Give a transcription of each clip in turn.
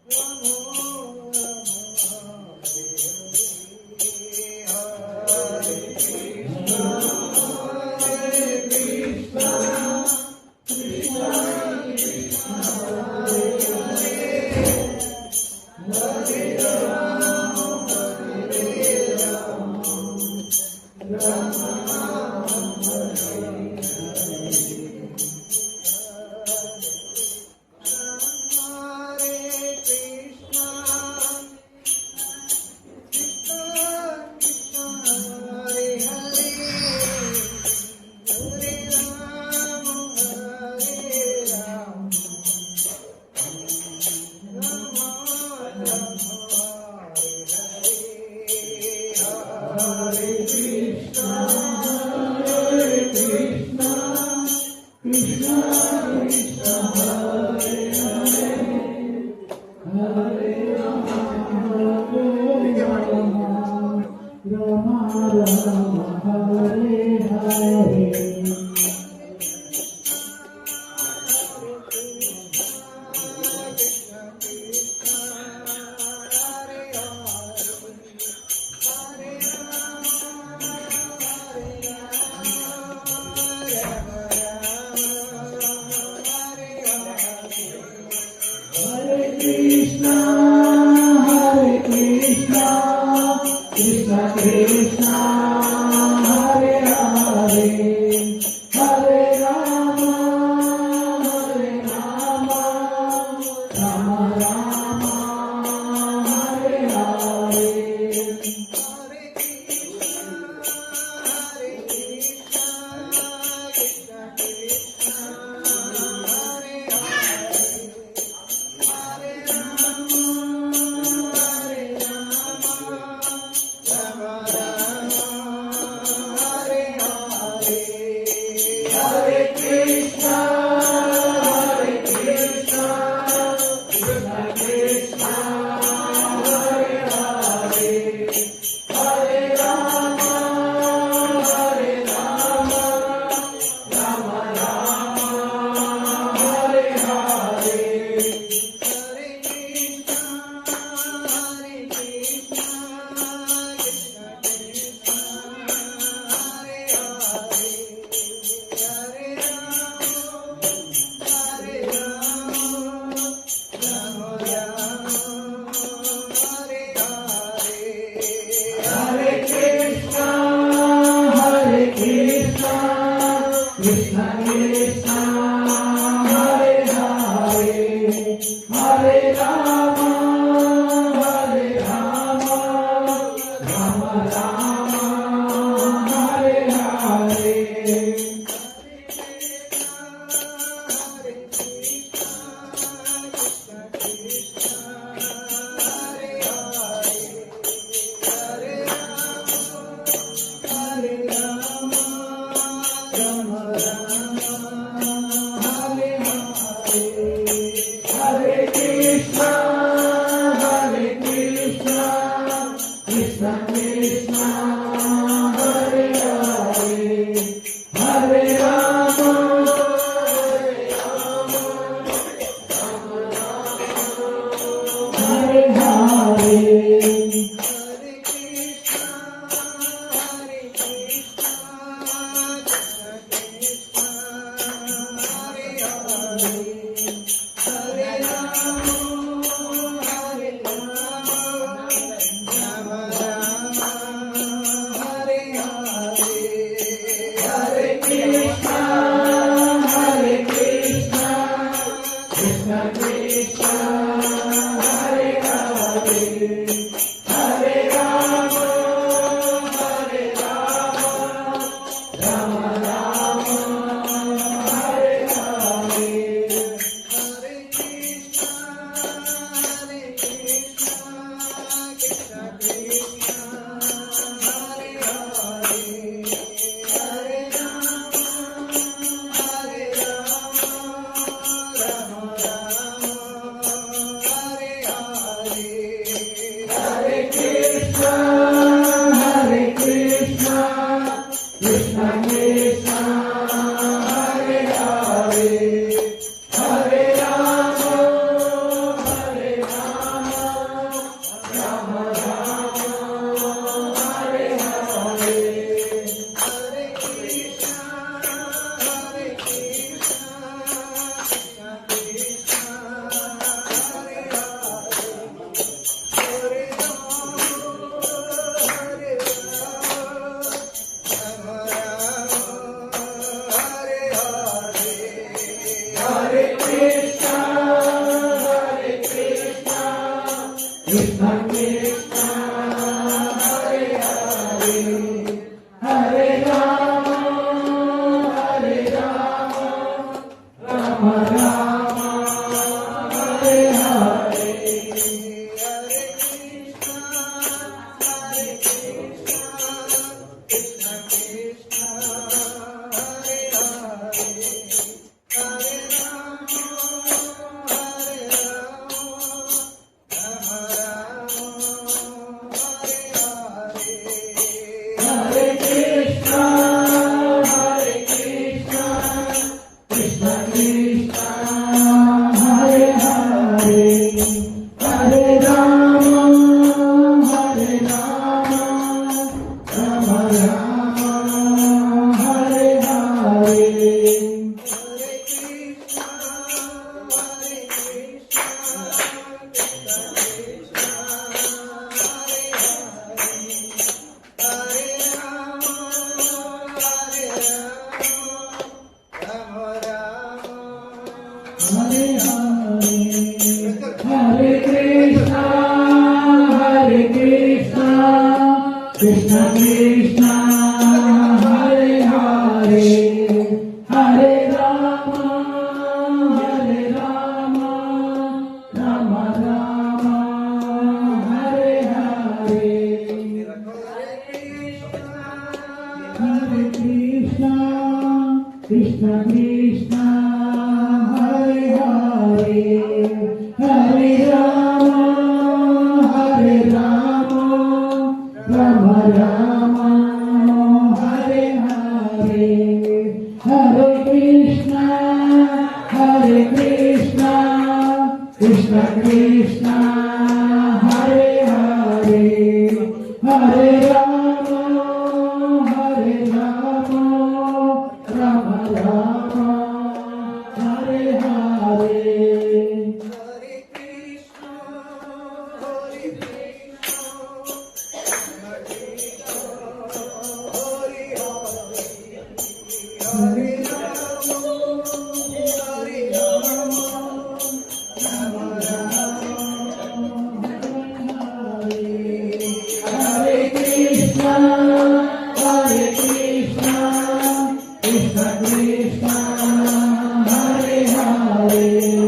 Ramo Hare Rama, Hare Rama, Rama Rama, Hare Hare. Krishna Krishna Hare Hare Hare Rama Hare Rama Rama Rama Hare Hare Hare Krishna Krishna Krishna Hare Hare Hare Rama Hare Rama Rama Rama Hare Hare Hare Krishna Krishna Krishna Hare Hare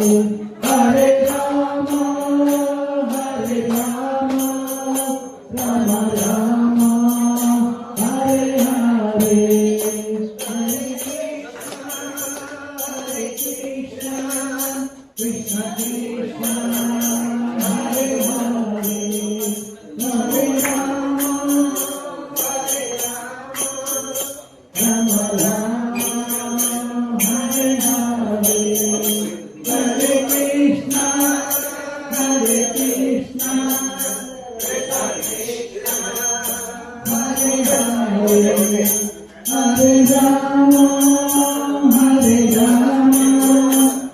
Hare Rama Rama Rama Hare Hare. Krishna Krishna Hare Hare Hare Rama Hare Rama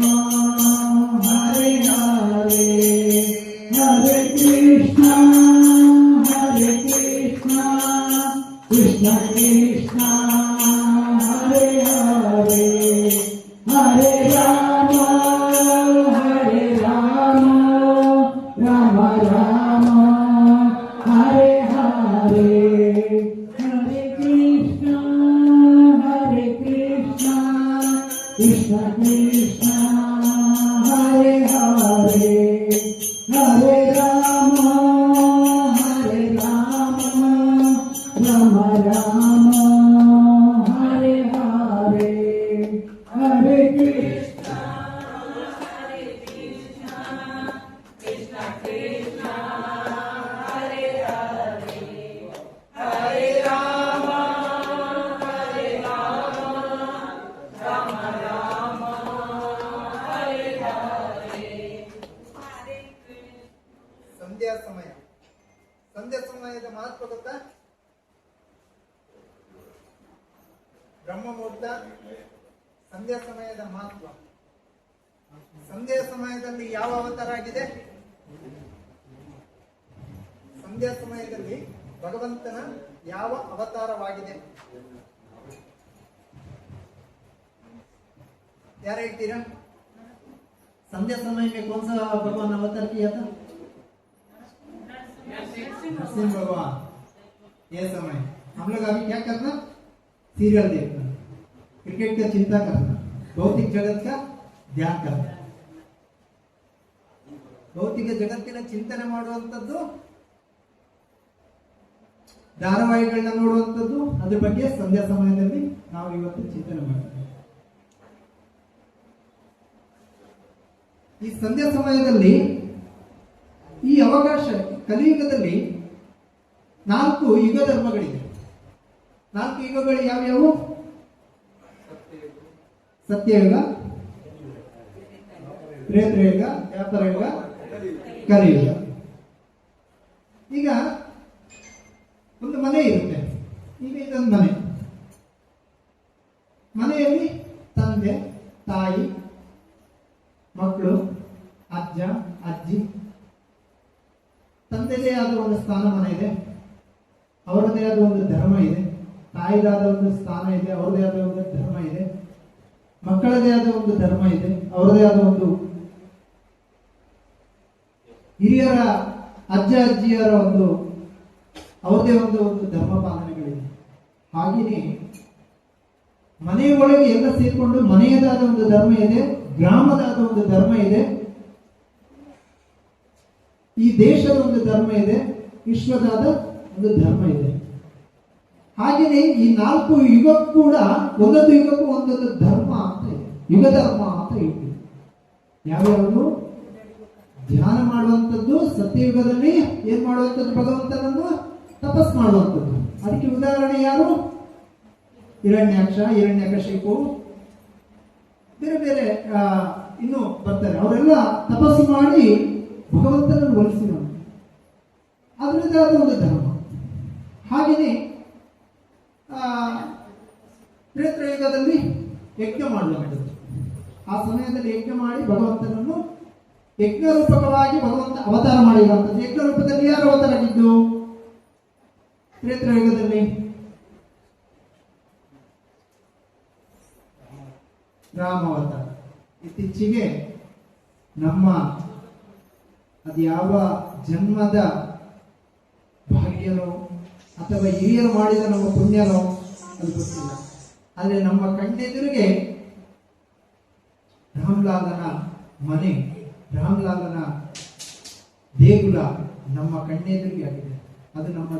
Rama Rama Hare Hare Hare Krishna Krishna Krishna Hare Hare Hare Rama Rama Rama Hare Hare Hare Krishna Krishna Krishna Hare Hare Hare Rama Rama Rama Hare Hare. ಸಂಧ್ಯಾ ಸಮಯದ ಮಹತ್ವ ಗೊತ್ತಾ? ಬ್ರಹ್ಮ ಮುಹೂರ್ತ, ಸಂಧ್ಯಾ ಸಮಯದ ಮಹತ್ವ. ಸಂಧ್ಯಾ ಸಮಯದಲ್ಲಿ ಯಾವ ಅವತಾರ ಆಗಿದೆ? ಸಂಧ್ಯಾ ಸಮಯದಲ್ಲಿ ಭಗವಂತನ ಯಾವ ಅವತಾರವಾಗಿದೆ? यार ಹೇಳ್ತೀರಾ? संध्या समय में कौन सा भगवान अवतार किया था? नरसिंह भगवान. ये समय हम लोग अभी क्या करना? सीरियल देखना, क्रिकेट का चिंता करना, भौतिक जगत का ध्यान करना. ಭೌತಿಕ ಜಗತ್ತಿನ ಚಿಂತನೆ ಮಾಡುವಂತದ್ದು, ಧಾರಾವಾಹಿಗಳನ್ನ ನೋಡುವಂತದ್ದು, ಅದ್ರ ಬಗ್ಗೆ ಸಂಧ್ಯಾ ಸಮಯದಲ್ಲಿ ನಾವು ಇವತ್ತು ಚಿಂತನೆ ಮಾಡ್ತೀವಿ. ಈ ಸಂಧ್ಯಾ ಸಮಯದಲ್ಲಿ ಈ ಅವಕಾಶ, ಕಲಿಯುಗದಲ್ಲಿ 4 ಯುಗ ಧರ್ಮಗಳಿವೆ. 4 ಯುಗಗಳು ಯಾವ್ಯಾವು? ಸತ್ಯಯುಗ, ತ್ರೇತಾಯುಗ, ದ್ವಾಪರಯುಗ, ಕಲಿಯುಗ. ಈಗ ಒಂದು ಮನೆ ಇರುತ್ತೆ. ಈಗ ಇದೊಂದು ಮನೆಯಲ್ಲಿ ತಂದೆ, ತಾಯಿ, ಮಕ್ಕಳು, ಅಜ್ಜ, ಅಜ್ಜಿ. ತಂದೆದೇ ಆದ ಒಂದು ಸ್ಥಾನಮಾನ ಇದೆ, ಅವರದೇ ಆದ ಒಂದು ಧರ್ಮ ಇದೆ. ತಾಯಿದಾದ ಒಂದು ಸ್ಥಾನ ಇದೆ, ಅವರದೇ ಆದ ಒಂದು ಧರ್ಮ ಇದೆ. ಮಕ್ಕಳದೇ ಆದ ಒಂದು ಧರ್ಮ ಇದೆ, ಅವರದೇ ಆದ ಒಂದು ಹಿರಿಯರ, ಅಜ್ಜ ಅಜ್ಜಿಯರ ಒಂದು ಅವರದೇ ಒಂದು ಧರ್ಮ ಪಾಲನೆಗಳಿದೆ. ಹಾಗೆಯೇ ಮನೆಯ ಒಳಗೆ ಎಲ್ಲ ಸೇರಿಕೊಂಡು ಮನೆಯದಾದ ಒಂದು ಧರ್ಮ ಇದೆ, ಗ್ರಾಮದಾದ ಒಂದು ಧರ್ಮ ಇದೆ, ಈ ದೇಶದ ಒಂದು ಧರ್ಮ ಇದೆ, ವಿಶ್ವದಾದ ಒಂದು ಧರ್ಮ ಇದೆ. ಹಾಗೆಯೇ ಈ 4 ಯುಗಕ್ಕೂ ಕೂಡ ಒಂದೊಂದು ಯುಗಕ್ಕೂ ಒಂದೊಂದು ಧರ್ಮ ಅಂತ ಇದೆ, ಯುಗ ಧರ್ಮ ಅಂತ ಇದೆ. ಯಾವ್ಯಾವುದು? ಧ್ಯಾನ ಮಾಡುವಂಥದ್ದು, ಸತ್ಯಯುಗದಲ್ಲಿ ಏನ್ ಮಾಡುವಂಥದ್ದು? ಭಗವಂತನನ್ನು ತಪಸ್ ಮಾಡುವಂಥದ್ದು. ಅದಕ್ಕೆ ಉದಾಹರಣೆ ಯಾರು? ಹಿರಣ್ಯಾಕ್ಷ, ಹಿರಣ್ಯಕಶಿಪು, ಬೇರೆ ಬೇರೆ ಇನ್ನು ಬರ್ತಾರೆ. ಅವರೆಲ್ಲ ತಪಸ್ಸು ಮಾಡಿ ಭಗವಂತನನ್ನು ಒಲಿಸಿದವರು, ಅದರದ್ದೇ ಆದ ಒಂದು ಧರ್ಮ. ಹಾಗೆಯೇ ತ್ರೇತಾಯುಗದಲ್ಲಿ ಯಜ್ಞ ಮಾಡುವಂಥದ್ದು. ಆ ಸಮಯದಲ್ಲಿ ಯಜ್ಞ ಮಾಡಿ ಭಗವಂತನನ್ನು ಯಜ್ಞ ರೂಪಕವಾಗಿ ಭಗವಂತ ಅವತಾರ ಮಾಡಿರುವಂಥದ್ದು. ಯಜ್ಞ ರೂಪದಲ್ಲಿ ಯಾರು ಅವತಾರ ಆಗಿದ್ದು ತ್ರೇತಾಯುಗದಲ್ಲಿ? ರಾಮ ಅವತಾರ. ಇತ್ತೀಚೆಗೆ ನಮ್ಮ ಅದು ಯಾವ ಜನ್ಮದ ಭಾಗ್ಯನೋ ಅಥವಾ ಹಿರಿಯರು ಮಾಡಿದ ನಮ್ಮ ಪುಣ್ಯನೋ ಅದು ಗೊತ್ತಿಲ್ಲ. ಆದರೆ ನಮ್ಮ ಕಣ್ಣೆದುರಿಗೆ ರಾಮ್ಲಾಲನ ಮನೆ, ರಾಮ್ಲಾಲನ ದೇಗುಲ ನಮ್ಮ ಕಣ್ಣೆದುರಿಗೆ ಆಗಿದೆ. ಅದು ನಮ್ಮ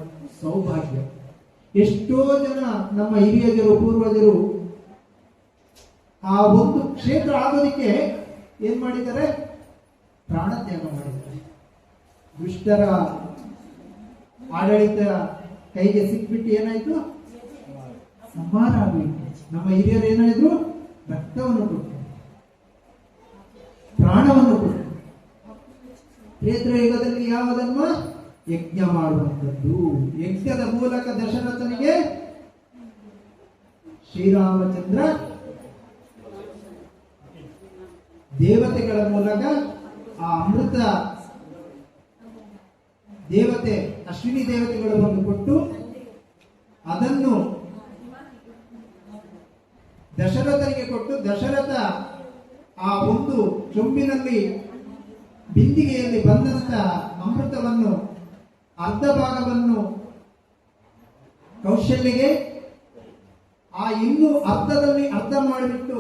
ಸೌಭಾಗ್ಯ. ಎಷ್ಟೋ ಜನ ನಮ್ಮ ಹಿರಿಯರು, ಪೂರ್ವಜರು ಆ ಒಂದು ಕ್ಷೇತ್ರ ಆಗೋದಕ್ಕೆ ಏನ್ ಮಾಡಿದ್ದಾರೆ? ಪ್ರಾಣತ್ಯಾಗ ಮಾಡಿದ್ದಾರೆ. ದುಷ್ಟರ ಆಡಳಿತ ಕೈಗೆ ಸಿಕ್ಬಿಟ್ಟು ಏನಾಯ್ತು? ಸಂಹಾರ ಆಗಬೇಕು. ನಮ್ಮ ಹಿರಿಯರು ಏನಾಯ್ತು? ರಕ್ತವನ್ನು ಕೊಟ್ಟರು, ಪ್ರಾಣವನ್ನು ಕೊಟ್ಟರು. ತ್ರೇತಾಯುಗದಲ್ಲಿ ಯಾವುದನ್ನು? ಯಜ್ಞ ಮಾಡುವಂಥದ್ದು. ಯಜ್ಞದ ಮೂಲಕ ದಶರಥನಿಗೆ ಶ್ರೀರಾಮಚಂದ್ರ ದೇವತೆಗಳ ಮೂಲಕ ಆ ಅಮೃತ ದೇವತೆ, ಅಶ್ವಿನಿ ದೇವತೆಗಳು ಬಂದು ಕೊಟ್ಟು ಅದನ್ನು ದಶರಥನಿಗೆ ಕೊಟ್ಟು, ದಶರಥ ಆ ಒಂದು ಚೊಂಬಿನಲ್ಲಿ ಬಿಂದಿಗೆಯಲ್ಲಿ ಬಂದಂತ ಅಮೃತವನ್ನು ಅರ್ಧ ಭಾಗವನ್ನು ಕೌಶಲ್ಯಗೆ, ಆ ಇನ್ನೂ ಅರ್ಧದಲ್ಲಿ ಅರ್ಧ ಮಾಡಿಬಿಟ್ಟು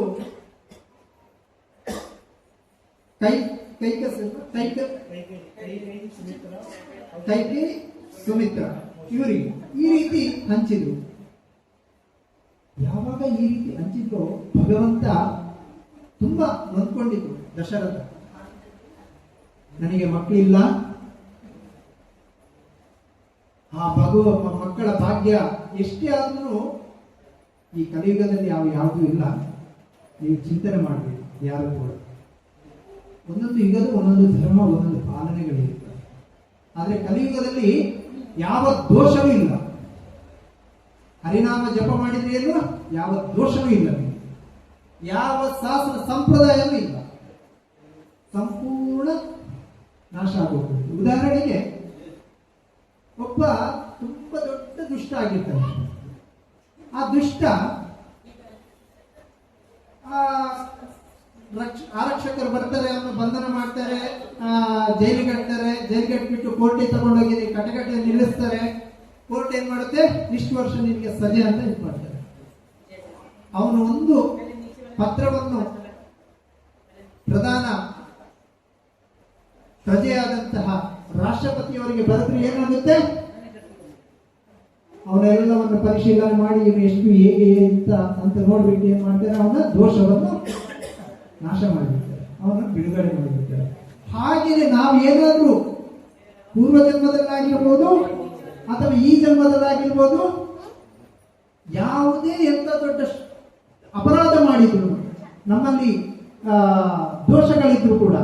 ಕೈಕಿ ಸುಮಿತ್ರ ಇವರಿಗೆ ಈ ರೀತಿ ಹಂಚಿದ್ರು. ಯಾವಾಗ ಈ ರೀತಿ ಹಂಚಿದ್ರು ಭಗವಂತ ತುಂಬಾ ನೊಂದ್ಕೊಂಡಿದ್ರು. ದಶರಥ, ನನಗೆ ಮಕ್ಕಳಿಲ್ಲ, ಆ ಮಕ್ಕಳ ಭಾಗ್ಯ ಎಷ್ಟೇ ಆದ್ರೂ ಈ ಕಲಿಯುಗದಲ್ಲಿ ಯಾವುದೂ ಇಲ್ಲ, ನೀವು ಚಿಂತನೆ ಮಾಡಬೇಕು. ಯಾರು ಕೂಡ ಒಂದೊಂದು ಯುಗದ ಒಂದೊಂದು ಧರ್ಮ, ಒಂದೊಂದು ಪಾಲನೆಗಳಿರ್ತವೆ. ಆದರೆ ಕಲಿಯುಗದಲ್ಲಿ ಯಾವ ದೋಷವೂ ಇಲ್ಲ. ಹರಿನಾಮ ಜಪ ಮಾಡಿದ್ರೆ ಏನು? ಯಾವ ದೋಷವೂ ಇಲ್ಲ. ಯಾವ ಶಾಸ್ತ್ರ ಸಂಪ್ರದಾಯವೂ ಇಲ್ಲ. ಸಂಪೂರ್ಣ ನಾಶ ಆಗೋಗ್ತದೆ. ಉದಾಹರಣೆಗೆ ಒಬ್ಬ ತುಂಬಾ ದೊಡ್ಡ ದುಷ್ಟ ಆಗಿರ್ತಾನೆ. ಆ ದುಷ್ಟ ಆರಕ್ಷಕರು ಬರ್ತಾರೆ, ಅವನು ಬಂಧನ ಮಾಡ್ತಾರೆ, ಜೈಲಿಗೆ ಹಾಕ್ತಾರೆ. ಜೈಲಿಗೆ ಹಾಕ್ಬಿಟ್ಟು ಕೋರ್ಟಿಗೆ ತಗೊಂಡೋಗಿ ಕಟಕಟೆ ನಿಲ್ಲಿಸ್ತಾರೆ. ಕೋರ್ಟ್ ಏನ್ ಮಾಡುತ್ತೆ? ಇಷ್ಟು ವರ್ಷ ನಿಮಗೆ ಸಜೆ ಅಂತ ಇದು ಮಾಡ್ತಾರೆ. ಅವನು ಒಂದು ಪತ್ರವನ್ನು ಪ್ರಧಾನ ಪ್ರಜೆಯಾದಂತಹ ರಾಷ್ಟ್ರಪತಿಯವರಿಗೆ ಬರೆದ್ರೆ ಏನಾಗುತ್ತೆ? ಅವನೆಲ್ಲವನ್ನು ಪರಿಶೀಲನೆ ಮಾಡಿ ಇವನು ಎಷ್ಟು ಹೇಗೆ ಅಂತ ನೋಡ್ಬಿಟ್ಟು ಏನ್ ಮಾಡ್ತಾರೆ? ಅವನ ದೋಷವನ್ನು ನಾಶ ಮಾಡಿಬಿಡ್ತಾರೆ. ಅವನನ್ನು ಬಿಡುಗಡೆ ಮಾಡಿಬಿಡ್ತಾರೆ. ಹಾಗೆಯೇ ನಾವು ಏನಾದ್ರೂ ಪೂರ್ವ ಜನ್ಮದಲ್ಲಾಗಿರ್ಬೋದು ಅಥವಾ ಈ ಜನ್ಮದಲ್ಲಾಗಿರ್ಬೋದು ಯಾವುದೇ ಎಂತ ದೊಡ್ಡ ಅಪರಾಧ ಮಾಡಿದ್ರು, ನಮ್ಮಲ್ಲಿ ದೋಷಗಳಿದ್ರು ಕೂಡ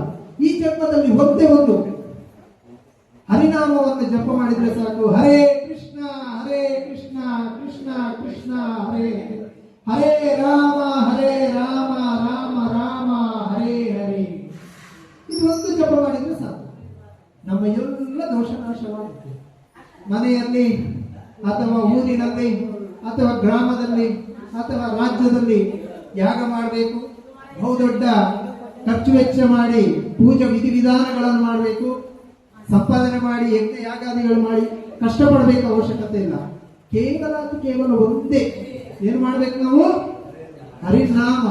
ಈ ಜನ್ಮದಲ್ಲಿ ಒಂದೇ ಒಂದು ಹರಿನಾಮವನ್ನು ಜಪ ಮಾಡಿದ್ರೆ ಸಾಕು. ಹರೇ ಕೃಷ್ಣ ಕೃಷ್ಣ ಕೃಷ್ಣ ಹರೇ ಹರೇ ರಾಮ ರಾಮ ರಾಮ ಹರೇ ಹರೇ, ಇದು ಒಂದು ಜಪ ಮಾಡಿದ್ರೆ ಸಾಕು, ನಮ್ಮ ಎಲ್ಲ ದೋಷ ನಾಶವಾಗುತ್ತೆ. ಮನೆಯಲ್ಲಿ ಅಥವಾ ಊರಿನಲ್ಲಿ ಅಥವಾ ಗ್ರಾಮದಲ್ಲಿ ಅಥವಾ ರಾಜ್ಯದಲ್ಲಿ ಯಾಗ ಮಾಡಬೇಕು, ಬಹುದೊಡ್ಡ ಖರ್ಚು ವೆಚ್ಚ ಮಾಡಿ ಪೂಜೆ ವಿಧಿವಿಧಾನಗಳನ್ನು ಮಾಡಬೇಕು, ಸಂಪಾದನೆ ಮಾಡಿ ಯಜ್ಞ ಯಾಗಾದಿಗಳು ಮಾಡಿ ಕಷ್ಟಪಡಬೇಕು ಅವಶ್ಯಕತೆ ಇಲ್ಲ. ಕೇವಲ ಒಂದೇ ಏನು ಮಾಡ್ಬೇಕು ನಾವು? ಹರಿನಾಮ.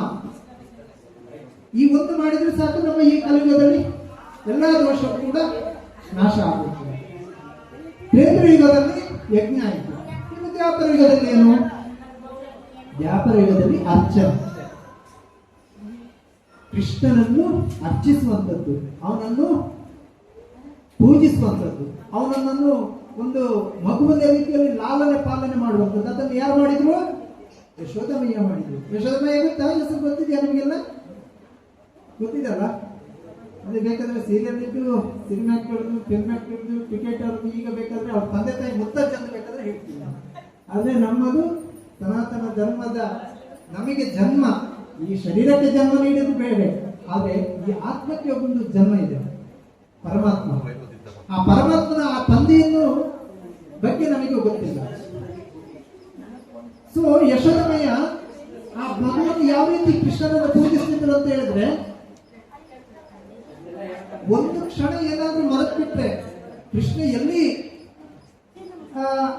ಈ ಒಂದು ಮಾಡಿದ್ರೆ ಸಾಕು, ನಮ್ಮ ಈ ಕಲಿಯುಗದಲ್ಲಿ ಎಲ್ಲಾ ದೋಷ ಕೂಡ ನಾಶ ಆಗುತ್ತೆ. ತ್ರೇತ ಯುಗದಲ್ಲಿ ಯಜ್ಞ ಆಯಿತು. ಇನ್ನು ದ್ವಾಪರ ಯುಗದಲ್ಲಿ ಏನು? ದ್ವಾಪರ ಯುಗದಲ್ಲಿ ಅರ್ಚನೆ, ಕೃಷ್ಣನನ್ನು ಅರ್ಚಿಸುವಂಥದ್ದು, ಅವನನ್ನು ಪೂಜಿಸುವಂಥದ್ದು, ಅವನನ್ನು ಒಂದು ಮಗುವಿನ ರೀತಿಯಲ್ಲಿ ಲಾಲನೆ ಪಾಲನೆ ಮಾಡುವಂಥದ್ದು. ಅದನ್ನು ಯಾರು ಮಾಡಿದ್ರು? ಯಶೋಧಮಯ್ಯ ಮಾಡಿದ್ರು. ಯಶೋಧಮಯ್ಯ ಗೊತ್ತಾ? ಹೆಸರು ಗೊತ್ತಿದೆಯಾ ನಿಮಗೆಲ್ಲ? ಗೊತ್ತಿದಲ್ಲ? ಅದೇ ಬೇಕಾದ್ರೆ ಸೀರಿಯಲ್ ಇದ್ದು, ಸಿನಿಮಾ ಆಕ್ಟರ್ದು, ಫಿಲ್ಮ್ ಆಕ್ಟರ್ದು, ಕ್ರಿಕೆಟ್ ಅವ್ರದ್ದು, ಈಗ ಬೇಕಾದ್ರೆ ಅವ್ರ ತಂದೆ ತಾಯಿ ಮುತ್ತಜ್ಜಂದು ಬೇಕಾದ್ರೆ ಹೇಳ್ತೀವಿ. ಆದ್ರೆ ನಮ್ಮದು ಸನಾತನ ಧರ್ಮದ, ನಮಗೆ ಜನ್ಮ, ಈ ಶರೀರಕ್ಕೆ ಜನ್ಮ ನೀಡಿದ್ದು ಬೇಡ, ಆದ್ರೆ ಈ ಆತ್ಮಕ್ಕೆ ಒಂದು ಜನ್ಮ ಇದೆ, ಪರಮಾತ್ಮ. ಆ ಪರಮಾತ್ಮನ ಆ ತಂದೆಯನ್ನು ಬಗ್ಗೆ ನಮಗೆ ಗೊತ್ತಿಲ್ಲ. ಸೊ ಯಶೋಧಮಯ್ಯ ಆ ಭಗವಂತ ಯಾವ ರೀತಿ ಕೃಷ್ಣನನ್ನು ಪೂಜಿಸ್ತಿದ್ರು ಅಂತ ಹೇಳಿದ್ರೆ, ಒಂದು ಕ್ಷಣ ಏನಾದ್ರೂ ಮರೆತು ಬಿಟ್ರೆ ಕೃಷ್ಣ ಎಲ್ಲಿ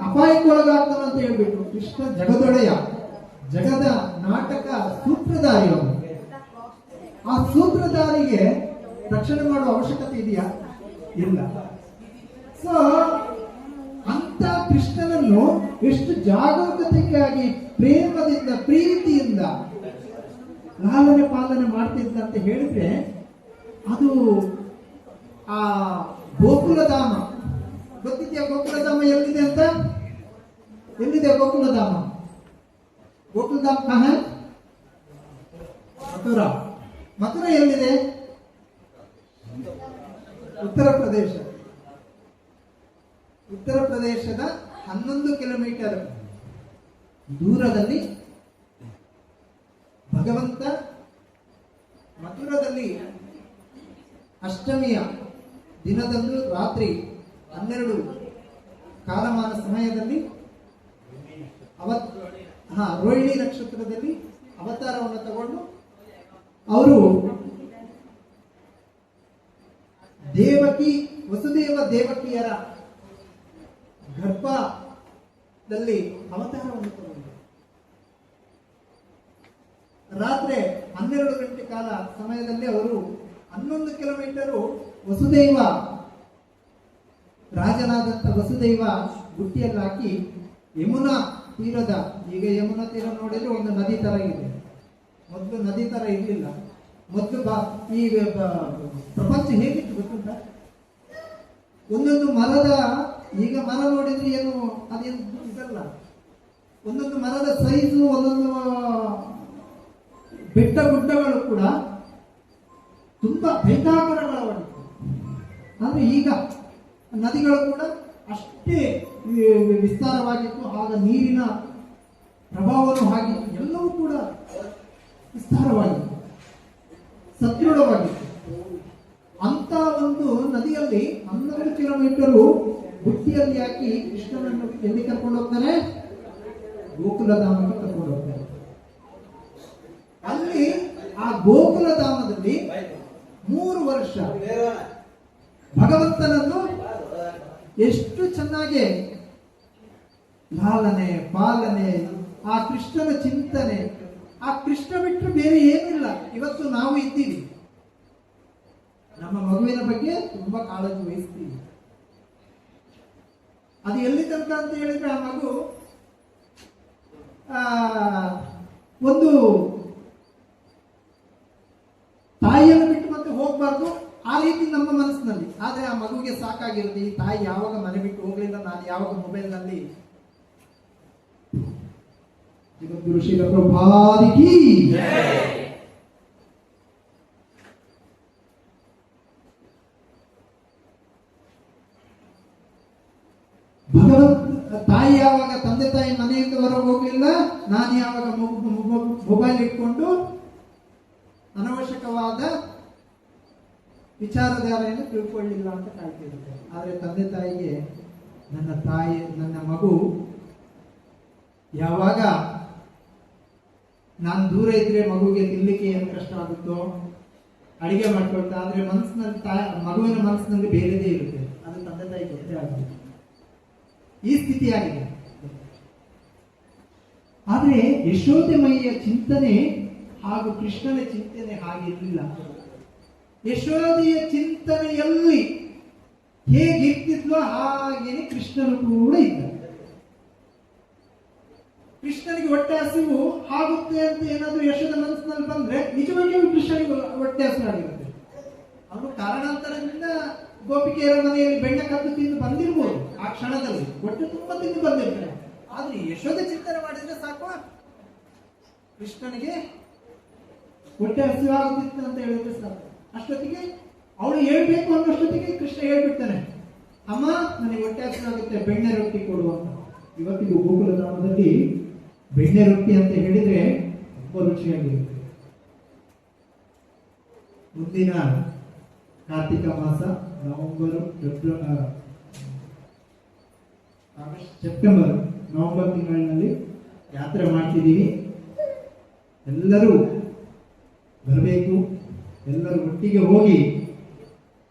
ಅಪಾಯಕ್ಕೆ ಒಳಗಾಗ್ತಾನ ಅಂತ ಹೇಳ್ಬಿಟ್ಟು, ಕೃಷ್ಣ ಜಗದೊಡೆಯ, ಜಗದ ನಾಟಕ ಸೂತ್ರಧಾರಿ ಅವನು. ಆ ಸೂತ್ರಧಾರಿಗೆ ರಕ್ಷಣೆ ಮಾಡುವ ಅವಶ್ಯಕತೆ ಇದೆಯಾ? ಇಲ್ಲ. ಸೊ ಅಂತ ಕೃಷ್ಣನನ್ನು ಎಷ್ಟು ಜಾಗರೂಕತೆಯಾಗಿ ಪ್ರೇಮದಿಂದ ಪ್ರೀತಿಯಿಂದ ಲಾಲನೆ ಪಾಲನೆ ಮಾಡ್ತಿದ್ದ ಅಂತ ಹೇಳಿದ್ರೆ, ಅದು ಆ ಗೋಕುಲಧಾಮ ಗೊತ್ತಿದೆಯಾ? ಗೋಕುಲಧಾಮ ಎಲ್ಲಿದೆ ಅಂತ? ಎಲ್ಲಿದೆ ಗೋಕುಲಧಾಮ? ಗೋಕುಲಧಾಮ ಕಹ? ಮಥುರಾ. ಮಥುರಾ ಎಲ್ಲಿದೆ? ಉತ್ತರ ಪ್ರದೇಶ. ಉತ್ತರ ಪ್ರದೇಶದ 11 ಕಿಲೋಮೀಟರ್ ದೂರದಲ್ಲಿ ಭಗವಂತ ಮಥುರಾದಲ್ಲಿ ಅಷ್ಟಮಿಯ ದಿನದಂದು ರಾತ್ರಿ 12 ಕಾಲಮಾನ ಸಮಯದಲ್ಲಿ ರೋಹಿಣಿ ನಕ್ಷತ್ರದಲ್ಲಿ ಅವತಾರವನ್ನು ತಗೊಂಡು ಅವರು ವಸುದೇವ ದೇವಕಿಯರ ಗರ್ಭದಲ್ಲಿ ಅವತಾರವನ್ನು ತಗೊಂಡು ರಾತ್ರಿ 12 ಗಂಟೆ ಕಾಲ ಸಮಯದಲ್ಲಿ ಅವರು 11 ಕಿಲೋಮೀಟರು ವಸುದೈವ ರಾಜನಾದಂತ ವಸುದೈವ ಬುಟ್ಟಿಯಲ್ಲಿ ಹಾಕಿ ಯಮುನಾ ತೀರದ, ಈಗ ಯಮುನಾ ತೀರ ನೋಡಿದ್ರೆ ಒಂದು ನದಿ ತರ ಇದೆ, ಮೊದಲು ನದಿ ತರ ಇರಲಿಲ್ಲ. ಮೊದಲು ಈ ಪ್ರಪಂಚ ಹೇಗಿತ್ತು ಗೊತ್ತುಂಟ? ಒಂದೊಂದು ಮರದ, ಈಗ ಮರ ನೋಡಿದ್ರೆ ಏನು ಅದೇನು ಇದಲ್ಲ, ಒಂದೊಂದು ಮರದ ಸೈಜು, ಒಂದೊಂದು ಬೆಟ್ಟ ಗುಡ್ಡಗಳು ಕೂಡ ತುಂಬಾ ಭಯಂಕರಗಳಾಗಿತ್ತು. ಅಂದ್ರೆ ಈಗ ನದಿಗಳು ಕೂಡ ಅಷ್ಟೇ ವಿಸ್ತಾರವಾಗಿತ್ತು, ಆಗ ನೀರಿನ ಪ್ರಭಾವನೂ ಹಾಗೆ ಎಲ್ಲವೂ ಕೂಡ ವಿಸ್ತಾರವಾಗಿತ್ತು, ಸದೃಢವಾಗಿತ್ತು. ಅಂತ ಒಂದು ನದಿಯಲ್ಲಿ 11 ಕಿಲೋಮೀಟರು ಬುಟ್ಟಿಯಲ್ಲಿ ಹಾಕಿ ಕೃಷ್ಣನನ್ನು ಎಲ್ಲಿ ಕರ್ಕೊಂಡು ಹೋಗ್ತಾನೆ? ಗೋಕುಲಧಾಮಕ್ಕೆ ಕರ್ಕೊಂಡು ಹೋಗ್ತಾನೆ. ಅಲ್ಲಿ ಆ ಗೋಕುಲಧಾಮದಲ್ಲಿ 3 ವರ್ಷ ಭಗವಂತನನ್ನು ಎಷ್ಟು ಚೆನ್ನಾಗಿ ಲಾಲನೆ ಪಾಲನೆ, ಆ ಕೃಷ್ಣನ ಚಿಂತನೆ, ಆ ಕೃಷ್ಣ ಬಿಟ್ಟರೆ ಬೇರೆ ಏನಿಲ್ಲ. ಇವತ್ತು ನಾವು ಇದ್ದೀವಿ, ನಮ್ಮ ಮಗುವಿನ ಬಗ್ಗೆ ತುಂಬಾ ಕಾಳಜಿ ವಹಿಸ್ತೀವಿ. ಅದು ಎಲ್ಲಿ ತನಕ ಅಂತ ಹೇಳಿದ್ರೆ, ಆ ಮಗು ಒಂದು ತಾಯಿಯನ್ನು ಬಿಟ್ಟು ಮತ್ತೆ ರೀತಿ ನಮ್ಮ ಮನಸ್ಸಿನಲ್ಲಿ. ಆದ್ರೆ ಆ ಮಗುವಿಗೆ ಸಾಕಾಗಿರುತ್ತೆ, ಈ ತಾಯಿ ಯಾವಾಗ ಮನೆ ಬಿಟ್ಟು ಹೋಗ್ಲಿಲ್ಲ, ನಾನು ಯಾವಾಗ ಮೊಬೈಲ್ ನಲ್ಲಿ. ಜಗದ್ಗುರು ಶ್ರೀಲ ಪ್ರಭುಪಾದಿಕಿ ಭಗವಂತ ತಾಯಿ ಯಾವಾಗ ತಂದೆ ತಾಯಿ ಮನೆಯಿಂದ ಹೊರಗೆ ಹೋಗ್ಲಿಲ್ಲ, ನಾನು ಯಾವಾಗ ಮೊಬೈಲ್ ಇಟ್ಕೊಂಡು ಅನವಶ್ಯಕವಾದ ವಿಚಾರಧಾರೆಯನ್ನು ತಿಳ್ಕೊಳ್ಳಿಲ್ಲ ಅಂತ ಕಾಯ್ತಿರುತ್ತೆ. ಆದ್ರೆ ತಂದೆ ತಾಯಿಗೆ ನನ್ನ ಮಗು ಯಾವಾಗ ನಾನು ದೂರ ಇದ್ರೆ ಮಗುವಿಗೆ ತಿನ್ಲಿಕ್ಕೆ ಏನು ಕಷ್ಟ ಆಗುತ್ತೋ, ಅಡಿಗೆ ಮಾಡ್ಕೊಳ್ತಾ, ಆದ್ರೆ ಮನಸ್ಸಿನಲ್ಲಿ ಮಗುವಿನ ಮನಸ್ಸಿನಲ್ಲಿ ಬೇರೆದೇ ಇರುತ್ತೆ. ಅದು ತಂದೆ ತಾಯಿ ಗೊತ್ತೇ ಆಗುತ್ತೆ. ಈ ಸ್ಥಿತಿಯಾಗಿದೆ. ಆದ್ರೆ ಯಶೋಧೆಮಯ್ಯ ಚಿಂತನೆ ಹಾಗೂ ಕೃಷ್ಣನ ಚಿಂತನೆ ಹಾಗಿರಲಿಲ್ಲ. ಯಶೋದೆಯ ಚಿಂತನೆಯಲ್ಲಿ ಹೇಗಿರ್ತಿದ್ಲೋ ಹಾಗೇನೆ ಕೃಷ್ಣನು ಕೂಡ ಇದ್ದ. ಕೃಷ್ಣನಿಗೆ ಹೊಟ್ಟೆ ಹಸಿವು ಆಗುತ್ತೆ ಅಂತ ಏನಾದ್ರೂ ಯಶೋದ ಮನಸ್ಸಿನಲ್ಲಿ ಬಂದ್ರೆ ನಿಜವಾಗಿಯೂ ಕೃಷ್ಣನಿಗೆ ಹೊಟ್ಟೆ ಹಸಿವಾಗಿರುತ್ತೆ. ಅವನು ಕಾರಣಾಂತರದಿಂದ ಗೋಪಿಕೆಯರ ಮನೆಯಲ್ಲಿ ಬೆಣ್ಣೆ ಕದ್ದು ತಿಂದು ಬಂದಿರ್ಬೋದು, ಆ ಕ್ಷಣದಲ್ಲಿ ಹೊಟ್ಟೆ ತುಂಬಾ ತಿಂದು ಬಂದಿರ್ತಾರೆ. ಆದ್ರೆ ಯಶೋದ ಚಿಂತನೆ ಮಾಡಿದ್ರೆ ಸಾಕು, ಕೃಷ್ಣನಿಗೆ ಹೊಟ್ಟೆ ಹಸಿವಾಗುತ್ತಿತ್ತು ಅಂತ ಹೇಳಿದ್ರೆ ಸಾಕು. ಅಷ್ಟೊತ್ತಿಗೆ ಅವಳು ಹೇಳ್ಬೇಕು ಅನ್ನೋಷ್ಟೊತ್ತಿಗೆ ಕೃಷ್ಣ ಹೇಳ್ಬಿಡ್ತಾನೆ, ಅಮ್ಮ ನನಗೆ ಹೊಟ್ಟೆ ಹಸಿವಾಗುತ್ತೆ, ಬೆಣ್ಣೆ ರೊಟ್ಟಿ ಕೊಡು ಅಂತ. ಇವತ್ತಿಗೂ ಗೋಕುಲ ಧಾಮದಲ್ಲಿ ಬೆಣ್ಣೆ ರೊಟ್ಟಿ ಅಂತ ಹೇಳಿದ್ರೆ ತುಂಬಾ ರುಚಿಯಾಗಿರುತ್ತೆ. ಮುಂದಿನ ಕಾರ್ತಿಕ ಮಾಸ ಸೆಪ್ಟೆಂಬರ್ ನವೆಂಬರ್ ತಿಂಗಳಿನಲ್ಲಿ ಯಾತ್ರೆ ಮಾಡ್ತಿದ್ದೀವಿ. ಎಲ್ಲರೂ ಬರಬೇಕು, ಎಲ್ಲರೂ ಒಟ್ಟಿಗೆ ಹೋಗಿ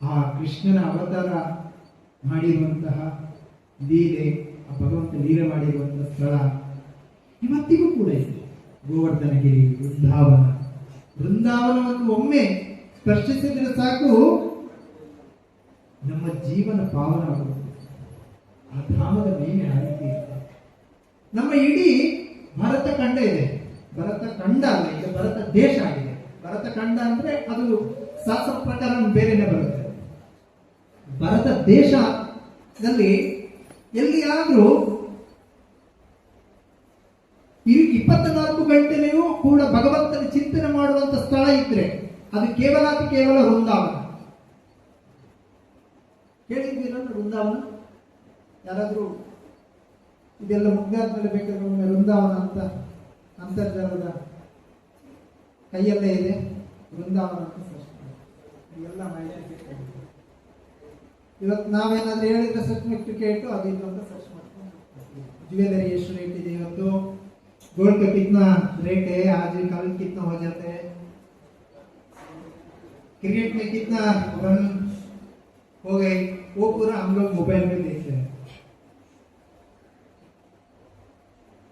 ಆ ಕೃಷ್ಣನ ಅವತಾರ ಮಾಡಿರುವಂತಹ ಲೀಲೆ, ಆ ಭಗವಂತ ಲೀಲೆ ಮಾಡಿರುವಂತಹ ಸ್ಥಳ ಇವತ್ತಿಗೂ ಕೂಡ ಇದೆ. ಗೋವರ್ಧನಗಿರಿ, ವೃಂದಾವನವನ್ನು ಒಮ್ಮೆ ಸ್ಪರ್ಶಿಸಿದ್ರೆ ಸಾಕು, ನಮ್ಮ ಜೀವನ ಪಾವನವಾಗುತ್ತದೆ. ಆ ಧಾಮದ ಮೇಲೆ ಆಯ್ಕೆ ಇದೆ. ನಮ್ಮ ಇಡೀ ಭರತ ಖಂಡ ಇದೆ. ಭರತ ಖಂಡ ಅಲ್ಲ, ಈಗ ಭರತ ದೇಶ ಆಗಿದೆ. ಭರತ ಖಂಡ ಅಂದ್ರೆ ಅದು ಶಾಸ್ತ್ರ ಪ್ರಕಾರ ಬೇರೆನೆ ಬರುತ್ತೆ. ಭರತ ದೇಶದಲ್ಲಿ ಎಲ್ಲಿಯಾದ್ರೂ 24 ಗಂಟೆಯೂ ಕೂಡ ಭಗವಂತನ ಚಿಂತನೆ ಮಾಡುವಂತ ಸ್ಥಳ ಇದ್ರೆ ಅದು ಕೇವಲ ವೃಂದಾವನ. ಕೇಳಿದ್ದೀರ ವೃಂದಾವನ? ಯಾರಾದ್ರೂ ಇದೆಲ್ಲ ಮುಗ್ದಾದ್ಮೇಲೆ ಬೇಕಾದ್ರೆ ಒಮ್ಮೆ ವೃಂದಾವನ ಅಂತ ಅಂತರ್ಜಾಲದ ಕೈಯಲ್ಲೇ ಇದೆ, ವೃಂದಾವನ ಅಂತ ಸರ್ಚ್ ಮಾಡಿ ಎಲ್ಲ ಮಾಹಿತಿ ಸಿಗ್ತದೆ. ಇವತ್ತು ನಾವೇನಾದ್ರೂ ಹೇಳಿದ್ರೆ ಸರ್ಟಿಫಿಕೇಟ್ ಅದು ಇದು ಅಂತ ಸರ್ಚ್ ಮಾಡ್ಕೊಂಡು ज्वेलरी ಎಷ್ಟು ರೇಟ್ ಇದೆ ಇವತ್ತು, गोल्ड का कितना रेट है, आज कल कितना हो जाता है, क्रिकेट में कितना रन हो गए, वो पूरा हम लोग मोबाइल में देखते हैं.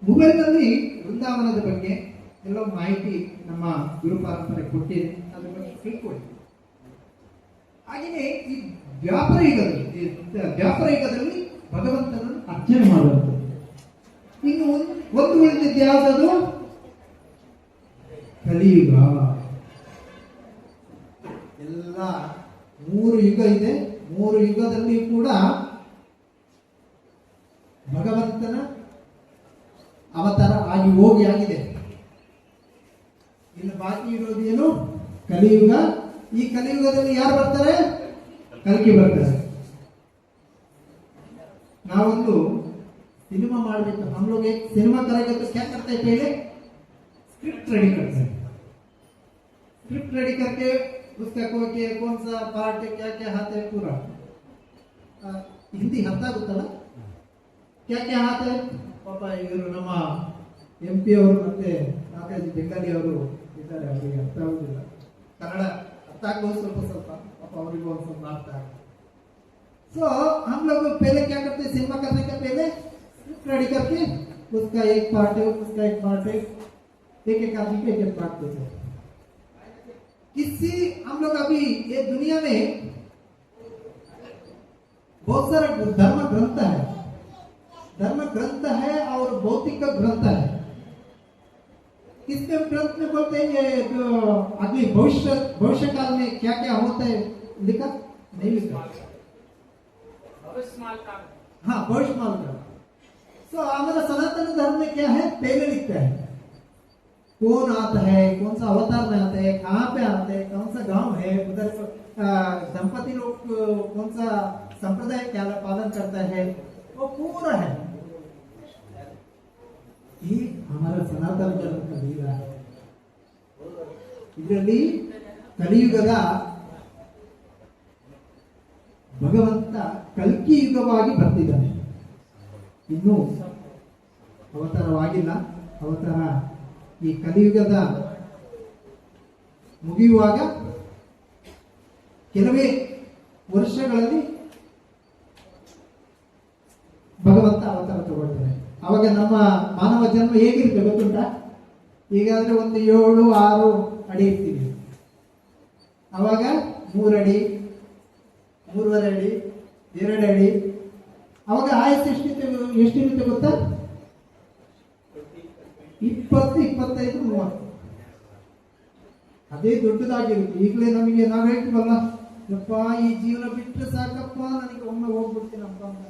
ಮೊಬೈಲ್ ನಲ್ಲಿ ವೃಂದಾವನದ ಬಗ್ಗೆ ಎಲ್ಲ ಮಾಹಿತಿ ನಮ್ಮ ಗುರು ಪರಂಪರೆ ಕೊಟ್ಟಿದೆ, ಅದ್ರ ಬಗ್ಗೆ ತಿಳ್ಕೊಳ್ಳಿ. ಹಾಗೆಯೇ ಈ ವ್ಯಾಪಾರ ಯುಗದಲ್ಲಿ ಭಗವಂತನನ್ನು ಅರ್ಚನೆ ಮಾಡುವಂಥದ್ದು. ಇನ್ನು ಒಂದು ಉಳಿದಿದ್ದು ಯಾವುದದು? ಕಲಿಯುಗ. ಎಲ್ಲ 3 ಯುಗ ಇದೆ. 3 ಯುಗದಲ್ಲಿ ಕೂಡ ಭಗವಂತನ ಅವತಾರ ಆಗಿದೆ. ಇನ್ನು ಬಾಕಿ ಇರೋದೇನು? ಕಲಿಯುಗ. ಈ ಕಲಿಯುಗದಲ್ಲಿ ಯಾರು ಬರ್ತಾರೆ? ಕಲ್ಕಿ ಬರ್ತಾರೆ. ನಾವೊಂದು सिनेमा ಮಾಡಬೇಕು, हम लोग एक सिनेमा करेंगे तो क्या करते हैं? पहले स्क्रिप्ट रेडी करते हैं. स्क्रिप्ट रेडी करके उसका कोई कौन सा पार्ट है, क्या क्या हाथ है, पूरा हिंदी ಅರ್ಥ ಆಗುತ್ತಲ್ಲ, क्या क्या हाथ है. ಪಾಪ ಇವರು ನಮ್ಮ MP ಅವರು ಮತ್ತೆ ನಾಗರಾಜ್ ಬೆಂಗಾಲಿ ಅವರು ಇದ್ದಾರೆ, ಅವರಿಗೆ ಅರ್ಥ ಆಗುದಿಲ್ಲ ಕನ್ನಡ, ಅರ್ಥ ಆಗ್ಬೋದು ಸ್ವಲ್ಪ, ಪಾಪ ಅವರಿಗೂ ಒಂದು ಸ್ವಲ್ಪ ಅರ್ಥ ಆಗುತ್ತೆ. सो हम लोग पहले क्या करते हैं, सिनेमा करने के पहले रेडी करके उसका एक पार्ट है, उसका एक पार्ट है, एक आदमी को एक पार्ट देते हैं. किसी हम लोग अभी ये दुनिया में बहुत सारा धर्म ग्रंथ है और भौतिक ग्रंथ है. इसके ग्रंथ में बोलते हैं ये जो आदमी भविष्य काल में क्या क्या होता है लिखा नहीं लिखा? हाँ भविष्यमाल का। तो हमारा सनातन धर्म में क्या है, पहले लिखता है कौन आता है, कौन सा अवतार में आता है, कहाँ पे आता है, कौन सा गांव है, उधर दंपति लोग कौन सा संप्रदाय क्या पालन करता है, वो पूरा है। ये हमारा सनातन धर्म का लीला है। ಇದರಲ್ಲಿ ಕಲಿಯುಗದ ಭಗವಂತ ಕಲ್ಕಿ ಯುಗವಾಗಿ ಬರ್ತಿದ್ದಾನೆ, ಇನ್ನೂ ಅವತಾರವಾಗಿಲ್ಲ. ಅವತಾರ ಈ ಕಲಿಯುಗದ ಮುಗಿಯುವಾಗ ಕೆಲವೇ ವರ್ಷಗಳಲ್ಲಿ ಭಗವಂತ ಅವತಾರ ತಗೊಳ್ತಾನೆ. ಅವಾಗ ನಮ್ಮ ಮಾನವ ಜನ್ಮ ಹೇಗಿರುತ್ತೆ ಗೊತ್ತುಂಟ? ಈಗಾದ್ರೆ ಒಂದು 7-6 ಅಡಿ ಇರ್ತೀವಿ, ಅವಾಗ 3 ಅಡಿ, 3.5 ಅಡಿ, 2 ಅಡಿ. ಅವಾಗ ಆಯಸ್ಸು ಎಷ್ಟಿರುತ್ತೆ ಗೊತ್ತಾ? 20, 25, 30. ಅದೇ ದೊಡ್ಡದಾಗಿರುತ್ತೆ. ಈಗಲೇ ನಮಗೆ ನಾವು ಹೇಳ್ತೀವಲ್ಲ, ಯಪ್ಪ ಈ ಜೀವನ ಬಿಟ್ಟರೆ ಸಾಕಪ್ಪ, ನನಗೆ ಒಮ್ಮೆ ಹೋಗ್ಬಿಡ್ತೀನಪ್ಪ ಅಂತ.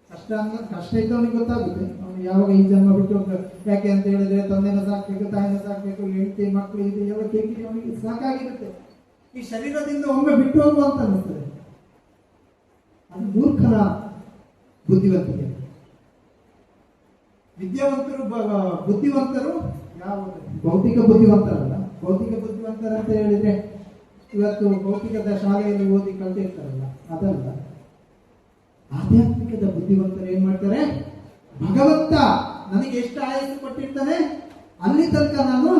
ಕಷ್ಟ ಇದ್ದವನಿಗೆ ಗೊತ್ತಾಗುತ್ತೆ ಅವನು ಯಾವಾಗ ಈ ಜನ್ಮ ಬಿಟ್ಟು ಹೋಗ್ಬೇಕು. ಯಾಕೆ ಅಂತ ಹೇಳಿದ್ರೆ ತಂದೆನ ಸಾಕ್ಬೇಕು, ತಾಯಿನ ಸಾಕ್ಬೇಕು, ಹೆಂಡತಿ ಮಕ್ಕಳು ಇದು ಎಲ್ಲ ಕೇಳಿ ಅವನಿಗೆ ಸಾಕಾಗಿರುತ್ತೆ. ಈ ಶರೀರದಿಂದ ಒಮ್ಮೆ ಬಿಟ್ಟು ಹೋಗುವಂತ ಅನ್ನಿಸ್ತದೆ. ಅದು ಮೂರ್ಖನ ಬುದ್ಧಿವಂತಿಕೆ. ವಿದ್ಯಾವಂತರು ಬುದ್ಧಿವಂತರು ಯಾವ ಭೌತಿಕ ಬುದ್ಧಿವಂತರಲ್ಲ. ಭೌತಿಕ ಬುದ್ಧಿವಂತರ ಅಂತ ಹೇಳಿದ್ರೆ ಇವತ್ತು ಭೌತಿಕದ ಶಾಲೆಯಲ್ಲಿ ಓದಿ ಕಲ್ತಿರ್ತಾರಲ್ಲ, ಅದಲ್ಲ. ಆಧ್ಯಾತ್ಮಿಕದ ಬುದ್ಧಿವಂತರು ಏನ್ ಮಾಡ್ತಾರೆ, ಭಗವಂತ ನನಗೆ ಎಷ್ಟು ಆಯಸ್ಸು ಕೊಟ್ಟಿರ್ತಾನೆ ಅಲ್ಲಿ ತನಕ ನಾನು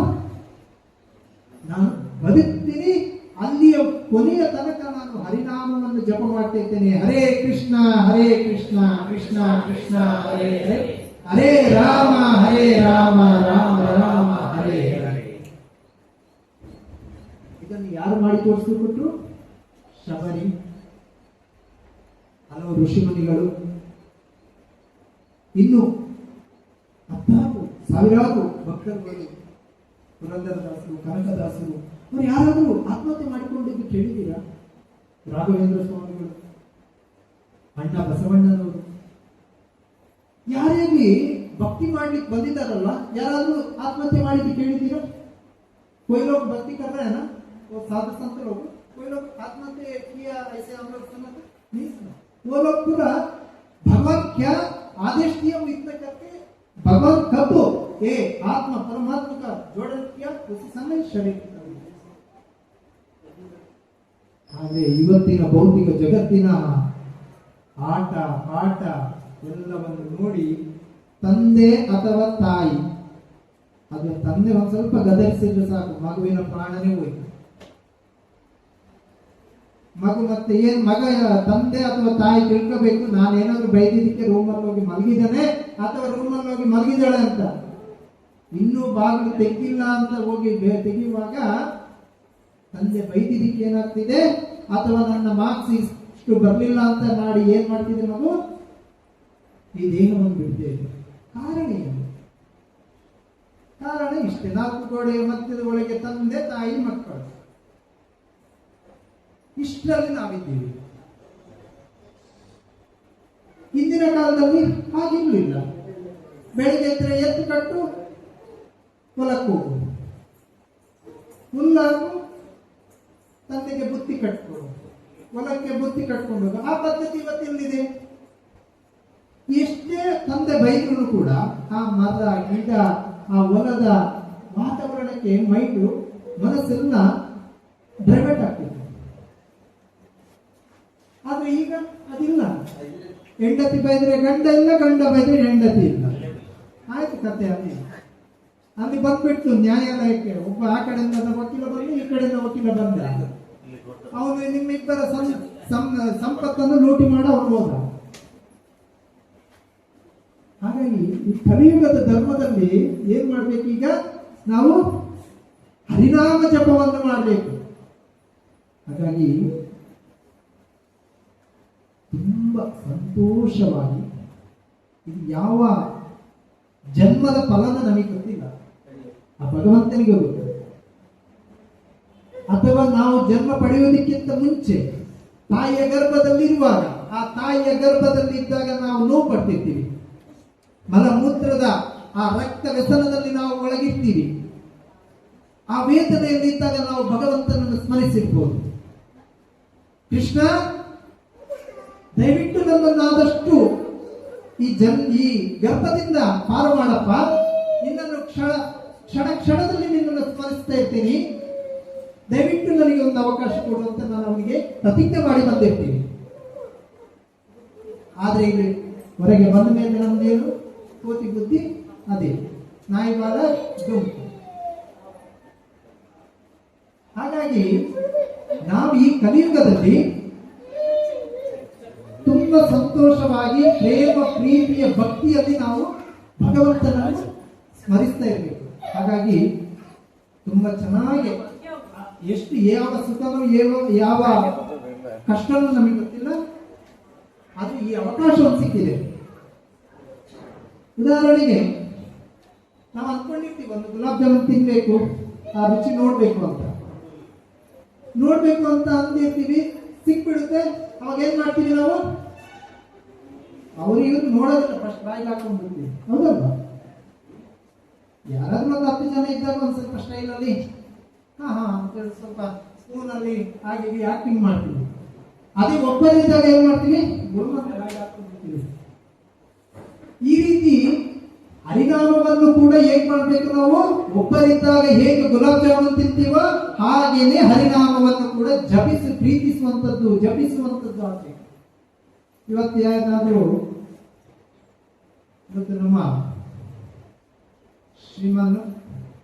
ಬದುಕ್ತೀನಿ, ಅಲ್ಲಿಯ ಕೊನೆಯ ತನಕ ನಾನು ಹರಿನಾಮವನ್ನು ಜಪ ಮಾಡ್ತಿರ್ತೇನೆ. ಹರೇ ಕೃಷ್ಣ ಕೃಷ್ಣ ಕೃಷ್ಣ ಹರೇ ಹರೇ, ಹರೇ ರಾಮ ರಾಮ ರಾಮ ಹರೇ ಹರೇ. ಇದನ್ನು ಯಾರು ಮಾಡಿ ತೋರಿಸಿಕೊಟ್ರು? ಶಬರಿ, ಹಲವು ಋಷಿಮುನಿಗಳು, ಇನ್ನು 10,000 ಭಕ್ತರುಗಳು, ಪುರಂದರದಾಸರು, ಕನಕದಾಸರು. ಅವರು ಯಾರಾದರೂ ಆತ್ಮಹತ್ಯೆ ಮಾಡಿಕೊಂಡಿದ್ದು ಕೇಳಿದ್ದೀರಾ? ರಾಘವೇಂದ್ರ ಸ್ವಾಮಿಗಳು, ಅಣ್ಣ ಬಸವಣ್ಣನವರು, ಯಾರಿಗೆ ಭಕ್ತಿ ಮಾಡ್ಲಿಕ್ಕೆ ಬಂದಿದ್ದಾರಲ್ಲ, ಯಾರಾದ್ರೂ ಆತ್ಮಹತ್ಯೆ ಮಾಡಿದ್ದು ಕೇಳಿದ್ದೀರಾ? कोई लोग भक्ति कर रहे हैं ना, वो साधु संत लोग, कोई लोग आत्महत्या किया ऐसे हम लोग सुना नहीं सुना। वो लोग पूरा भगवान क्या आदेश दिया वो इतना करके भगवान कब ये आत्मा परमात्मा का जोड़न किया उसी समय शरीर ಹಾಗೆ ಇವತ್ತಿನ ಭೌತಿಕ ಜಗತ್ತಿನ ಆಟ ಪಾಠ ಎಲ್ಲವನ್ನು ನೋಡಿ ತಂದೆ ಅಥವಾ ತಾಯಿ, ಅದು ತಂದೆ ಒಂದ್ ಸ್ವಲ್ಪ ಗದರಿಸಿದ್ರೆ ಸಾಕು ಮಗುವಿನ ಪ್ರಾಣನೇ ಹೋಯ್ತು. ಮಗು ಮತ್ತೆ ಏನ್ ಮಗ ತಂದೆ ಅಥವಾ ತಾಯಿ ತಿಳ್ಕೋಬೇಕು, ನಾನೇನಾದ್ರೂ ಬೈದಿದ್ದಕ್ಕೆ ರೂಮಲ್ಲಿ ಹೋಗಿ ಮಲಗಿದ್ದಾನೆ ಅಥವಾ ರೂಮಲ್ಲಿ ಹೋಗಿ ಮಲಗಿದ್ದಾಳೆ ಅಂತ. ಇನ್ನೂ ಬಾಗಿಲು ತೆಗ್ಗಿಲ್ಲ ಅಂತ ಹೋಗಿ ತೆಗೆಯುವಾಗ ತಂದೆ ಬೈದಿದ್ದಕ್ಕೆ ಏನಾಗ್ತಿದೆ, ಅಥವಾ ನನ್ನ ಮಾರ್ಕ್ಸ್ ಇಷ್ಟು ಬರ್ಲಿಲ್ಲ ಅಂತ ಮಾಡಿ ಏನ್ ಮಾಡ್ತಿದೆ ಮಗು, ಈ ದೇಹವನ್ನು ಬಿಡ್ತೇವೆ. ಕಾರಣ ಏನು? ಕಾರಣ ಇಷ್ಟೇ, 4 ಗೋಡೆಯ ಮಧ್ಯದ ಒಳಗೆ ತಂದೆ ತಾಯಿ ಮಕ್ಕಳು, ಇಷ್ಟರಲ್ಲಿ ನಾವಿದ್ದೀವಿ. ಹಿಂದಿನ ಕಾಲದಲ್ಲಿ ಹಾಗಿರ್ಲಿಲ್ಲ. ಬೆಳಿಗ್ಗೆ ಎದ್ರೆ ಎತ್ತು ಕಟ್ಟು ಹೊಲಕ್ಕೆ ಹೋಗು, ಹುಲ್ಲಾಗು ತಂದೆಗೆ ಬುತ್ತಿ ಕಟ್ಕೊಡು, ಹೊಲಕ್ಕೆ ಬುತ್ತಿ ಕಟ್ಕೊಂಡು ಹೋಗು. ಆ ಪದ್ಧತಿ ಇವತ್ತಿಲ್ಲಿದೆ. ಎಷ್ಟೇ ತಂದೆ ಬೈದ್ರು ಕೂಡ ಆ ಮರ ಗಿಡ ಆ ಹೊಲದ ವಾತಾವರಣಕ್ಕೆ ಮೈಂಡು ಮನಸ್ಸೆಲ್ಲ ಡೈವರ್ಟ್ ಆಗ್ತಿದೆ. ಆದ್ರೆ ಈಗ ಅದಿಲ್ಲ. ಹೆಂಡತಿ ಬೈದ್ರೆ ಗಂಡ ಇಲ್ಲ, ಗಂಡ ಬೈದ್ರೆ ಹೆಂಡತಿ ಇಲ್ಲ. ಆಯ್ತು ಕತೆ ಅಲ್ಲಿ ಬಂದ್ಬಿಟ್ಟು ನ್ಯಾಯಾಲಯಕ್ಕೆ ಒಬ್ಬ ಆ ಕಡೆಯಿಂದ ವಕೀಲ ಬಂದು ಈ ಕಡೆಯಿಂದ ವಕೀಲ ಬಂದ, ಅವನು ನಿಮ್ಮಿಬ್ಬರ ಸಂಪತ್ತನ್ನು ಲೂಟಿ ಮಾಡ ಅವನು ಹೋದ. ಹಾಗಾಗಿ ಈ ಕಲಿಯುಗದ ಧರ್ಮದಲ್ಲಿ ಏನ್ ಮಾಡ್ಬೇಕು, ಈಗ ನಾವು ಹರಿನಾಮ ಜಪವನ್ನು ಮಾಡಬೇಕು. ಹಾಗಾಗಿ ತುಂಬಾ ಸಂತೋಷವಾಗಿ, ಇದು ಯಾವ ಜನ್ಮದ ಫಲನ ನಮಗೆ ಗೊತ್ತಿಲ್ಲ, ಆ ಭಗವಂತನಿಗೆ ಗೊತ್ತು. ಅಥವಾ ನಾವು ಜನ್ಮ ಪಡೆಯುವುದಕ್ಕಿಂತ ಮುಂಚೆ ತಾಯಿಯ ಗರ್ಭದಲ್ಲಿರುವಾಗ, ಆ ತಾಯಿಯ ಗರ್ಭದಲ್ಲಿ ಇದ್ದಾಗ ನಾವು ನೋವು ಪಡ್ತಿರ್ತೀವಿ. ಮಲಮೂತ್ರದ ಆ ರಕ್ತ ವ್ಯಸನದಲ್ಲಿ ನಾವು ಒಳಗಿರ್ತೀವಿ. ಆ ವೇದನೆಯಲ್ಲಿ ಇದ್ದಾಗ ನಾವು ಭಗವಂತನನ್ನು ಸ್ಮರಿಸಿರ್ಬೋದು. ಕೃಷ್ಣ, ದಯವಿಟ್ಟು ನನ್ನನ್ನು ಆದಷ್ಟು ಈ ಗರ್ಭದಿಂದ ಪಾರು ಮಾಡಪ್ಪ. ನಿನ್ನನ್ನು ಕ್ಷಣದಲ್ಲಿ ನಿನ್ನನ್ನು ಸ್ಮರಿಸ್ತಾ ಇರ್ತೀನಿ. ದಯವಿಟ್ಟು ನನಗೆ ಒಂದು ಅವಕಾಶ ಕೊಡುವಂತ ನಾನು ಅವನಿಗೆ ಪ್ರತಿಜ್ಞೆ ಮಾಡಿ ಬಂದಿರ್ತೀನಿ. ಆದ್ರೆ ಇಲ್ಲಿ ಹೊರಗೆ ಬಂದ ಮೇಲೆ ನಮ್ದೇನು ಕೋತಿ ಬುದ್ಧಿ, ಅದೇ ನಾಯಿ ಬಾಲ ಗುಂಪು. ಹಾಗಾಗಿ ನಾವು ಈ ಕಲಿಯುಗದಲ್ಲಿ ತುಂಬಾ ಸಂತೋಷವಾಗಿ ಪ್ರೇಮ, ಪ್ರೀತಿಯ, ಭಕ್ತಿಯಲ್ಲಿ ನಾವು ಭಗವಂತನನ್ನು ಸ್ಮರಿಸ್ತಾ ಇರಬೇಕು. ಹಾಗಾಗಿ ತುಂಬಾ ಚೆನ್ನಾಗಿ ಎಷ್ಟು ಯಾವ ಸುಖನೋ ಯಾವ ಕಷ್ಟನೂ ನಮಗೆ ಗೊತ್ತಿಲ್ಲ, ಅದು ಈ ಅವಕಾಶ ಒಂದು ಸಿಕ್ಕಿದೆ. ಉದಾಹರಣೆಗೆ ನಾವು ಅನ್ಕೊಂಡಿರ್ತೀವಿ ಒಂದು ಗುಲಾಬ್ ಜಾಮೂನ್ ತಿನ್ಬೇಕು, ಆ ರುಚಿ ನೋಡ್ಬೇಕು ಅಂತ ಅಂದಿರ್ತೀವಿ. ಸಿಕ್ಬಿಡುತ್ತೆ. ಅವಾಗ ಏನ್ ಮಾಡ್ತೀವಿ ನಾವು? ಅವ್ರಿಗೂ ನೋಡೋದಿಲ್ಲ, ಫಸ್ಟ್ ಬಾಯಿಗೆ ಹಾಕೊಂಡ್ಬಿಡ್ತೀವಿ. ಹೌದಲ್ವಾ? ಯಾರಾದ್ರೂ ಒಂದು 10 ಜನ ಇದ್ದಾಗ ಒಂದ್ ಸ್ವಲ್ಪ ಸ್ಟೈಲ್ ಅಲ್ಲಿ ಅಂತೇಳಿ ಸ್ವಲ್ಪ ಸ್ಪೂನ್ ಅಲ್ಲಿ ಹಾಗೆ ಆಕ್ಟಿಂಗ್ ಮಾಡ್ತೀವಿ. ಅದೇ ಒಬ್ಬರಿದ್ದಾಗ ಏನ್ ಮಾಡ್ತೀವಿ? ಗುರುಮಂತ್ರ ಬಾಯಿಗೆ ಹಾಕೊಂಡ್ಬಿಡ್ತೀವಿ. ಈ ರೀತಿ ಹರಿನಾಮವನ್ನು ಕೂಡ ಹೇಗ್ ಮಾಡ್ಬೇಕು ನಾವು? ಒಬ್ಬರಿದ್ದಾಗ ಹೇಗೆ ಗುಲಾಬ್ ಜಾಮೂನ್ ತಿಂತೀವೋ ಹಾಗೇನೆ ಹರಿನಾಮವನ್ನು ಕೂಡ ಜಪಿಸುವಂತದ್ದು ಆಗ್ಬೇಕು. ಇವತ್ತು ನಮ್ಮ ಶ್ರೀಮಾನ್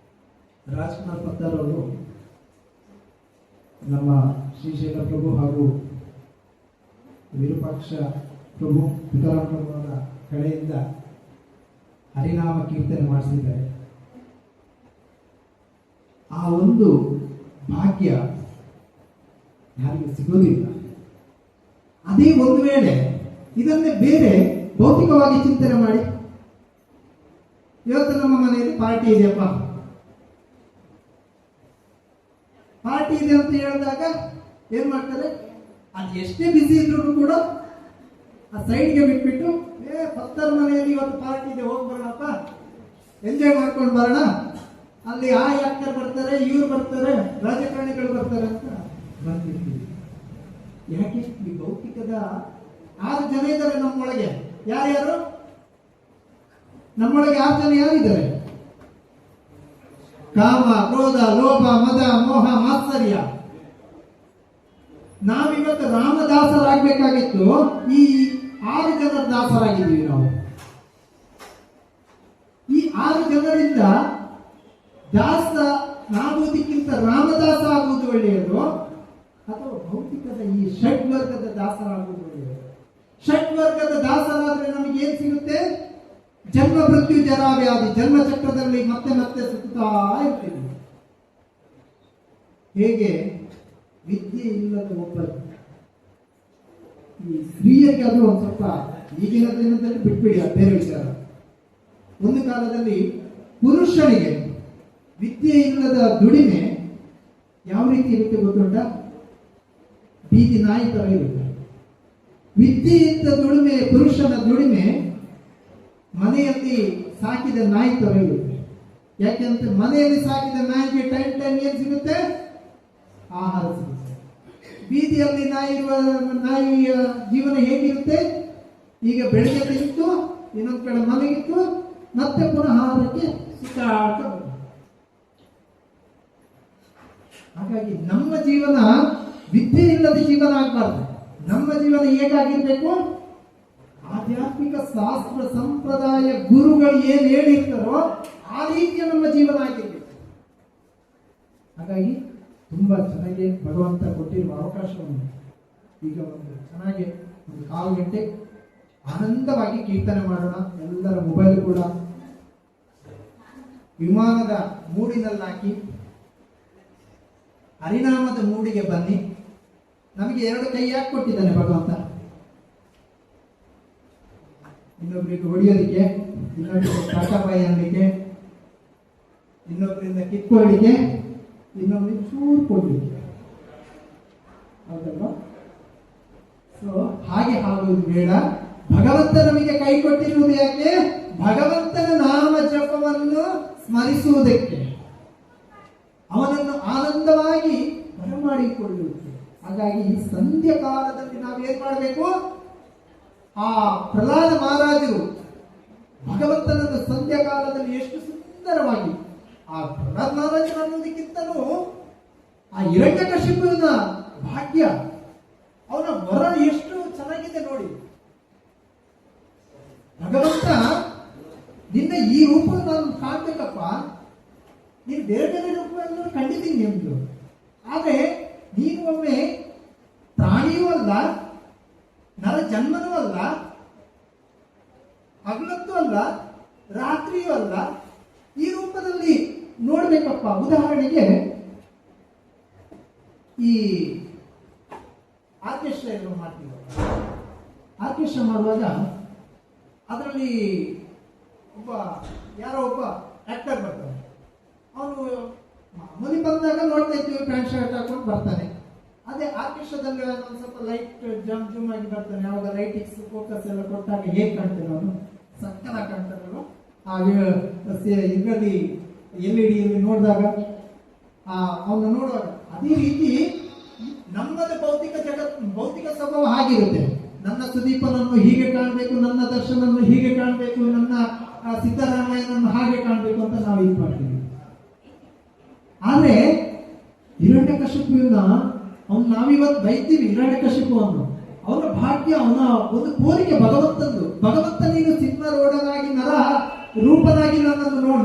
ರಾಜ್ಕುಮಾರ್ ಪತ್ತಾರ್ ಅವರು ನಮ್ಮ ಶ್ರೀಶೈಲ ಪ್ರಭು ಹಾಗೂ ವಿರೂಪಾಕ್ಷ ಪ್ರಭು ತುಕಾರಾಮ್ ಪ್ರಭು ಅವರ ಕಡೆಯಿಂದ ಹರಿನಾಮ ಕೀರ್ತನೆ ಮಾಡಿಸಿದ್ದಾರೆ. ಆ ಒಂದು ಭಾಗ್ಯ ಯಾರಿಗೂ ಸಿಗೋದಿಲ್ಲ. ಅದೇ ಒಂದು ವೇಳೆ ಇದನ್ನೇ ಬೇರೆ ಭೌತಿಕವಾಗಿ ಚಿಂತನೆ ಮಾಡಿ, ಇವತ್ತು ನಮ್ಮ ಮನೆಯಲ್ಲಿ ಪಾರ್ಟಿ ಇದೆಯಪ್ಪ, ಪಾರ್ಟಿ ಇದೆ ಅಂತ ಹೇಳಿದಾಗ ಏನ್ ಮಾಡ್ತಾರೆ? ಅದು ಎಷ್ಟೇ ಬಿಸಿ ಇದ್ರು ಕೂಡ ಆ ಸೈಡ್ಗೆ ಬಿಟ್ಬಿಟ್ಟು ಪತ್ತರ ಮನೆಯಲ್ಲಿ ಇವತ್ತು ಪಾರ್ಟಿ ಇದೆ, ಹೋಗಿ ಬರೋಣಪ್ಪ, ಎಂಜಾಯ್ ಮಾಡ್ಕೊಂಡು ಬರೋಣ, ಅಲ್ಲಿ ಆ ಯಾಕ್ಟರ್ ಬರ್ತಾರೆ, ಇವ್ರು ಬರ್ತಾರೆ, ರಾಜಕಾರಣಿಗಳು ಬರ್ತಾರೆ ಅಂತ ಬಂದಿರ್ತೀವಿ. ಯಾಕೆ? ಈ ಭೌತಿಕದ 6 ಜನ ಇದ್ದಾರೆ ನಮ್ಮೊಳಗೆ. ಯಾರ್ಯಾರು ನಮ್ಮೊಳಗೆ? 6 ಜನ ಯಾರಿದ್ದಾರೆ? ಕಾಮ, ಕ್ರೋಧ, ಲೋಭ, ಮದ, ಮೋಹ, ಮಾತ್ಸರ್ಯ. ನಾವಿವತ್ತು ರಾಮದಾಸರಾಗಬೇಕಾಗಿತ್ತು, ಈ 6 ಜನರ ದಾಸರಾಗಿದ್ದೀವಿ ನಾವು. ಈ 6 ಜನರಿಂದ ದಾಸ ಆಗುವುದಕ್ಕಿಂತ ರಾಮದಾಸ ಆಗುವುದು ಒಳ್ಳೆಯದು, ಅಥವಾ ಭೌತಿಕದ ಈ ಷಡ್ವರ್ಗದ ದಾಸರಾಗುವುದು ಒಳ್ಳೆಯದು? ಷಡ್ವರ್ಗದ ದಾಸರಾದ್ರೆ ನಮಗೆ ಏನ್ ಸಿಗುತ್ತೆ? ಜನ್ಮ ಮೃತ್ಯು ಜರಾ ವ್ಯಾಧಿ, ಜನ್ಮ ಚಕ್ರದಲ್ಲಿ ಮತ್ತೆ ಮತ್ತೆ ಸುತ್ತಾ ಇರ್ತೀವಿ. ಹೇಗೆ ವಿದ್ಯೆ ಇಲ್ಲದ ಒಬ್ಬ ಈ ಸ್ತ್ರೀಯರಿಗೆ ಅದು ಒಂದು ಸ್ವಲ್ಪ ಈಗಿನ ದಿನದಲ್ಲಿ ಬಿಟ್ಬಿಡಿ, ಅದು ಬೇರೆ ವಿಚಾರ. ಒಂದು ಕಾಲದಲ್ಲಿ ಪುರುಷನಿಗೆ ವಿದ್ಯೆ ಇಲ್ಲದ ದುಡಿಮೆ ಯಾವ ರೀತಿ ಇರುತ್ತೆ ಗೊತ್ತುಂಟ? ಬೀದಿ ನಾಯಿ ತರ ಇರುತ್ತೆ. ವಿದ್ಯೆ ಇದ್ದ ದುಡಿಮೆ, ಪುರುಷನ ದುಡಿಮೆ ಮನೆಯಲ್ಲಿ ಸಾಕಿದ ನಾಯಿ ತರ ಇರುತ್ತೆ. ಯಾಕೆಂದ್ರೆ ಮನೆಯಲ್ಲಿ ಸಾಕಿದ ನಾಯಿಗೆ ಟೈಮ್ ಏನ್ ಸಿಗುತ್ತೆ? ಆಹಾರ ಸಿಗುತ್ತೆ. ಬೀದಿಯಲ್ಲಿ ನಾಯಿಯ ಜೀವನ ಹೇಗಿರುತ್ತೆ? ಈಗ ಬೆಳಗ್ಗೆ ತಿಂತು, ಇನ್ನೊಂದ್ ಕಡೆ ಮಲಗಿತ್ತು, ಮತ್ತೆ ಪುನಃ ಆಹಾರಕ್ಕೆ ಸುತ್ತಾಟ. ಹಾಗಾಗಿ ನಮ್ಮ ಜೀವನ ವಿದ್ಯೆ ಇಲ್ಲದ ಜೀವನ ಆಗಬಾರ್ದು. ನಮ್ಮ ಜೀವನ ಹೇಗಾಗಿರ್ಬೇಕು? ಆಧ್ಯಾತ್ಮಿಕ ಶಾಸ್ತ್ರ ಸಂಪ್ರದಾಯ ಗುರುಗಳು ಏನ್ ಹೇಳಿರ್ತಾರೋ ಆ ರೀತಿಯ ನಮ್ಮ ಜೀವನ ಆಗಿರ್ಬೇಕು. ಹಾಗಾಗಿ ತುಂಬಾ ಚೆನ್ನಾಗಿ ಭಗವಂತ ಕೊಟ್ಟಿರುವ ಅವಕಾಶವನ್ನು ಈಗ ಚೆನ್ನಾಗಿ ಒಂದು 1/4 ಗಂಟೆ ಆನಂದವಾಗಿ ಕೀರ್ತನೆ ಮಾಡೋಣ. ಎಲ್ಲರ ಮೊಬೈಲ್ ಕೂಡ ವಿಮಾನದ ಮೂಡಿನಲ್ಲಾಕಿ ಹರಿನಾಮದ ಮೂಡಿಗೆ ಬನ್ನಿ. ನಮಗೆ 2 ಕೈ ಯಾಕೆ ಕೊಟ್ಟಿದ್ದಾನೆ ಭಗವಂತ? ಇನ್ನೊಬ್ಬರಿಗೆ ಹೊಡೆಯೋದಿಕ್ಕೆ, ಇನ್ನೊಬ್ಬರಿಗೆ ಕಾಟಾಪಾಯಿ ಅನ್ನಲಿಕ್ಕೆ, ಇನ್ನೊಬ್ಬರಿಂದ ಕಿತ್ಕೊಳ್ಳಿಕ್ಕೆ, ಇನ್ನೊಬ್ಬರಿಗೆ ಚೂರು ಕೊಡ್ಲಿಕ್ಕೆ. ಹೌದಲ್ವಾ? ಸೊ ಹಾಗೆ ಆಗುವುದು ಬೇಡ. ಭಗವಂತ ನಮಗೆ ಕೈ ಕೊಟ್ಟಿರುವುದು ಯಾಕೆ? ಭಗವಂತನ ನಾಮ ಜಪವನ್ನು ಸ್ಮರಿಸುವುದಕ್ಕೆ, ಅವನನ್ನು ಆನಂದವಾಗಿ ಬರಮಾಡಿಕೊಳ್ಳುವುದಕ್ಕೆ. ಹಾಗಾಗಿ ಈ ಸಂಧ್ಯಾ ಕಾಲದಲ್ಲಿ ನಾವು ಏನ್ ಮಾಡಬೇಕು? ಆ ಪ್ರಹ್ಲಾದ ಮಹಾರಾಜರು ಭಗವಂತನನ್ನು ಸಂಧ್ಯಾ ಕಾಲದಲ್ಲಿ ಎಷ್ಟು ಸುಂದರವಾಗಿ, ಆ ಪ್ರಹ್ಲಾದ ಮಹಾರಾಜರು ಅನ್ನೋದಕ್ಕಿಂತಲೂ ಆ ಹಿರಣ್ಯಕಶಿಪುವಿನ ಭಾಗ್ಯ, ಅವನ ವರ ಎಷ್ಟು ಚೆನ್ನಾಗಿದೆ ನೋಡಿ. ಭಗವಂತ ನಿನ್ನ ಈ ರೂಪ ನಾನು ಕಾಣ್ಬೇಕಪ್ಪ, ನೀನು ಬೇರೆ ಬೇರೆ ರೂಪವನ್ನು ಕಂಡಿದ್ದೀನಿ ಎಂದು, ಆದ್ರೆ ನೀನು ಒಮ್ಮೆ ಪ್ರಾಣಿಯೂ ಅಲ್ಲ, ನರ ಜನ್ಮನೂ ಅಲ್ಲ, ಹಗಲತ್ತೂ ಅಲ್ಲ, ರಾತ್ರಿಯೂ ಅಲ್ಲ, ಈ ರೂಪದಲ್ಲಿ ನೋಡ್ಬೇಕಪ್ಪ. ಉದಾಹರಣೆಗೆ ಈ ಆರ್ಕೆಸ್ಟ್ರಾ ಎಲ್ಲ ಮಾಡ್ತೀವಿ. ಆರ್ಕೆಸ್ಟ್ರಾ ಮಾಡುವಾಗ ಅದರಲ್ಲಿ ಯಾರೋ ಒಬ್ಬ ಆಕ್ಟರ್ ಬರ್ತಾನೆ. ಅವನು ಮಾಮೂಲಿ ಬಂದಾಗ ನೋಡ್ತಾ ಇದ್ದೀವಿ, ಪ್ಯಾಂಟ್ ಶರ್ಟ್ ಹಾಕೊಂಡು ಬರ್ತಾನೆ. ಅದೇ ಆರ್ಕೆಸ್ಟ್ರಾದಲ್ಲಿ ಒಂದು ಸ್ವಲ್ಪ ಲೈಟ್ ಜೂಮ್ ಆಗಿ ಬರ್ತಾನೆ. ಯಾವಾಗ ಲೈಟಿಕ್ಸ್ ಫೋಕಸ್ ಎಲ್ಲ ಕೊಟ್ಟಾಗ ಹೇಗೆ ಕಾಣ್ತಾನೆ ಅವನು? ಸಕ್ಕನ ಕಾಣ್ತಾನಲ್ವ? ಆ ಇದರಲ್ಲಿ LED ನೋಡಿದಾಗ ಅವನು ನೋಡುವಾಗ ಅದೇ ರೀತಿ ನಮ್ಮದ ಭೌತಿಕ ಸ್ವಭಾವ ಆಗಿರುತ್ತೆ. ನನ್ನ ಸುದೀಪನನ್ನು ಹೀಗೆ ಕಾಣಬೇಕು, ನನ್ನ ದರ್ಶನನ್ನು ಹೀಗೆ ಕಾಣಬೇಕು, ನನ್ನ ಸಿದ್ದರಾಮಯ್ಯನನ್ನು ಹಾಗೆ ಕಾಣಬೇಕು ಅಂತ ನಾವು ಇದು ಮಾಡ್ತೀವಿ. ಆದ್ರೆ ಹಿರಣ್ಯಕಶಿಪುವಿನ ಅವನು ನಾವಿವತ್ತು ಬೈತೀವಿ ಹಿರಣ್ಯಕಶಿಪುವನ್ನು. ಅವನ ಭಾಗ್ಯ, ಅವನ ಒಂದು ಕೋರಿಕೆ ಭಗವಂತಂದು. ಭಗವಂತ ನೀನು ಸಿಂಹರೂಢನಾಗಿ ನರ ರೂಪನಾಗಿ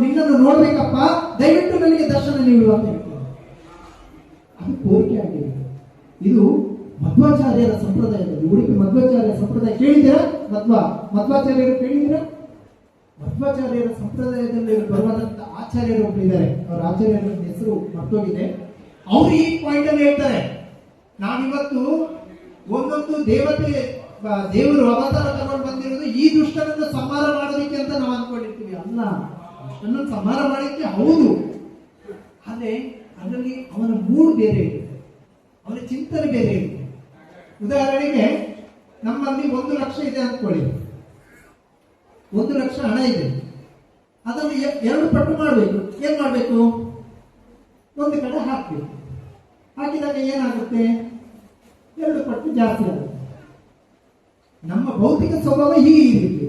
ನಿನ್ನನ್ನು ನೋಡ್ಬೇಕಪ್ಪ, ದಯವಿಟ್ಟು ನನಗೆ ದರ್ಶನ ನೀಡು ಅಂತ ಹೇಳ್ತಾರೆ. ಅದು ಕೋರಿಕೆ ಆಗಿದೆ. ಇದು ಮಧ್ವಾಚಾರ್ಯರ ಸಂಪ್ರದಾಯದಲ್ಲಿ, ಉಡುಪಿ ಮಧ್ವಾಚಾರ್ಯ ಸಂಪ್ರದಾಯ ಕೇಳಿದ್ದೀರಾ? ಮಧ್ವಾಚಾರ್ಯರು ಕೇಳಿದ್ದೀರಾ? ಮಧ್ವಾಚಾರ್ಯರ ಸಂಪ್ರದಾಯದಲ್ಲಿ ಬರುವಂತ ಆಚಾರ್ಯರು ಒಬ್ಬರಿದ್ದಾರೆ. ಅವರ ಆಚಾರ್ಯರ ಹೆಸರು ಮರ್ತೋಗಿದೆ. ಅವರು ಈ ಪಾಯಿಂಟ್ ಅಲ್ಲಿ ಹೇಳ್ತಾರೆ, ನಾವಿವತ್ತು ಒಂದೊಂದು ದೇವರು ಅವತಾರ ತಗೊಂಡು ಬಂದಿರೋದು ಈ ದುಷ್ಟನನ್ನು ಸಂಹಾರ ಮಾಡೋದಕ್ಕೆ ಅಂತ ನಾವು ಅನ್ಕೊಂಡಿರ್ತೀವಿ. ಅಲ್ಲ, ದುಷ್ಟನನ್ನು ಸಂಹಾರ ಮಾಡಲಿಕ್ಕೆ ಹೌದು, ಆದ್ರೆ ಅದರಲ್ಲಿ ಅವನ ಮೂಡ್ ಬೇರೆ ಇರುತ್ತೆ, ಅವನ ಚಿಂತನೆ ಬೇರೆ ಇರುತ್ತೆ. ಉದಾಹರಣೆಗೆ ನಮ್ಮಲ್ಲಿ 1 ಲಕ್ಷ ಇದೆ ಅಂದ್ಕೊಳ್ಳಿ. 1 ಲಕ್ಷ ಹಣ ಇದೆ, ಅದನ್ನು 2 ಪಟ್ಟು ಮಾಡಬೇಕು. ಏನ್ ಮಾಡಬೇಕು? ಒಂದು ಕಡೆ ಹಾಕಬೇಕು. ಹಾಕಿದಾಗ ಏನಾಗುತ್ತೆ? 2 ಪಟ್ಟು ಜಾಸ್ತಿ ಆಗುತ್ತೆ. ನಮ್ಮ ಭೌತಿಕ ಸ್ವಭಾವ ಹೀಗೆ ಇರುತ್ತೆ.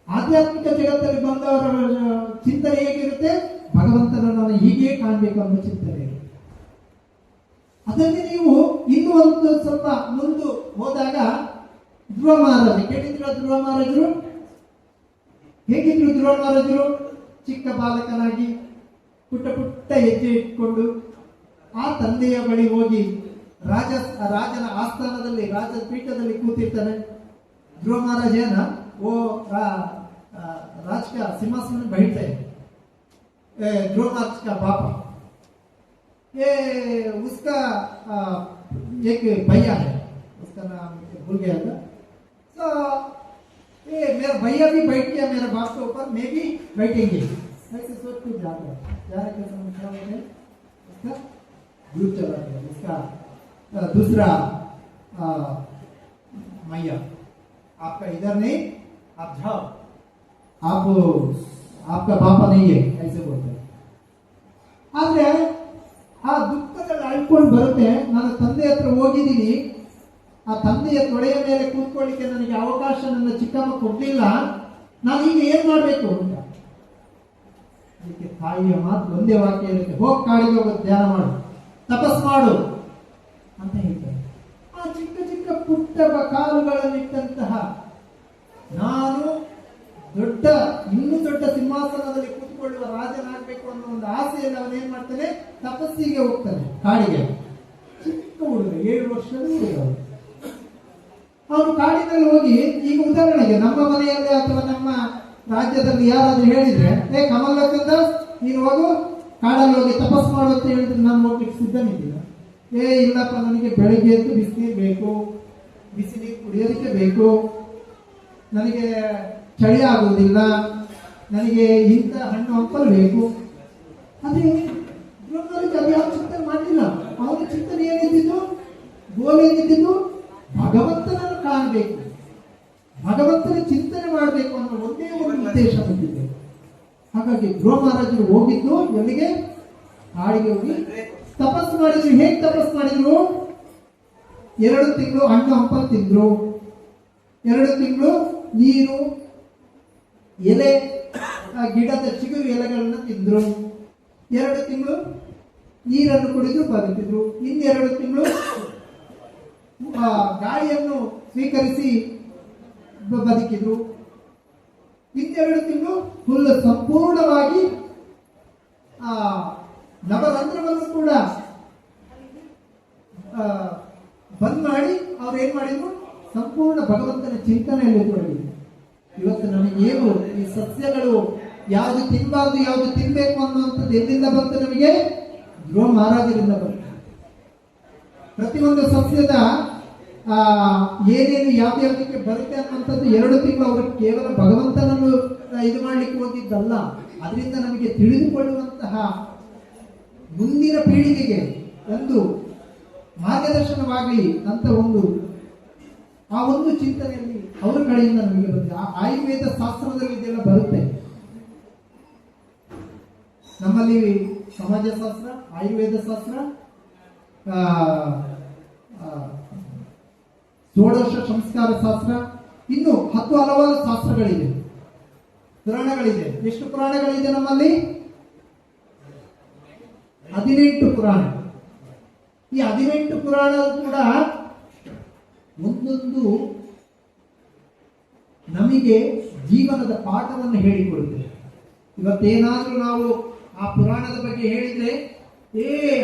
ಆಧ್ಯಾತ್ಮಿಕ ಜಗತ್ತಲ್ಲಿ ಬಂದವರ ಚಿಂತನೆ ಹೇಗಿರುತ್ತೆ? ಭಗವಂತನನ್ನು ನಾನು ಹೀಗೆ ಕಾಣಬೇಕು ಅನ್ನೋ ಚಿಂತನೆ ಇರುತ್ತೆ. ಅದನ್ನೇ ನೀವು ಇನ್ನೂ ಒಂದು ಸ್ವಲ್ಪ ಮುಂದೆ ಹೋದಾಗ ಧ್ರುವ ಮಹಾರಾಜ ಕೇಳಿದ್ರು. ಧ್ರುವ ಮಹಾರಾಜರು ಹೇಗಿದ್ರು? ಧ್ರುವ ಮಹಾರಾಜರು ಚಿಕ್ಕ ಬಾಲಕನಾಗಿ ಪುಟ್ಟ ಹೆಜ್ಜೆ ಇಟ್ಕೊಂಡು ಆ ತಂದೆಯ ಬಳಿ ಹೋಗಿ ರಾಜನ ಆಸ್ಥಾನದಲ್ಲಿ, ರಾಜ ಪೀಠದಲ್ಲಿ ಕೂತಿರ್ತಾನೆ. ಧ್ರುವ महाराज है ना, वो राज का सिंहासन में बैठते हैं. ध्रुव महाराज का बापा, ये उसका एक भैया है, उसका नाम भूल गया था. तो ये मेरा भैया भी बैठ गया मेरे बाप के ऊपर, मैं भी बैठेंगे ऐसे सोच के जाने के समय क्या होता है? उसका ग्रुप चला गया. उसका दूसरा मैया, आपका इधर नहीं, आप जाओ, आपका बापा नहीं है ऐसे बोलते हैं. ಆದ್ರೆ ಆ ದುಃಖದಲ್ಲಿ ಅಳ್ಕೊಂಡು ಬರುತ್ತೆ. ನಾನು ತಂದೆ ಹತ್ರ ಹೋಗಿದ್ದೀನಿ, ಆ ತಂದೆಯ ತೊಡೆಯ ಮೇಲೆ ಕೂತ್ಕೊಳ್ಳಿಕ್ಕೆ ನನಗೆ ಅವಕಾಶ ನನ್ನ ಚಿಕ್ಕಮ್ಮ ಕೊಡ್ಲಿಲ್ಲ, ನಾನು ಈಗ ಏನ್ ಮಾಡ್ಬೇಕು ಅಂತ. ಅದಕ್ಕೆ ತಾಯಿಯ ಮಾತು ಒಂದೇ ವಾಕ್ಯ ಇರುತ್ತೆ, ಹೋಗಿ ಕಾಡಿಗೆ ಹೋಗೋದು, ಧ್ಯಾನ ಮಾಡು, ತಪಸ್ ಮಾಡು ಅಂತ ಹೇಳ್ತಾರೆ. ಆ ಚಿಕ್ಕ ಚಿಕ್ಕ ಪುಟ್ಟ ಕಾಲುಗಳಲ್ಲಿಟ್ಟಂತಹ ನಾನು ಇನ್ನೂ ದೊಡ್ಡ ಸಿಂಹಾಸನದಲ್ಲಿ ಕೂತ್ಕೊಳ್ಳುವ ರಾಜನಾಗಬೇಕು ಅನ್ನೋ ಒಂದು ಆಸೆಯಲ್ಲಿ ಅವನೇನ್ ಮಾಡ್ತಾನೆ? ತಪಸ್ಸಿಗೆ ಹೋಗ್ತಾನೆ ಕಾಡಿಗೆ. ಚಿಕ್ಕ ಹುಡುಗ, 7 ವರ್ಷದ ಹುಡುಗ. ಅವನು ಕಾಡಿನಲ್ಲಿ ಹೋಗಿ, ಈಗ ಉದಾಹರಣೆಗೆ ನಮ್ಮ ಮನೆಯಲ್ಲಿ ಅಥವಾ ನಮ್ಮ ರಾಜ್ಯದಲ್ಲಿ ಯಾರಾದ್ರೂ ಹೇಳಿದ್ರೆ, ಕಮಲಕಂದ ನೀನು ಹೋಗು ಕಾಡಲ್ಲಿ ಹೋಗಿ ತಪಸ್ ಮಾಡು ಅಂತ ಹೇಳಿದ್ರೆ ನಾನು ಹೋಗ್ಲಿಕ್ಕೆ ಸಿದ್ಧನಿದ್ದೀನ? ಇಲ್ಲಪ್ಪ, ನನಗೆ ಬೆಳಗ್ಗೆ ಎದ್ದು ಬಿಸಿನೀರು ಬೇಕು, ಬಿಸಿನೀರು ಕುಡಿಯೋದಕ್ಕೆ ಬೇಕು, ನನಗೆ ಚಳಿ ಆಗುವುದಿಲ್ಲ, ನನಗೆ ಇಂಥ ಹಣ್ಣು ಹಂಪಲು ಬೇಕು. ಅದೇ ಅದು ಯಾವ ಚಿಂತನೆ ಮಾಡಲಿಲ್ಲ. ಅವನ ಚಿಂತನೆ ಏನಿದ್ದು? ಗೋಲ್ ಏನಿದ್ದು? ಭಗವಂತ ಆಗಬೇಕು, ಭಗವಂತನ ಚಿಂತನೆ ಮಾಡಬೇಕು ಅನ್ನೋ ಒಂದೇ ಒಂದು ಉದ್ದೇಶ ಬಂದಿದೆ. ಹಾಗಾಗಿ ಧ್ರುವ ಮಹಾರಾಜರು ಹೋಗಿದ್ದು ಎಲ್ಲಿಗೆ? ಕಾಡಿಗೆ ಹೋಗಿ ತಪಸ್ಸು ಮಾಡಿದ್ರು. ಹೇಗೆ ತಪಸ್ಸು ಮಾಡಿದ್ರು? 2 ತಿಂಗಳು ಹಣ್ಣು ಹಂಪಲು ತಿಂದ್ರು, 2 ತಿಂಗಳು ನೀರು, ಎಲೆ, ಗಿಡದ ಚಿಗುರು ಎಲೆಗಳನ್ನ ತಿಂದ್ರು, 2 ತಿಂಗಳು ನೀರನ್ನು ಕುಡಿದು ಬದುಕಿದ್ರು, ಇನ್ನು 2 ತಿಂಗಳು ಗಾಳಿಯನ್ನು ಸ್ವೀಕರಿಸಿ ಬದುಕಿದ್ರು, ಇನ್ನು 2 ತಿಂಗಳು ಫುಲ್ ಸಂಪೂರ್ಣವಾಗಿ ನವರಂಧ್ರವನ್ನು ಕೂಡ ಬಂದ್ ಮಾಡಿ ಅವ್ರು ಏನ್ ಮಾಡಿದ್ರು? ಸಂಪೂರ್ಣ ಭಗವಂತನ ಚಿಂತನೆಯಲ್ಲಿ ತೊಡಗಿದ್ರು. ಇವತ್ತು ನಮಗೇನು ಈ ಸಸ್ಯಗಳು ಯಾವುದು ತಿನ್ನಬಾರ್ದು ಯಾವುದು ತಿನ್ಬೇಕು ಅನ್ನುವಂಥದ್ದು ಎಲ್ಲಿಂದ ಬಂತು? ನಮಗೆ ಧ್ರುವ ಮಹಾರಾಜರಿಂದ ಬಂತು. ಪ್ರತಿಯೊಂದು ಸಸ್ಯದ ಏನೇನು ಯಾವ್ಯಾವುದಕ್ಕೆ ಬರುತ್ತೆ ಅನ್ನುವಂಥದ್ದು 2 ತಿಂಗಳು ಅವರು ಕೇವಲ ಭಗವಂತನನ್ನು ಇದು ಮಾಡ್ಲಿಕ್ಕೆ ಹೋಗಿದ್ದಲ್ಲ, ಅದರಿಂದ ನಮಗೆ ತಿಳಿದುಕೊಳ್ಳುವಂತಹ ಮುಂದಿನ ಪೀಳಿಗೆಗೆ ಒಂದು ಮಾರ್ಗದರ್ಶನವಾಗಲಿ ಅಂತ ಆ ಒಂದು ಚಿಂತನೆಯಲ್ಲಿ ಅವರ ಕಡೆಯಿಂದ ನಮಗೆ ಬಂದಿದೆ. ಆಯುರ್ವೇದ ಶಾಸ್ತ್ರದಲ್ಲಿ ಇದೆಲ್ಲ ಬರುತ್ತೆ. ನಮ್ಮಲ್ಲಿ ಸಮಾಜಶಾಸ್ತ್ರ, ಆಯುರ್ವೇದ ಶಾಸ್ತ್ರ, ಷೋಡಶ ಸಂಸ್ಕಾರ ಶಾಸ್ತ್ರ, ಇನ್ನು 10 ಹಲವಾರು ಶಾಸ್ತ್ರಗಳಿದೆ, ಪುರಾಣಗಳಿದೆ. ಎಷ್ಟು ಪುರಾಣಗಳಿದೆ ನಮ್ಮಲ್ಲಿ? 18 ಪುರಾಣ. ಈ 18 ಪುರಾಣ ಕೂಡ ಒಂದೊಂದು ನಮಗೆ ಜೀವನದ ಪಾಠವನ್ನು ಹೇಳಿಕೊಡುತ್ತೆ. ಇವತ್ತೇನಾದ್ರೂ ನಾವು ಆ ಪುರಾಣದ ಬಗ್ಗೆ ಹೇಳಿದ್ರೆ,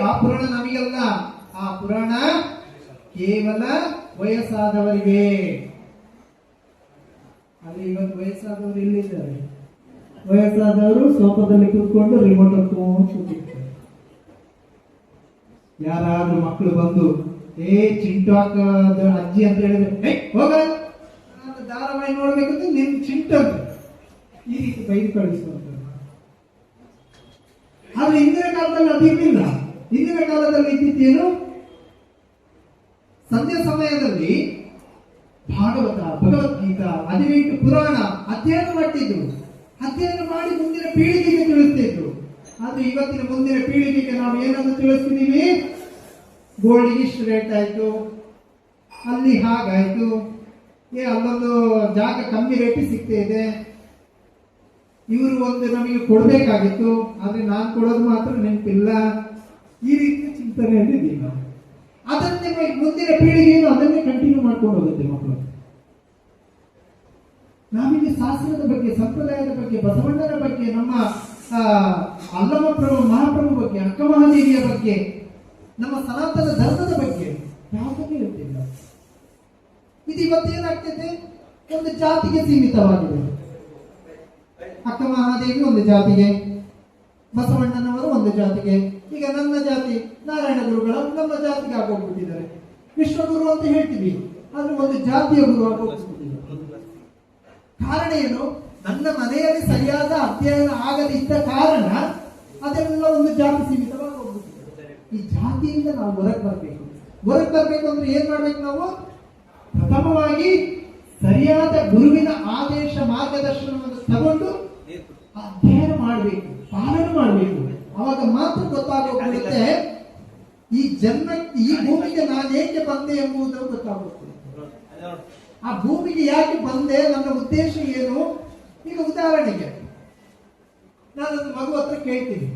ಆ ಪುರಾಣ ನಮಗಲ್ಲ, ಆ ಪುರಾಣ ಕೇವಲ ವಯಸ್ಸಾದವರಿಗೆ. ಅಲ್ಲಿ ಇವತ್ತು ವಯಸ್ಸಾದವರು ಇಲ್ಲಿದ್ದಾರೆ, ವಯಸ್ಸಾದವರು ಸೋಫಾದಲ್ಲಿ ಕೂತ್ಕೊಂಡು ರಿಮೋಟ್ ಕೂತಿರ್ತಾರೆ. ಯಾರಾದ್ರೂ ಮಕ್ಕಳು ಬಂದು ಚಿಂಟು ಅಜ್ಜಿ ಅಂತ ಹೇಳಿದ್ರೆ, ಹೋಗ ಧಾರಾವಾಹಿ ನೋಡ್ಬೇಕಂದ್ರೆ ನಿನ್ ಚಿಂಟು ಈ ರೀತಿ ಬೈದು ಕಳಿಸುವಂತ. ಆದ್ರೆ ಹಿಂದಿನ ಕಾಲದಲ್ಲಿ ಅದಿರಲಿಲ್ಲ. ಹಿಂದಿನ ಕಾಲದಲ್ಲಿ ಇದ್ದಿದ್ದೇನು? ಸಂಧ್ಯಾ ಸಮಯದಲ್ಲಿ ಭಾಗವತ, ಭಗವದ್ಗೀತಾ, 18 ಪುರಾಣ ಅಧ್ಯಯನ ಮಾಡ್ತಿದ್ರು. ಅಧ್ಯಯನ ಮಾಡಿ ಮುಂದಿನ ಪೀಳಿಗೆಗೆ ತಿಳಿಸ್ತಿದ್ರು. ಆದ್ರೆ ಇವತ್ತಿನ ಮುಂದಿನ ಪೀಳಿಗೆಗೆ ನಾವು ಏನನ್ನು ತಿಳಿಸ್ತಿದ್ದೀವಿ? ಗೋಲ್ಡ್ ಇಷ್ಟು ರೇಟ್ ಆಯ್ತು, ಅಲ್ಲಿ ಹಾಗಾಯ್ತು, ಅಲ್ಲೊಂದು ಜಾಗ ಕಮ್ಮಿ ರೇಟ್ ಸಿಗ್ತಾ ಇದೆ, ಇವರು ಒಂದು ನಮಗೆ ಕೊಡ್ಬೇಕಾಗಿತ್ತು ಆದ್ರೆ ನಾನು ಕೊಡೋದು ಮಾತ್ರ ನೆನಪಿಲ್ಲ. ಈ ರೀತಿಯ ಚಿಂತನೆಯಲ್ಲಿ ಇದ್ದೀವಿ ನಾವು. ಅದನ್ನೇ ಮುಂದಿನ ಪೀಳಿಗೆಯನ್ನು ಅದನ್ನೇ ಕಂಟಿನ್ಯೂ ಮಾಡ್ಕೊಂಡು ಹೋಗುತ್ತೆ ಮಕ್ಕಳು. ನಾವಿಲ್ಲಿ ಶಾಸ್ತ್ರದ ಬಗ್ಗೆ, ಸಂಪ್ರದಾಯದ ಬಗ್ಗೆ, ಬಸವಣ್ಣನ ಬಗ್ಗೆ, ನಮ್ಮ ಅಲ್ಲಮ ಪ್ರಭು ಮಹಾಪ್ರಭು ಬಗ್ಗೆ, ಅಕ್ಕ ಮಹಾದೇವಿಯ ಬಗ್ಗೆ, ನಮ್ಮ ಸನಾತನ ಧರ್ಮದ ಬಗ್ಗೆ ಯಾವುದನ್ನು ಹೇಳ್ತಿಲ್ಲ. ಇದು ಇವತ್ತೇನಾಗ್ತೈತೆ? ಒಂದು ಜಾತಿಗೆ ಸೀಮಿತವಾಗಿದೆ. ಅಕ್ಕ ಮಹಾದೇವಿ ಒಂದು ಜಾತಿಗೆ, ಬಸವಣ್ಣನವರು ಒಂದು ಜಾತಿಗೆ, ಈಗ ನನ್ನ ಜಾತಿ ನಾರಾಯಣ ಗುರುಗಳು ನಮ್ಮ ಜಾತಿಗೆ ಆಗೋಗ್ಬಿಟ್ಟಿದ್ದಾರೆ. ವಿಶ್ವಗುರು ಅಂತ ಹೇಳ್ತೀವಿ, ಆದ್ರೆ ಒಂದು ಜಾತಿಯ ಗುರು ಆಗೋಗ್ಬಿಟ್ಟಿದ್ದಾರೆ. ಕಾರಣ ಏನು? ನನ್ನ ಮನೆಯಲ್ಲಿ ಸರಿಯಾದ ಅಧ್ಯಯನ ಆಗದೆ ಇದ್ದ ಕಾರಣ ಅದೆಲ್ಲ ಒಂದು ಜಾತಿ ಸೀಮಿತವಾಗಿ ಹೋಗ್ಬಿಟ್ಟಿದೆ. ಈ ಜಾತಿಯಿಂದ ನಾವು ಹೊರಗೆ ಬರ್ಬೇಕು ಅಂದ್ರೆ ಏನ್ ಮಾಡ್ಬೇಕು? ನಾವು ಪ್ರಥಮವಾಗಿ ಸರಿಯಾದ ಗುರುವಿನ ಆದೇಶ ಮಾರ್ಗದರ್ಶನವನ್ನು ತಗೊಂಡು ಅಧ್ಯಯನ ಮಾಡಬೇಕು, ಪಾಲನೆ ಮಾಡಬೇಕು. ಅವಾಗ ಮಾತ್ರ ಗೊತ್ತಾಗುತ್ತೆ ಈ ಜನ್ಮಕ್ಕೆ, ಈ ಭೂಮಿಗೆ ನಾನು ಏಕೆ ಬಂದೆ ಎಂಬುದು ಗೊತ್ತಾಗುತ್ತೆ. ಆ ಭೂಮಿಗೆ ಯಾಕೆ ಬಂದೆ, ನನ್ನ ಉದ್ದೇಶ ಏನು? ಈಗ ಉದಾಹರಣೆಗೆ ನಾನೊಂದು ಮಗು ಹತ್ರ ಕೇಳ್ತೀನಿ,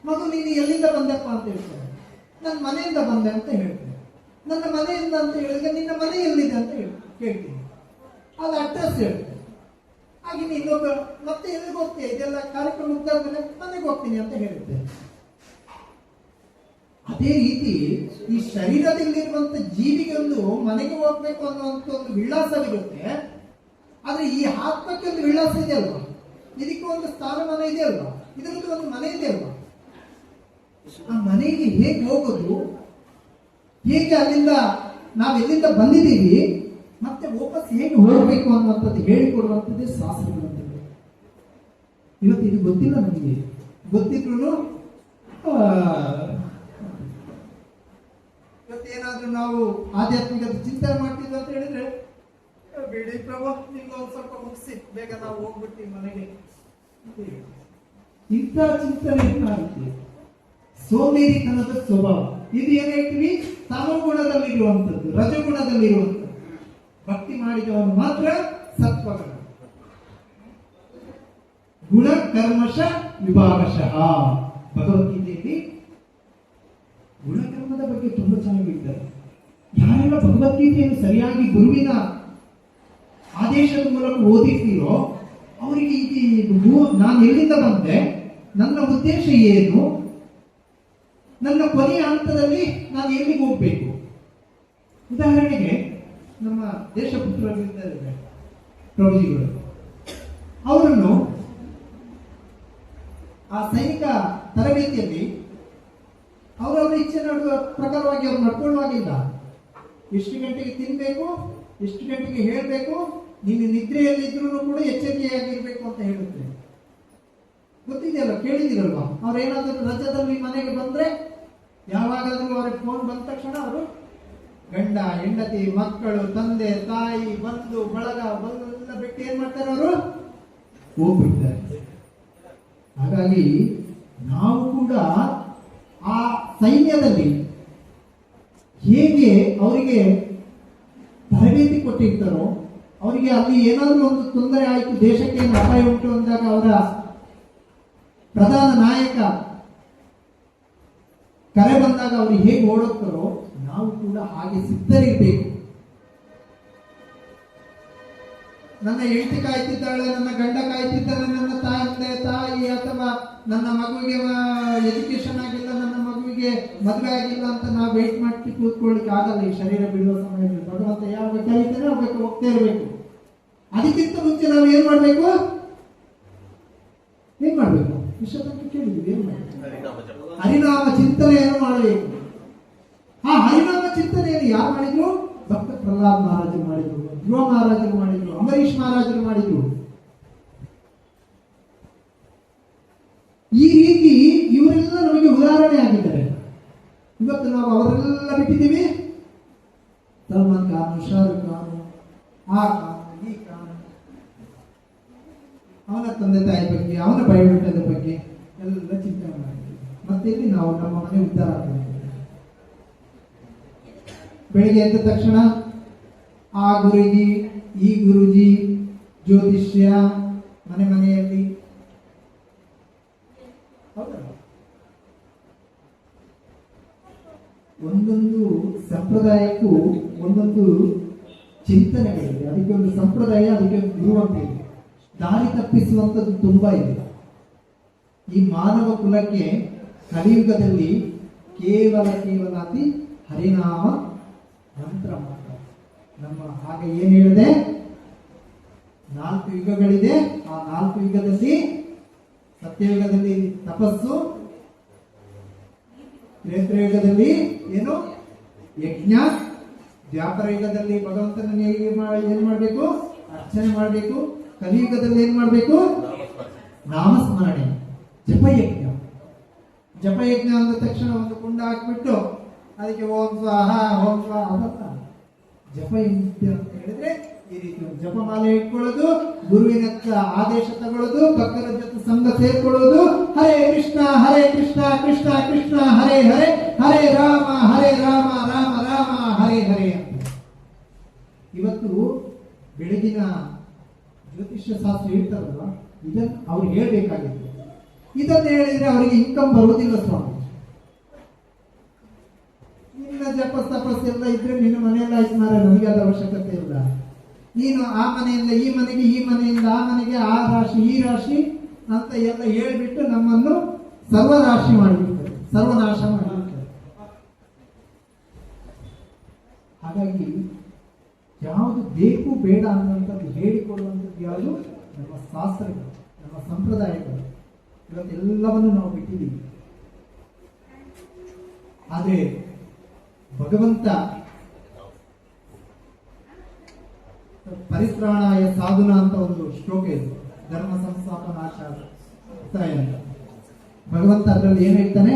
ಮಗು ನೀನು ಎಲ್ಲಿಂದ ಬಂದಪ್ಪ ಅಂತ ಹೇಳ್ತಾರೆ. ನನ್ನ ಮನೆಯಿಂದ ಬಂದೆ ಅಂತ ಹೇಳ್ತೀನಿ. ನನ್ನ ಮನೆಯಿಂದ ಅಂತ ಹೇಳಿದ್ರೆ ನಿನ್ನ ಮನೆ ಎಲ್ಲಿದೆ ಅಂತ ಕೇಳ್ತೀನಿ. ಅದು ಅಡ್ರೆಸ್ ಹೇಳ್ತೀನಿ. ಹಾಗೆ ನೀನು ಮತ್ತೆ ಎಲ್ಲಿಗೆ ಹೋಗ್ತೀಯ? ಇದೆಲ್ಲ ಕಾರ್ಯಕ್ರಮ ಮುಗ್ದಾದ್ಮೇಲೆ ಮನೆಗೆ ಹೋಗ್ತೀನಿ ಅಂತ ಹೇಳುತ್ತೆ. ಅದೇ ರೀತಿ ಈ ಶರೀರದಲ್ಲಿರುವಂತ ಜೀವಿಗೆ ಒಂದು ಮನೆಗೆ ಹೋಗ್ಬೇಕು ಅನ್ನುವಂತ ಒಂದು ವಿಳಾಸವಿರುತ್ತೆ. ಆದ್ರೆ ಈ ಆತ್ಮಕ್ಕೆ ಒಂದು ವಿಳಾಸ ಇದೆ ಅಲ್ವಾ? ಇದಕ್ಕೆ ಒಂದು ಸ್ಥಾನಮಾನ ಇದೆ ಅಲ್ವಾ? ಇದರಲ್ಲಿ ಒಂದು ಮನೆ ಇದೆ ಅಲ್ವಾ? ಆ ಮನೆಗೆ ಹೇಗೆ ಹೋಗೋದು, ಹೇಗೆ ಅಲ್ಲಿಂದ ನಾವೆಲ್ಲಿಂದ ಬಂದಿದ್ದೀವಿ, ಮತ್ತೆ ವಾಪಸ್ ಹೇಗೆ ಹೋಗಬೇಕು ಅನ್ನುವಂಥದ್ದು ಹೇಳಿಕೊಡುವಂಥದ್ದೇ ಶಾಸ್ತ್ರಗಳಂತದ್ದು. ಇವತ್ತು ಇದು ಗೊತ್ತಿಲ್ಲ ನಮಗೆ. ಗೊತ್ತಿದ್ರು ಇವತ್ತೇನಾದ್ರೂ ನಾವು ಆಧ್ಯಾತ್ಮಿಕ ಚಿಂತನೆ ಮಾಡ್ತಿದ್ವಿ ಅಂತ ಹೇಳಿದ್ರೆ ಬಿಡಿ ಪ್ರಭು, ನಿಮ್ಗೆ ಒಂದ್ ಸ್ವಲ್ಪ ಮುಗಿಸಿ ಬೇಗ ನಾವು ಹೋಗ್ಬಿಡ್ತೀವಿ ಮನೆಗೆ. ಇಂಥ ಚಿಂತನೆ ಕಾಣುತ್ತೆ. ಸೋಮೇರಿತನದ ಸ್ವಭಾವ ಇದು ಏನ್ ಹೇಳ್ತೀವಿ, ತಮಗುಣದಲ್ಲಿರುವಂಥದ್ದು, ರಜಗುಣದಲ್ಲಿರುವಂಥದ್ದು. ಭಕ್ತಿ ಮಾಡಿದವನು ಮಾತ್ರ ಸತ್ವಗುಣ. ಗುಣ ಕರ್ಮಶ ವಿಭಾಗಶಃ. ಭಗವದ್ಗೀತೆಯಲ್ಲಿ ಗುಣಕರ್ಮದ ಬಗ್ಗೆ ತುಂಬಾ ಚೆನ್ನಾಗಿ ಹೇಳ್ತಾರೆ. ಯಾರೆಲ್ಲ ಭಗವದ್ಗೀತೆಯನ್ನು ಸರಿಯಾಗಿ ಗುರುವಿನ ಆದೇಶದ ಮೂಲಕ ಓದಿರ್ತೀರೋ ಅವರಿಗೆ ನಾನು ಎಲ್ಲಿಂದ ಬಂದೆ, ನನ್ನ ಉದ್ದೇಶ ಏನು, ನನ್ನ ಕೊನೆಯ ಹಂತದಲ್ಲಿ ನಾನು ಎಲ್ಲಿಗೆ ಹೋಗ್ಬೇಕು. ಉದಾಹರಣೆಗೆ ನಮ್ಮ ದೇಶಪುತ್ರರಿದ್ದಾರೆ ಪ್ರಭುಜಿಗಳು, ಅವರನ್ನು ಆ ಸೈನಿಕ ತರಬೇತಿಯಲ್ಲಿ ಅವರವರ ಇಚ್ಛೆ ನಡುವ ಪ್ರಕಾರವಾಗಿ ಅವ್ರು ನಡ್ಕೊಳ್ಳುವಾಗಿಲ್ಲ. ಎಷ್ಟು ಗಂಟೆಗೆ ತಿನ್ಬೇಕು, ಎಷ್ಟು ಗಂಟೆಗೆ ಹೇಳ್ಬೇಕು, ನೀನು ನಿದ್ರೆಯಲ್ಲಿದ್ರು ಕೂಡ ಎಚ್ಚರಿಕೆಯಾಗಿರ್ಬೇಕು ಅಂತ ಹೇಳುತ್ತೆ. ಗೊತ್ತಿದೆಯಲ್ಲ, ಕೇಳಿದಿರಲ್ವಾ? ಅವ್ರೇನಾದ್ರೂ ರಜದಲ್ಲಿ ಮನೆಗೆ ಬಂದ್ರೆ ಯಾವಾಗಾದ್ರೂ ಅವ್ರಿಗೆ ಫೋನ್ ಬಂದ ತಕ್ಷಣ ಅವರು ಗಂಡ ಹೆಂಡತಿ ಮಕ್ಕಳು ತಂದೆ ತಾಯಿ ಬಂಧು ಬಳಗ ಎಲ್ಲ ಬಿಟ್ಟು ಏನ್ ಮಾಡ್ತಾರೆ, ಅವರು ಹೋಗ್ಬಿಡ್ತಾರೆ. ಹಾಗಾಗಿ ನಾವು ಕೂಡ ಆ ಸೈನ್ಯದಲ್ಲಿ ಹೇಗೆ ಅವರಿಗೆ ತರಬೇತಿ ಕೊಟ್ಟಿರ್ತಾರೋ, ಅವರಿಗೆ ಅಲ್ಲಿ ಏನಾದರೂ ಒಂದು ತೊಂದರೆ ಆಯಿತು, ದೇಶಕ್ಕೆ ಏನು ಅಪಾಯ ಉಂಟು ಅಂದಾಗ ಅವರ ಪ್ರಧಾನ ನಾಯಕ ಕರೆ ಬಂದಾಗ ಅವ್ರಿಗೆ ಹೇಗೆ ಓಡೋಗ್ತಾರೋ ನಾವು ಕೂಡ ಹಾಗೆ ಸಿದ್ಧರಿರ್ಬೇಕು. ನನ್ನ ಹೆಂಡತಿ ಕಾಯ್ತಿದ್ದಾಳೆ, ನನ್ನ ಗಂಡ ಕಾಯ್ತಿದ್ದಾಳೆ, ನನ್ನ ತಾಯಿ ಅಥವಾ ನನ್ನ ಮಗುವಿಗೆ ಎಜುಕೇಶನ್ ಆಗಿಲ್ಲ, ನನ್ನ ಮಗುವಿಗೆ ಮದುವೆ ಆಗಿಲ್ಲ ಅಂತ ನಾವು ವೇಟ್ ಮಾಡಿ ಕೂತ್ಕೊಳ್ಳಿಕ್ಕೆ ಆಗಲ್ಲ. ಈ ಶರೀರ ಬಿಡುವ ಸಮಯದಲ್ಲಿ ಭಗವಂತ ಯಾವಾಗ ಕರೀತಾನೆ ಅವಾಗ ಹೋಗ್ತಾ ಇರಬೇಕು. ಅದಕ್ಕಿಂತ ಮುಂಚೆ ನಾವು ಏನ್ ಮಾಡ್ಬೇಕು ವಿಶ್ವತಂತ್ರ ಕೇಳಿದ್ವಿ, ಏನ್ ಮಾಡ್ಬೇಕು? ಹರಿನಾಮ ಚಿಂತನೆಯನ್ನು ಮಾಡಬೇಕು. ಆ ಹರಿನಾಮ ಚಿಂತನೆಯನ್ನು ಯಾರು ಮಾಡಿದ್ರು? ಭಕ್ತ ಪ್ರಹ್ಲಾದ್ ಮಹಾರಾಜರು ಮಾಡಿದ್ರು, ಧ್ರುವ ಮಹಾರಾಜರು ಮಾಡಿದ್ರು, ಅಂಬರೀಷ್ ಮಹಾರಾಜರು ಮಾಡಿದ್ರು. ಈ ರೀತಿ ಇವರೆಲ್ಲ ನಮಗೆ ಉದಾಹರಣೆ ಆಗಿದ್ದಾರೆ. ಇವತ್ತು ನಾವು ಅವರೆಲ್ಲ ಬಿಟ್ಟಿದ್ದೀವಿ. ಸಲ್ಮಾನ್ ಖಾನ್, ಶಾರುಖ್ ಖಾನ್, ಆ ಖಾನ್, ಈ ಖಾನ್, ಅವನ ತಂದೆ ತಾಯಿ ಬಗ್ಗೆ, ಅವನ ಬಯೋಡೇಟಾದ ಬಗ್ಗೆ ಎಲ್ಲ ಚಿಂತನೆ ಮಾಡ್ತೀವಿ. ಮತ್ತೆ ಇಲ್ಲಿ ನಾವು ನಮ್ಮ ಮನೆ ಉದ್ಧಾರ ಆಗ್ತೀವಿ. ಬೆಳಿಗ್ಗೆ ಎದ್ದ ತಕ್ಷಣ ಆ ಗುರುಜಿ ಈ ಗುರುಜಿ ಜ್ಯೋತಿಷ್ಯ ಮನೆಯಲ್ಲಿ ಒಂದೊಂದು ಸಂಪ್ರದಾಯಕ್ಕೂ ಒಂದೊಂದು ಚಿಂತನೆಗಳಿದೆ. ಅದಕ್ಕೆ ಒಂದು ಸಂಪ್ರದಾಯ, ಅದಕ್ಕೆ ಒಂದು ಗುರು ಅಂತ ಇದೆ. ದಾರಿ ತಪ್ಪಿಸುವಂಥದ್ದು ತುಂಬಾ ಇದೆ. ಈ ಮಾನವ ಕುಲಕ್ಕೆ ಕಲಿಯುಗದಲ್ಲಿ ಕೇವಲ ಅತಿ ಹರಿನಾಮ ಮಂತ್ರ ಮಾತ್ರ. ನಮ್ಮ ಹಾಗೆ ಏನ್ ಹೇಳಿದೆ, 4 ಯುಗಗಳಿದೆ. ಆ 4 ಯುಗದಲ್ಲಿ ಸತ್ಯಯುಗದಲ್ಲಿ ತಪಸ್ಸು, ತ್ರೇತಾಯುಗದಲ್ಲಿ ಏನು ಯಜ್ಞ, ದ್ವಾಪರ ಯುಗದಲ್ಲಿ ಭಗವಂತನ ಏನ್ ಮಾಡ್ಬೇಕು, ಅರ್ಚನೆ ಮಾಡ್ಬೇಕು. ಕಲಿಯುಗದಲ್ಲಿ ಏನ್ ಮಾಡ್ಬೇಕು, ನಾಮಸ್ಮರಣೆ, ಜಪಯಜ್ಞ. ಜಪಯಜ್ಞ ಅಂದ ತಕ್ಷಣ ಒಂದು ಕುಂಡ ಹಾಕ್ಬಿಟ್ಟು ಅದಕ್ಕೆ ಓಂ ಸ್ವಾಹ ಓಂ ಸ್ವಾಹ ಅದಲ್ಲ. ಜಪಯಜ್ಞ ಅಂತ ಹೇಳಿದ್ರೆ ಈ ರೀತಿ ಒಂದು ಜಪಮಾಲೆ ಇಟ್ಕೊಳ್ಳೋದು, ಗುರುವಿನ ಆದೇಶ ತಗೊಳ್ಳೋದು, ಭಕ್ತರ ಜೊತೆ ಸಂಘ ಸೇರ್ಕೊಳ್ಳೋದು. ಹರೇ ಕೃಷ್ಣ ಕೃಷ್ಣ ಕೃಷ್ಣ ಹರೇ ಹರೇ, ಹರೇ ರಾಮ ರಾಮ ರಾಮ ಹರೇ ಹರೇ ಅಂತ. ಇವತ್ತು ಬೆಳಗಿನ ಜ್ಯೋತಿಷ್ಯ ಶಾಸ್ತ್ರ ಹೇಳ್ತಾರಲ್ವ, ಇದನ್ನು ಅವ್ರು ಹೇಳ್ಬೇಕಾಗಿತ್ತು. ಇದನ್ನು ಹೇಳಿದ್ರೆ ಅವರಿಗೆ ಇನ್ಕಮ್ ಬರುವುದಿಲ್ಲ ಸ್ವಾಮಿ. ನಿನ್ನ ತಪಸ್ ಎಲ್ಲ ಇದ್ರೆ ನಿನ್ನ ಮನೆಯಲ್ಲ ಆಯ್ತು ಮಾರ, ನನಗೆ ಅದ ಅವಶ್ಯಕತೆ ಇಲ್ಲ. ನೀನು ಆ ಮನೆಯಿಂದ ಈ ಮನೆಗೆ, ಈ ಮನೆಯಿಂದ ಆ ಮನೆಗೆ, ಆ ರಾಶಿ ಈ ರಾಶಿ ಅಂತ ಎಲ್ಲ ಹೇಳ್ಬಿಟ್ಟು ನಮ್ಮನ್ನು ಸರ್ವರಾಶಿ ಮಾಡಿಬಿಡ್ತಾರೆ, ಸರ್ವನಾಶ ಮಾಡಿಬಿಡ್ತಾರೆ. ಹಾಗಾಗಿ ಯಾವುದು ಬೇಕು ಬೇಡ ಅನ್ನುವಂಥದ್ದು ಹೇಳಿಕೊಡುವಂಥದ್ದು ಯಾವುದು? ನಮ್ಮ ಶಾಸ್ತ್ರಗಳು, ನಮ್ಮ ಸಂಪ್ರದಾಯಗಳು. ಇವತ್ತೆಲ್ಲವನ್ನು ನಾವು ಬಿಟ್ಟಿದ್ದೀವಿ. ಆದರೆ ಭಗವಂತ ಪರಿತ್ರಾಣಾಯ ಸಾಧುನ ಅಂತ ಒಂದು ಶ್ಲೋಕ ಇದೆ, ಧರ್ಮ ಸಂಸ್ಥಾಪನಾಚಾರ್ಯ ಅಂತ. ಭಗವಂತ ಅದರಲ್ಲಿ ಏನ್ ಹೇಳ್ತಾನೆ,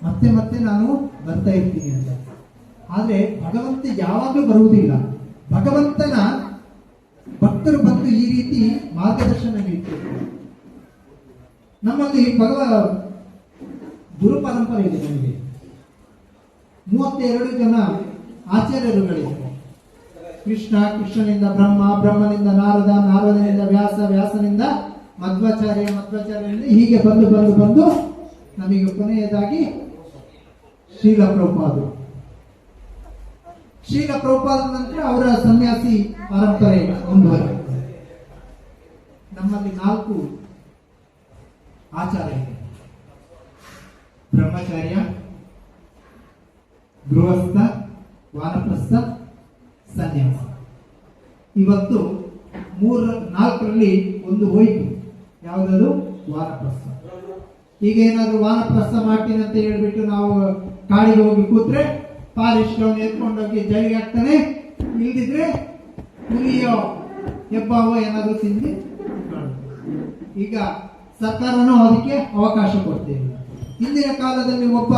ಮತ್ತೆ ಮತ್ತೆ ನಾನು ಬರ್ತಾ ಇರ್ತೀನಿ ಅಂತ. ಆದ್ರೆ ಭಗವಂತ ಯಾವಾಗಲೂ ಬರುವುದಿಲ್ಲ. ಭಗವಂತನ ಭಕ್ತರು ಬಂದು ಈ ರೀತಿ ಮಾರ್ಗದರ್ಶನ ನೀಡ್ತಾರೆ. ನಮ್ಮಲ್ಲಿ ಗುರು ಪರಂಪರೆ ಇದೆ. ನಮಗೆ 32 ಜನ ಆಚಾರ್ಯರುಗಳಿದ್ದಾರೆ. ಕೃಷ್ಣನಿಂದ ಬ್ರಹ್ಮ, ಬ್ರಹ್ಮನಿಂದ ನಾರದ, ನಾರದನಿಂದ ವ್ಯಾಸ, ವ್ಯಾಸನಿಂದ ಮಧ್ವಾಚಾರ್ಯ, ಮಧ್ವಾಚಾರ್ಯನಿಂದ ಹೀಗೆ ಬಂದು ಬಂದು ಬಂದು ನಮಗೆ ಕೊನೆಯದಾಗಿ ಶ್ರೀಲ ಪ್ರಭುಪಾದರು. ಶ್ರೀಲ ಪ್ರಭುಪಾದರ ನಂತರ ಅವರ ಸನ್ಯಾಸಿ ಪರಂಪರೆ ಮುಂದುವರೆಯುತ್ತದೆ. ನಮ್ಮಲ್ಲಿ 4 ಆಚಾರ್ಯ ಇದೆ: ಬ್ರಹ್ಮಚಾರ್ಯ, ಗೃಹಸ್ಥ, ವಾನಪ್ರಸ್ಥ, ಸನ್ಯಾಸ. ಇವತ್ತು 4ರಲ್ಲಿ ಒಂದು ಹೋಯಿತು. ಯಾವುದದು? ವಾನಪ್ರಸ್ಥ. ಈಗ ಏನಾದ್ರು ವಾನಪ್ರಸ್ಥ ಮಾಡ್ತೀನಿ ಅಂತ ಹೇಳ್ಬಿಟ್ಟು ನಾವು ಕಾಡಿಗೆ ಹೋಗಿ ಕೂತ್ರೆ ಫಾರೆಸ್ಟ್ ಅವನು ಎತ್ಕೊಂಡೋಗಿ ಜೈಲಿಗೆ ಹಾಕ್ತಾನೆ. ಇಲ್ದಿದ್ರೆ ಹುಲಿಯೋ ಹೆಬ್ಬಾವೋ ಏನಾದ್ರು ತಿಂದು ಈಗ ಸರ್ಕಾರನೂ ಅದಕ್ಕೆ ಅವಕಾಶ ಕೊಡ್ತೇವೆ. ಹಿಂದಿನ ಕಾಲದಲ್ಲಿ ಒಬ್ಬ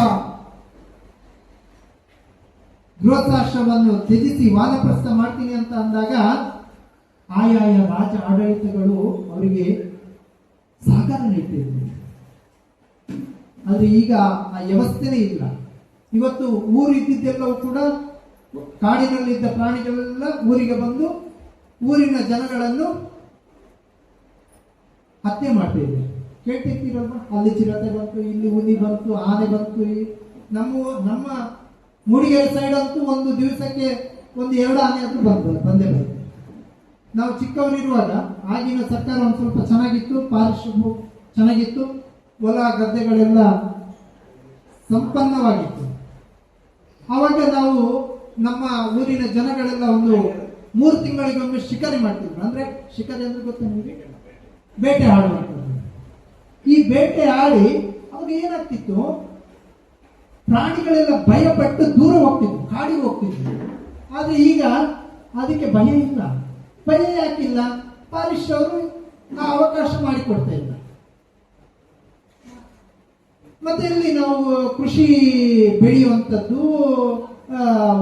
ಗೃಹಸ್ಥಾಶ್ರಮವನ್ನು ತ್ಯಜಿಸಿ ವಾನಪ್ರಸ್ಥ ಮಾಡ್ತೀನಿ ಅಂತ ಅಂದಾಗ ಆಯಾಯ ರಾಜ ಆಡಳಿತಗಳು ಅವರಿಗೆ ಸಹಕಾರ ನೀಡ್ತಿದ್ರು. ಆದ್ರೆ ಈಗ ಆ ವ್ಯವಸ್ಥೆನೇ ಇಲ್ಲ. ಇವತ್ತು ಊರು ಇದ್ದಿದ್ದೆಲ್ಲವೂ ಕೂಡ ಕಾಡಿನಲ್ಲಿದ್ದ ಪ್ರಾಣಿಗಳೆಲ್ಲ ಊರಿಗೆ ಬಂದು ಊರಿನ ಜನಗಳನ್ನು ಹತ್ಯೆ ಮಾಡ್ತಾ ಇದೆ. ಕೇಳ್ತಿರ್ತೀರಲ್ವಾ? ಅಲ್ಲಿ ಚಿರತೆ ಬಂತು, ಇಲ್ಲಿ ಹುಲಿ ಬಂತು, ಆನೆ ಬಂತು. ನಮ್ಮ ಮೂಡಿಗೆರೆ ಸೈಡ್ ಅಂತೂ ಒಂದು ದಿವಸಕ್ಕೆ 1-2 ಆನೆ ಅಂತೂ ಬಂದೇ ಬರುತ್ತೆ. ನಾವು ಚಿಕ್ಕವರಿರುವಾಗ ಆಗಿನ ಸರ್ಕಾರ ಒಂದು ಸ್ವಲ್ಪ ಚೆನ್ನಾಗಿತ್ತು, ಪಾರಿಶ್ರಮ ಚೆನ್ನಾಗಿತ್ತು, ಹೊಲ ಗದ್ದೆಗಳೆಲ್ಲ ಸಂಪನ್ನವಾಗಿತ್ತು. ಆವಾಗ ನಾವು ನಮ್ಮ ಊರಿನ ಜನಗಳೆಲ್ಲ ಒಂದು 3 ತಿಂಗಳಿಗೊಮ್ಮೆ ಶಿಕಾರಿ ಮಾಡ್ತಿದ್ರು. ಅಂದ್ರೆ ಶಿಕಾರಿ ಅಂದ್ರೆ ಗೊತ್ತಾ ನಿಮಗೆ? ಬೇಟೆ ಆಡುವಂಥದ್ದು. ಈ ಬೇಟೆ ಆಡಿ ಅವಾಗ ಏನಾಗ್ತಿತ್ತು, ಪ್ರಾಣಿಗಳೆಲ್ಲ ಭಯಪಟ್ಟು ದೂರ ಹೋಗ್ತಿದ್ವು, ಕಾಡಿಗೆ ಹೋಗ್ತಿದ್ವು. ಆದ್ರೆ ಈಗ ಅದಕ್ಕೆ ಭಯ ಇಲ್ಲ. ಭಯ ಯಾಕಿಲ್ಲ? ಫಾರೆಸ್ಟ್ ಅವರು ಆ ಅವಕಾಶ ಮಾಡಿಕೊಡ್ತಾ ಇಲ್ಲ. ಮತ್ತೆ ಇಲ್ಲಿ ನಾವು ಕೃಷಿ ಬೆಳೆಯುವಂಥದ್ದು,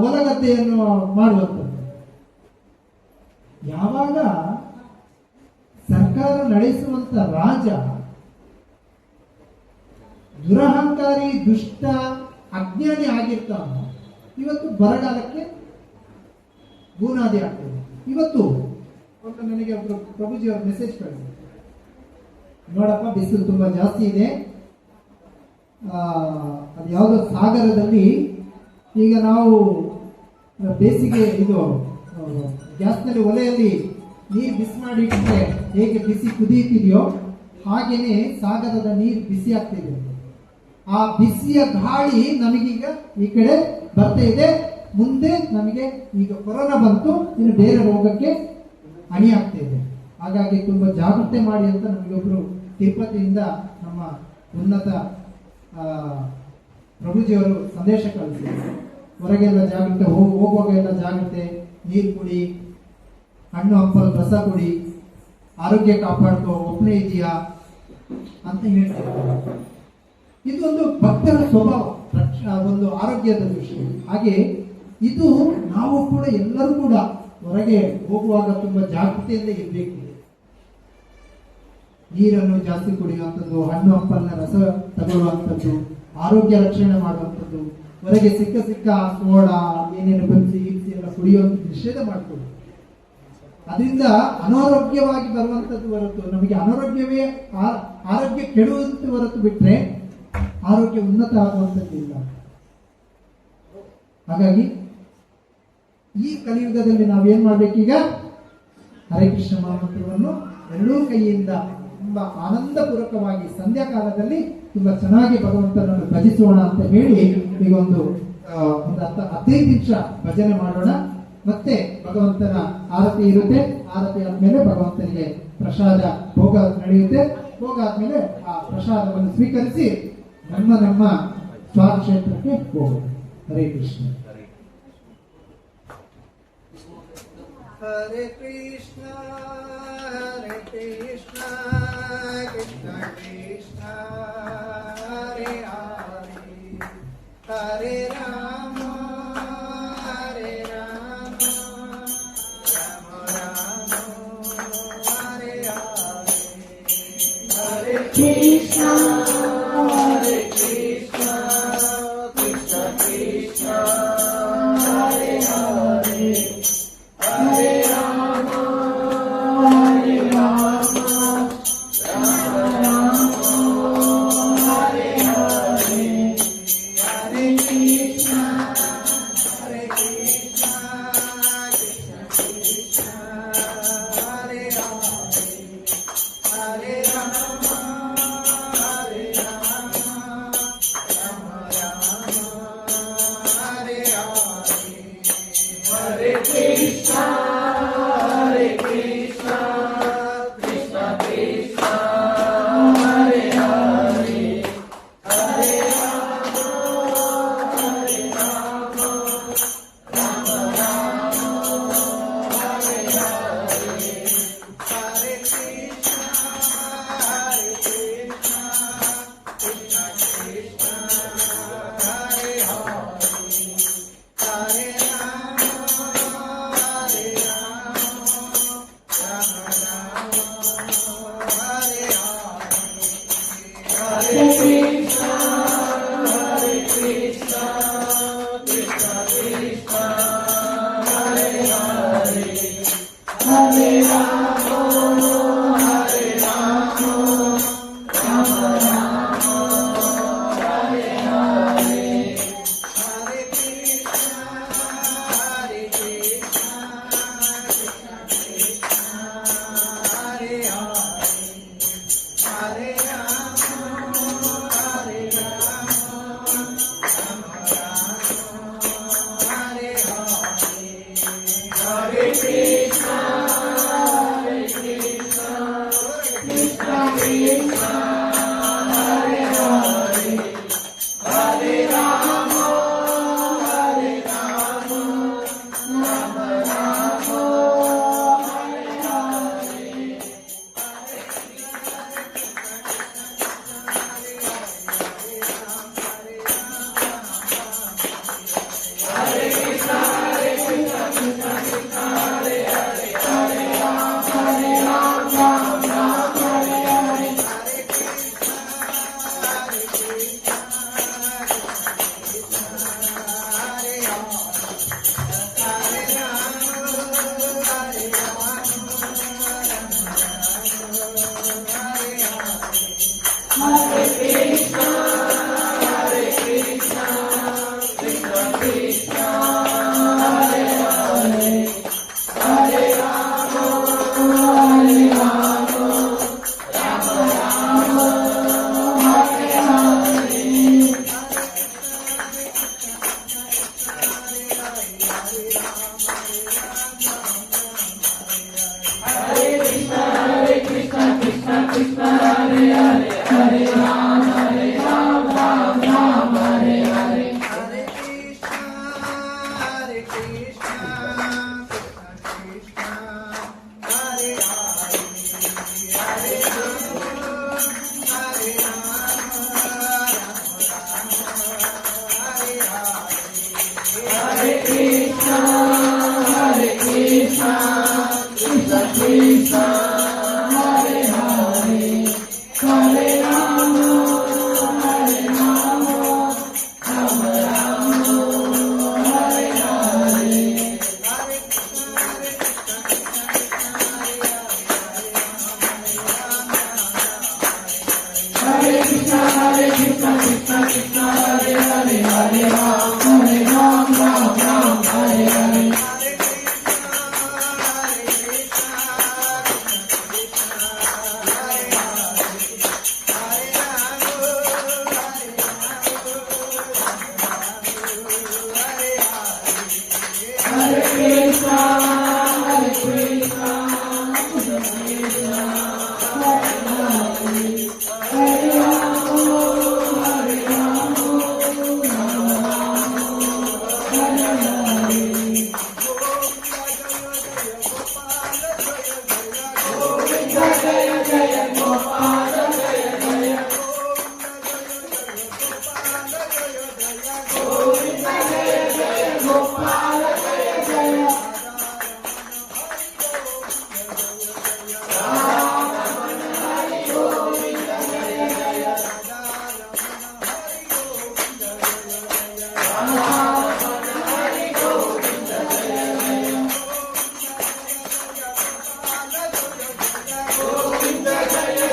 ಹೊಲಗದ್ದೆಯನ್ನು ಮಾಡುವಂಥದ್ದು. ಯಾವಾಗ ಸರ್ಕಾರ ನಡೆಸುವಂತ ರಾಜ ದುರಹಂಕಾರಿ, ದುಷ್ಟ, ಅಜ್ಞಾನಿ ಆಗಿರ್ತಾನೋ ಇವತ್ತು ಬರಗಾಲಕ್ಕೆ ಬೂನಾದಿ ಆಗ್ತದೆ. ಇವತ್ತು ನನಗೆ ಒಬ್ರು ಪ್ರಭುಜಿ ಅವ್ರ ಮೆಸೇಜ್ ಕಳಿಸಿದ್ರು, ನೋಡಪ್ಪ ಬಿಸಿಲು ತುಂಬಾ ಜಾಸ್ತಿ ಇದೆ, ಅದು ಯಾವುದೋ ಸಾಗರದಲ್ಲಿ ಈಗ ನಾವು ಬೇಸಿಗೆ ಇದು ಗ್ಯಾಸ್ನಲ್ಲಿ ಒಲೆಯಲ್ಲಿ ನೀರು ಬಿಸಿ ಮಾಡಿ ಇಟ್ಟರೆ ಹೇಗೆ ಬಿಸಿ ಕುದಿಯುತ್ತಿದೆಯೋ ಹಾಗೇನೆ ಸಾಗರದ ನೀರು ಬಿಸಿ ಆಗ್ತಿದೆ. ಆ ಬಿಸಿಯ ಗಾಳಿ ನಮಗೀಗ ಈ ಕಡೆ ಬರ್ತಾ ಇದೆ. ಮುಂದೆ ನಮಗೆ ಈಗ ಕೊರೋನಾ ಬಂತು, ಇನ್ನು ಬೇರೆ ರೋಗಕ್ಕೆ ಅಣಿ ಆಗ್ತಾ ಇದೆ. ಹಾಗಾಗಿ ತುಂಬಾ ಜಾಗೃತಿ ಮಾಡಿ ಅಂತ ನಮಗೊಬ್ರು ತಿರುಪತಿಯಿಂದ ನಮ್ಮ ಉನ್ನತ ಪ್ರಭುಜಿಯವರು ಸಂದೇಶ ಕಳಿಸಿದ್ರು. ಹೊರಗೆಲ್ಲ ಜಾಗ್ರತೆ, ಹೋಗುವಾಗ ಎಲ್ಲ ಜಾಗ್ರತೆ, ನೀರು ಕುಡಿ, ಹಣ್ಣು ಹಂಪಲು ರಸ ಕುಡಿ, ಆರೋಗ್ಯ ಕಾಪಾಡ್ಕೋ, ಒಪ್ಪನೆ ಇದೆಯಾ ಅಂತ ಹೇಳ್ತಾರೆ. ಇದೊಂದು ಭಕ್ತರ ಸ್ವಭಾವ, ಒಂದು ಆರೋಗ್ಯದ ದೃಷ್ಟಿ. ಹಾಗೆ ಇದು ನಾವು ಕೂಡ ಎಲ್ಲರೂ ಕೂಡ ಹೊರಗೆ ಹೋಗುವಾಗ ತುಂಬಾ ಜಾಗೃತಿಯಿಂದ ಇರಬೇಕು. ನೀರನ್ನು ಜಾಸ್ತಿ ಕುಡಿಯುವಂಥದ್ದು, ಹಣ್ಣು ಹಂಪಲಿನ ರಸ ತಗೊಳ್ಳುವಂಥದ್ದು, ಆರೋಗ್ಯ ರಕ್ಷಣೆ ಮಾಡುವಂಥದ್ದು, ಹೊರಗೆ ಸಿಕ್ಕ ಸೋಡಾ ಏನೇನು ಬನ್ಸಿ ಇರಿಸಿ ಎಲ್ಲ ಕುಡಿಯುವಂಥ ನಿಷೇಧ ಮಾಡ್ಕೊಳ್ಳಿ. ಅದರಿಂದ ಅನಾರೋಗ್ಯವಾಗಿ ಬರುವಂಥದ್ದು ಹೊರತು ನಮಗೆ ಅನಾರೋಗ್ಯವೇ ಆರೋಗ್ಯ ಕೆಡುವಂತ ಹೊರತು ಬಿಟ್ರೆ ಆರೋಗ್ಯ ಉನ್ನತ ಆಗುವಂಥದ್ದಿಲ್ಲ. ಹಾಗಾಗಿ ಈ ಕಲಿಯುಗದಲ್ಲಿ ನಾವೇನ್ ಮಾಡ್ಬೇಕೀಗ? ಹರೇ ಕೃಷ್ಣ ಮಹಾಮಂತ್ರವನ್ನು ಎರಡೂ ಕೈಯಿಂದ ತುಂಬಾ ಆನಂದಪೂರ್ವಕವಾಗಿ ಸಂಧ್ಯಾ ಕಾಲದಲ್ಲಿ ತುಂಬಾ ಚೆನ್ನಾಗಿ ಭಗವಂತನನ್ನು ಭಜಿಸೋಣ ಅಂತ ಹೇಳಿ ಈಗ ಒಂದು 15 ನಿಮಿಷ ಭಜನೆ ಮಾಡೋಣ. ಮತ್ತೆ ಭಗವಂತನ ಆರತಿ ಇರುತ್ತೆ. ಆರತಿ ಆದ್ಮೇಲೆ ಭಗವಂತನಿಗೆ ಪ್ರಸಾದ ಭೋಗ ನಡೆಯುತ್ತೆ. ಭೋಗ ಆದ್ಮೇಲೆ ಆ ಪ್ರಸಾದವನ್ನು ಸ್ವೀಕರಿಸಿ ನಮ್ಮ ಸ್ವಕ್ಷೇತ್ರಕ್ಕೆ ಹೋಗೋಣ. ಹರೇ ಕೃಷ್ಣ. ಹರೇ ಕೃಷ್ಣ ಹರೇ ಕೃಷ್ಣ ಕೃಷ್ಣ ಕೃಷ್ಣ ಹರೇ ಹರೇ ಹರೇ ರಾಮ ಹರೇ ರಾಮ ರಾಮ ರಾಮ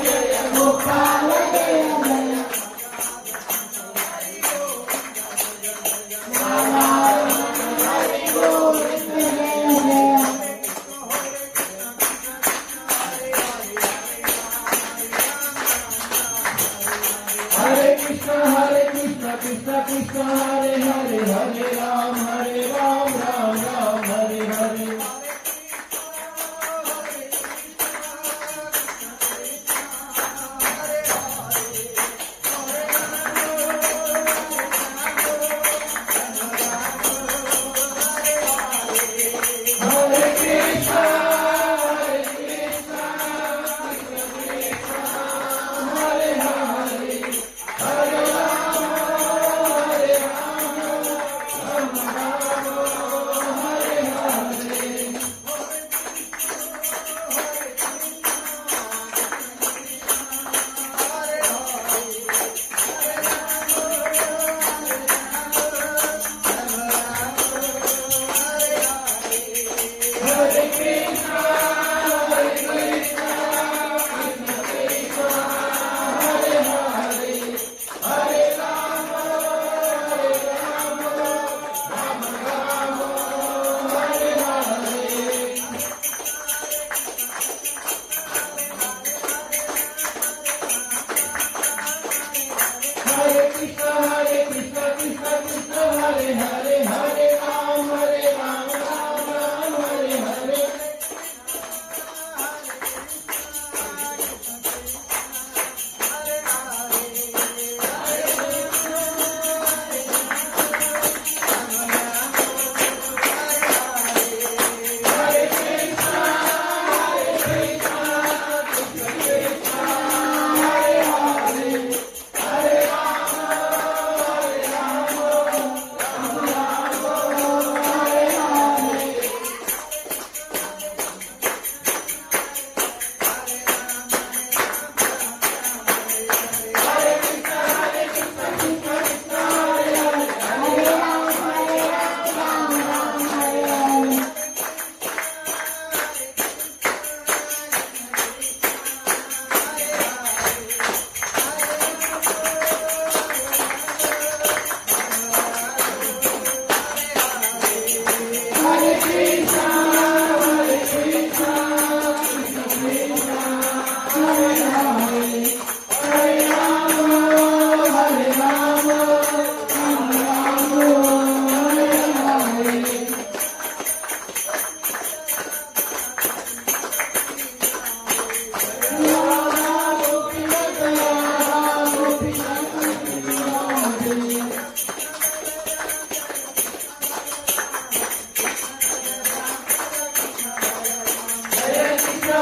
Jaya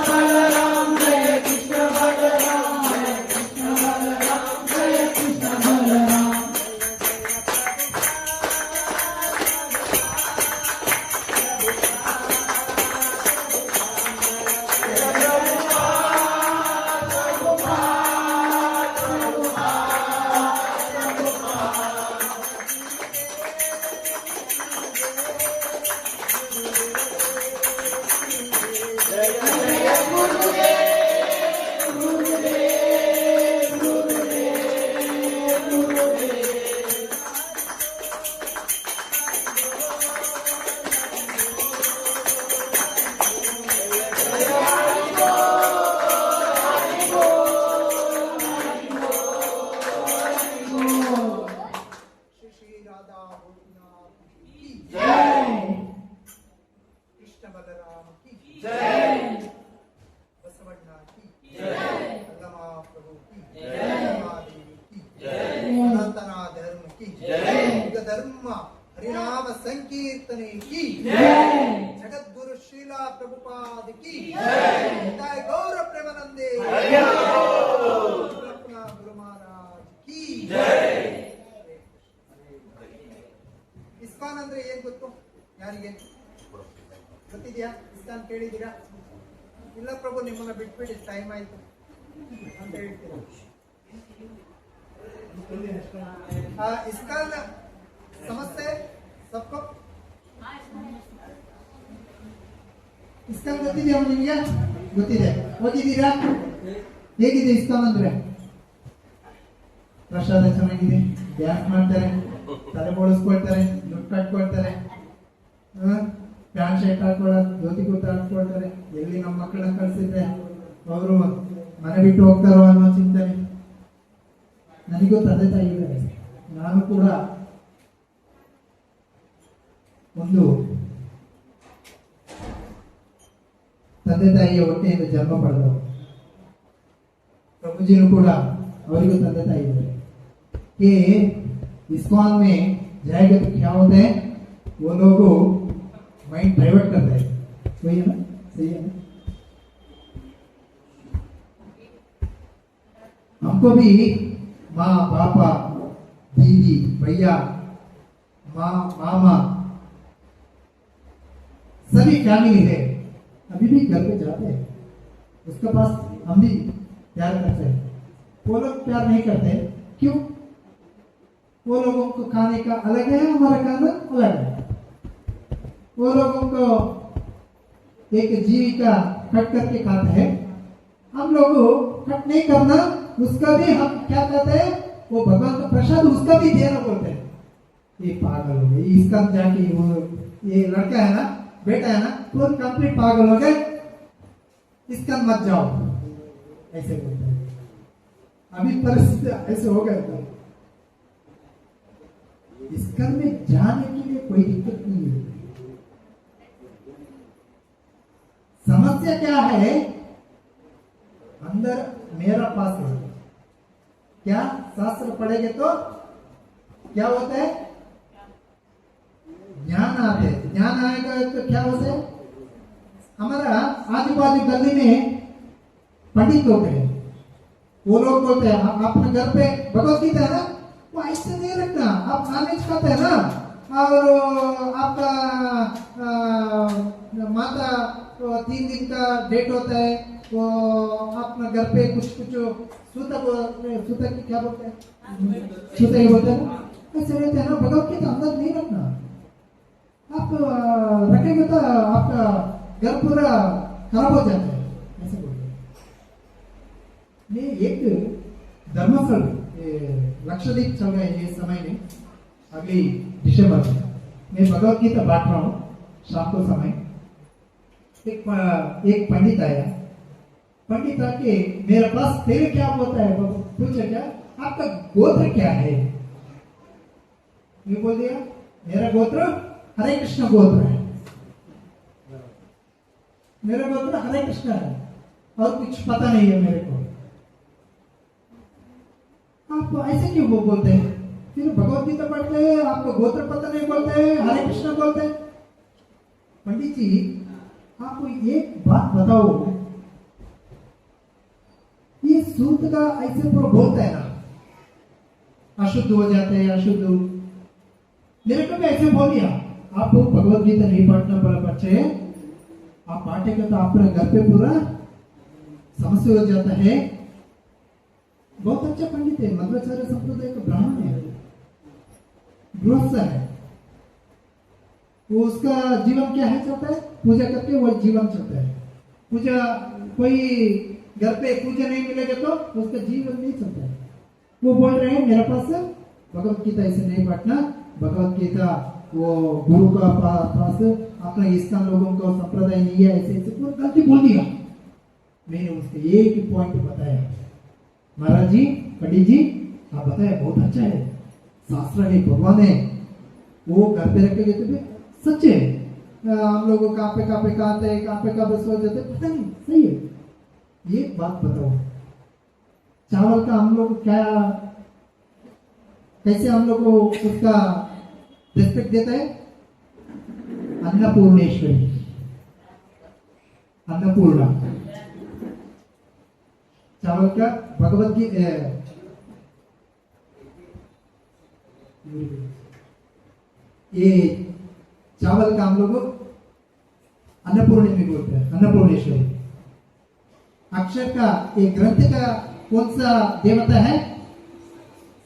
बलराम जय कृष्ण बलराम जय कृष्ण बलराम जय कृष्ण बलराम श्री राधा गोपीनाथ की जय कृष्ण बलराम की जय बसवण्णा की जय अल्लमा प्रभु की जय महादेवी की जय सनातन धर्म की जय युग धर्म हरिनाम संकीर्तने की जय जगत गुरु श्रीला प्रभुपाद की जय जय गौर प्रेमानंदे हरि बोल। अपना गुरु महाराज की जय ಇಸ್ಕಾನ್ ಅಂದ್ರೆ ಏನ್ ಗೊತ್ತು ಯಾರಿಗೆ ಗೊತ್ತಿದ್ಯಾ? ಇಸ್ಕಾನ್ ಕೇಳಿದ್ದೀರಾ? ಇಲ್ಲ ಪ್ರಭು ನಿಮ್ಮನ್ನ ಬಿಟ್ಬಿಡಿ ಟೈಮ್ ಆಯ್ತು ಅಂತ ಹೇಳ್ತೀರಾ. ಇಸ್ಕಾನ್ ಸಮಸ್ಯೆ ಸಬ್ಕೋ ಇಸ್ಕಾನ್ ಗೊತ್ತಿದೆಯಾ ನಿಮಗೆ? ಗೊತ್ತಿದೆ. ಹೋಗಿದ್ದೀರಾ? ಹೇಗಿದೆ ಇಸ್ಕಾನ್ ಅಂದ್ರೆ? ಪ್ರಸಾದ ಚೆನ್ನಾಗಿದೆ, ಡ್ಯಾನ್ಸ್ ಮಾಡ್ತಾರೆ, ತಲೆ ಬೋಳಿಸ್ಕೊಳ್ತಾರೆ, ದುಡ್ಡು ಕಟ್ಕೊಳ್ತಾರೆ, ಪ್ಯಾಂಟ್ ಶರ್ಟ್ ಹಾಕೊಳ್ಳೋದು, ಧೋತಿ ಕೂತ ಹಾಕೊಳ್ತಾರೆ. ಎಲ್ಲಿ ನಮ್ಮ ಮಕ್ಕಳನ್ನ ಕಳ್ಸಿದ್ರೆ ಅವರು ಮನೆ ಬಿಟ್ಟು ಹೋಗ್ತಾರೋ ಅನ್ನೋ ಚಿಂತನೆ. ನನಗೂ ತಂದೆ ತಾಯಿ ಇದ್ದಾರೆ. ನಾನು ಕೂಡ ಒಂದು ತಂದೆ ತಾಯಿಯ ಹೊಟ್ಟೆಯಿಂದ ಜನ್ಮ ಪಡೆದವರು. ಪ್ರಭುಜಿನೂ ಕೂಡ ಅವರಿಗೂ ತಂದೆ ತಾಯಿ ಇದ್ದಾರೆ. कि इस्कॉन में जाएगा तो क्या होता है, वो लोग माइंड डाइवर्ट करते हैं. वही है ना? सही है ना? हमको भी माँ पापा दीदी भैया माँ मामा सभी फैमिली है. अभी भी घर पे जाते हैं, उसके पास हम भी प्यार करते हैं. वो लोग प्यार नहीं करते. क्यों? वो लोगों को खाने का अलग है, हमारा खाना अलग है. वो लोगों को एक जीविका कट करके खाते हैं, हम लोग कट नहीं करना, उसका भी हम क्या कहते हैं, वो भगवान का प्रसाद उसका भी देना बोलते हैं. ये पागल हो गए. इसका जाके वो ये लड़का है ना, बेटा है ना, तो कंप्लीट पागल हो गए, इसका मत जाओ ऐसे बोलते हैं. अभी परिस्थिति ऐसे हो गए. तो इसका में जाने के लिए कोई दिक्कत नहीं है. समस्या क्या है, अंदर मेरा पास है. क्या शास्त्र पढ़ेंगे तो क्या होता है, ज्ञान आते हैं. ज्ञान आएगा तो क्या होता है, हमारा आजू बाजू गली में पंडित होते हैं. वो लोग बोलते हैं अपने घर पे भगवत गीता है ना, वो ऐसे नहीं रखना. आप नॉनवेज खाते हैं ना, और आपका माता 3 दिन का डेट होता है, वो अपना घर पे कुछ सूतक की क्या बोलते हैं, सूतक ही बोलते हैं, ऐसे रहते हैं ना. भगवत गीता अंदर नहीं रखना. आप रखेंगे तो आपका घर पूरा खराब हो जाता है. ऐसे बोलते हैं. ये एक धर्मस्थल लक्षद्वीप चल रहे हैं ये समय में. अगली दिसंबर में मैं भगवत गीता बांट रहा हूँ शाम को समय. एक पंडित आया. पंडित आके मेरे पास तेरे क्या होता है पूछा, क्या आपका गोत्र क्या है? मैं बोल दिया मेरा गोत्र हरे कृष्ण गोत्र है. मेरा गोत्र हरे कृष्ण है और कुछ पता नहीं है मेरे को. आप ऐसे क्यों बोलते हैं? फिर भगवत गीता पढ़ते हैं, आपको गोत्र पता नहीं बोलते हैं, हरे कृष्ण बोलते हैं. पंडित जी आप एक बात बताओ, ये सूत का ऐसे पूरा बोलता है ना, अशुद्ध हो जाते हैं, अशुद्ध। मेरे को भी ऐसे बोल दिया, आपको भगवत गीता नहीं पढ़ना पड़ा बच्चे, आप बांटेगा तो आप घर पे पूरा समस्या हो जाता है। बहुत अच्छा पंडित है, मध्वाचार्य संप्रदाय का ब्राह्मण है, गृहस्थ है। वो उसका जीवन क्या है चलता है, पूजा करके वो जीवन चलता है। पूजा कोई घर पे पूजा नहीं मिलेगा तो उसका जीवन नहीं चलता है। वो बोल रहे हैं मेरे पास भगवत गीता ऐसे नहीं पढ़ना, भगवत गीता वो गुरु का पास अपना इस्लाम लोगों का संप्रदाय नहीं है, ऐसे ऐसे पूरा गलती बोल दिया। मैंने उसके एक ही पॉइंट बताया, महाराज जी, पंडित जी, आप बताया बहुत अच्छा है, शास्त्र है, भगवान है, वो घर पे रखेंगे तो भी सच्चे। हम लोग कहाँ पे कहते हैं, कहाँ पे सो जाते, पता नहीं, सही है। एक बात बताओ, चावल का हम लोग क्या, कैसे हम लोग को उसका रिस्पेक्ट देता है? अन्नपूर्णेश्वरी, अन्नपूर्णा। चावल का भगवत की ये चावल का हम लोग अन्नपूर्णी में बोलते हैं, अन्नपूर्णेश्वरी। अक्षर का एक ग्रंथ का कौन सा देवता है?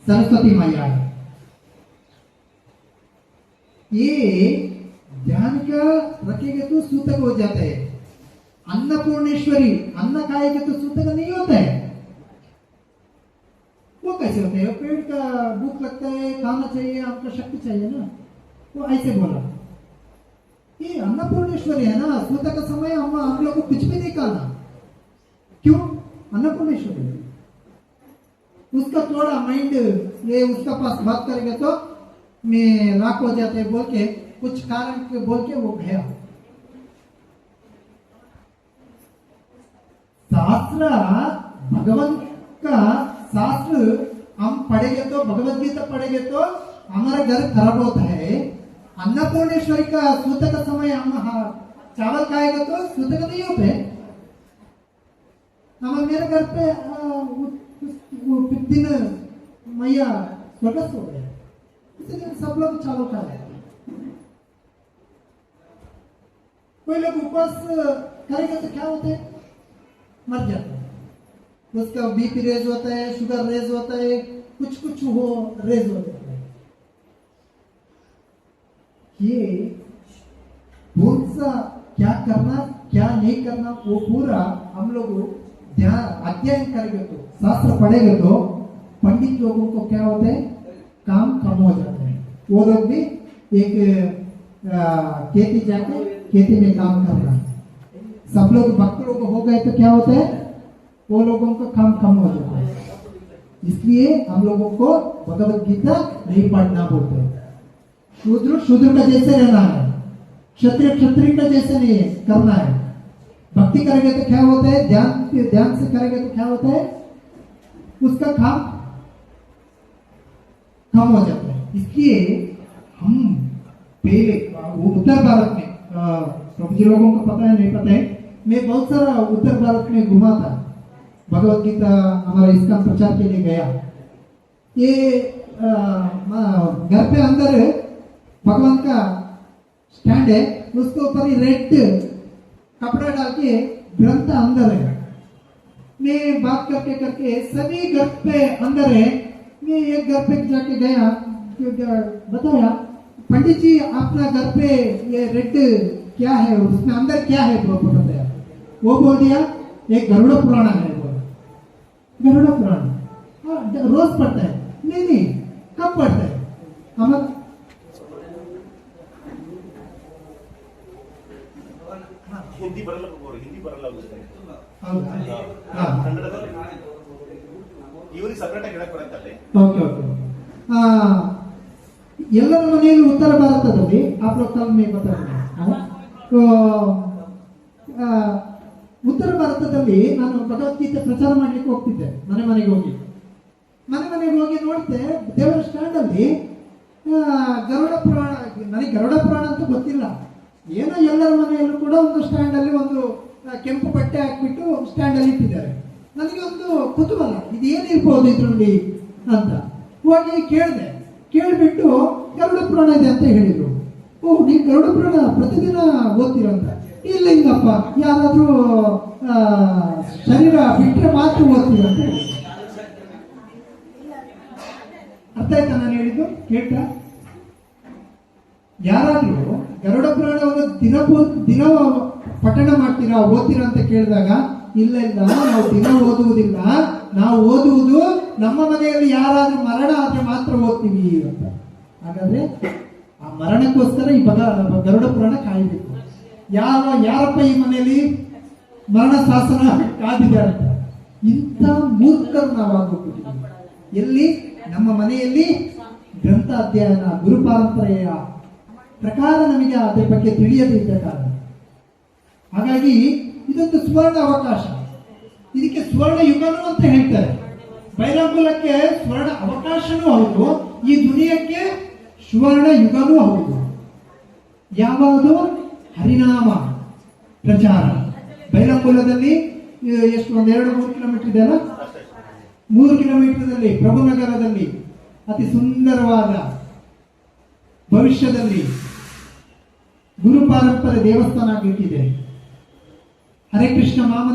सरस्वती मैया है। ये ध्यान का रखेंगे तो सूतक हो जाता है। अन्नपूर्णेश्वरी, अन्न खाएंगे तो सूतक नहीं होता है। वो कैसे होते हैं? पेट का भूख लगता है, खाना चाहिए, आपका शक्ति चाहिए ना, वो ऐसे बोला। ये अन्नपूर्णेश्वरी है ना, सूतक का समय हम लोग को कुछ भी नहीं खाना। क्यों? अन्नपूर्णेश्वरी। उसका थोड़ा माइंड ये उसका पास बात करेंगे तो मैं लाख हो जाते बोल के कुछ कारण के बोल के वो गया। शास्त्र, भगवान का शास्त्र हम पढ़ेंगे तो, भगवत गीता पढ़ेंगे तो हमारा घर खराब होता है। अन्नपूर्णेश्वरी का सूतक का समय हम चावल खाएगा तो सूतक नहीं होते। हम मेरे घर पे दिन मैया स्वर्गस्थ हो गए, इसलिए सब लोग चावल खा रहे। कोई लोग उपवास करेंगे तो क्या होते हैं? मर जाते हैं। उसका बीपी रेज होता है, शुगर रेज होता है, कुछ कुछ हो रेज हो जाता है। ये कौन सा क्या करना क्या नहीं करना वो पूरा हम लोग ध्यान अध्ययन करेंगे तो, शास्त्र पढ़ेंगे तो पंडित लोगों को क्या होता है? काम कम हो जाता है। वो लोग भी एक खेती जाके खेती में काम करना है। सब लोग भक्त लोग हो गए तो क्या होता है? वो लोगों का काम कम हो जाता है। इसलिए हम लोगों को भगवत गीता नहीं पढ़ना बोलते हैं। शूद्र शूद्र का जैसे रहना है, क्षत्रिय क्षत्रिय का जैसे नहीं है करना है। भक्ति करेंगे तो क्या होता है? ध्यान से करेंगे तो क्या होता है? उसका काम कम हो जाता है। इसलिए हम पहले उत्तर भारत में, प्रभु जी लोगों को पता है नहीं पता है, मैं बहुत सारा उत्तर भारत में घुमा था। भगवत गीता हमारा इसका प्रचार के लिए गया। ये घर पे अंदर भगवान का स्टैंड है, उसके ऊपर रेड कपड़ा डाल के ग्रंथ अंदर है। मैं बात करके करके सभी घर पे अंदर है। मैं एक घर पे जाके गया, बताया पंडित जी अपना घर पे ये रेड क्या है, उसमें अंदर क्या है? बताया। वो बोल दिया एक गरुड़ पुराण है। बोला गरुड़ पुराण रोज पढ़ता है? नहीं, कब पढ़ता है? हमारा ಹಿಂದಿ ಬರಲ್ಲ, ಹಿಂದಿ ಬರಲ್ಲ ಕನ್ನಡದಲ್ಲಿ ಇವರಿಗೆ ಸಪರೇಟ್ ಆಗಿ ಹೇಳಕ್ ಬರುತ್ತಲ್ಲಿ. ಎಲ್ಲರ ಮನೆಯಲ್ಲಿ ಉತ್ತರ ಭಾರತದಲ್ಲಿ आप लोग कल में बता रहे हैं। तो ಉತ್ತರ ಭಾರತದಲ್ಲಿ ನಾನು ಭಗವದ್ಗೀತೆ ಪ್ರಚಾರ ಮಾಡ್ಲಿಕ್ಕೆ ಹೋಗ್ತಿದ್ದೆ, ಮನೆಗೆ ಹೋಗಿ ನೋಡ್ತೆ ದೇವರ ಸ್ಟ್ಯಾಂಡ್ ಅಲ್ಲಿ ಗರುಡ ಪುರಾಣ. ನನಗೆ ಗರುಡ ಪುರಾಣ ಅಂತ ಗೊತ್ತಿಲ್ಲ, ಏನೋ ಎಲ್ಲರ ಮನೆಯಲ್ಲೂ ಕೂಡ ಒಂದು ಸ್ಟ್ಯಾಂಡ್ ಅಲ್ಲಿ ಒಂದು ಕೆಂಪು ಬಟ್ಟೆ ಹಾಕ್ಬಿಟ್ಟು ಸ್ಟ್ಯಾಂಡ್ ಅಲ್ಲಿ ಇಟ್ಟಿದ್ದಾರೆ. ನನಗೆ ಒಂದು ಕುತೂಹಲ, ಇದು ಏನಿರ್ಬೋದು ಇದರಲ್ಲಿ ಅಂತ ಹೋಗಿ ಕೇಳಿದೆ. ಕೇಳಿಬಿಟ್ಟು ಗರುಡ ಪುರಾಣ ಇದೆ ಅಂತ ಹೇಳಿದ್ರು. ಓಹ್, ನೀವು ಗರುಡ ಪುರಾಣ ಪ್ರತಿದಿನ ಓದ್ತೀರಂತ? ಇಲ್ಲ ಇಲ್ಲಪ್ಪ, ಯಾರಾದ್ರೂ ಶರೀರ ಬಿಟ್ಟರೆ ಮಾತ್ರ ಓದ್ತೀರ ಅಂತ ಹೇಳಿ. ಅರ್ಥ ಆಯ್ತಾ ನಾನು ಹೇಳಿದ್ದು? ಕೇಳ್ತ? ಯಾರಾದ್ರೂ ಗರುಡ ಪುರಾಣವನ್ನು ದಿನ ಪಠಣ ಮಾಡ್ತೀರಾ, ಓದ್ತೀರಾ ಅಂತ ಕೇಳಿದಾಗ ಇಲ್ಲ ಇಲ್ಲ, ನಾವು ದಿನ ಓದುವುದಿಲ್ಲ, ನಾವು ಓದುವುದು ನಮ್ಮ ಮನೆಯಲ್ಲಿ ಯಾರಾದ್ರೂ ಮರಣ ಆದ್ರೆ ಮಾತ್ರ ಓದ್ತೀವಿ ಅಂತ. ಹಾಗಾದ್ರೆ ಆ ಮರಣಕ್ಕೋಸ್ಕರ ಈ ಗರುಡ ಪುರಾಣ ಕಾಯಬೇಕು. ಯಾರಪ್ಪ ಈ ಮನೆಯಲ್ಲಿ ಮರಣ ಶಾಸನ ಕಾದಿದ್ದಾರೆ ಅಂತ? ಇಂಥ ಮೂರ್ಖರು ನಾವು ಆಗೋಗ್ಬಿಟ್ಟಿದ್ದೀವಿ. ಎಲ್ಲಿ? ನಮ್ಮ ಮನೆಯಲ್ಲಿ ಗ್ರಂಥ ಅಧ್ಯಯನ, ಗುರು ಪರಂಪರೆಯ ಪ್ರಕಾರ ನಮಗೆ ಅದರ ಬಗ್ಗೆ ತಿಳಿಯದೇ ಇದ್ದ ಕಾರಣ. ಹಾಗಾಗಿ ಇದೊಂದು ಸುವರ್ಣ ಅವಕಾಶ. ಇದಕ್ಕೆ ಸುವರ್ಣ ಯುಗನೂ ಅಂತ ಹೇಳ್ತಾರೆ. ಬೈರಾಂಗುಲಕ್ಕೆ ಸುವರ್ಣ ಅವಕಾಶನೂ ಹೌದು, ಈ ದುನಿಯಕ್ಕೆ ಸುವರ್ಣ ಯುಗನೂ ಹೌದು. ಯಾವುದು? ಹರಿನಾಮ ಪ್ರಚಾರ. ಬೈರಾಂಗುಲದಲ್ಲಿ ಎಷ್ಟು, ಒಂದು 2-3 ಕಿಲೋಮೀಟರ್ ಇದೆ ಅಲ್ಲ? 3 ಕಿಲೋಮೀಟರ್ದಲ್ಲಿ ಪ್ರಭುನಗರದಲ್ಲಿ ಅತಿ ಸುಂದರವಾದ ಭವಿಷ್ಯದಲ್ಲಿ ಗುರು ಪಾರಂಪರೆ ದೇವಸ್ಥಾನ ಆಗಲಿಕ್ಕಿದೆ. ಹರೇ ಕೃಷ್ಣ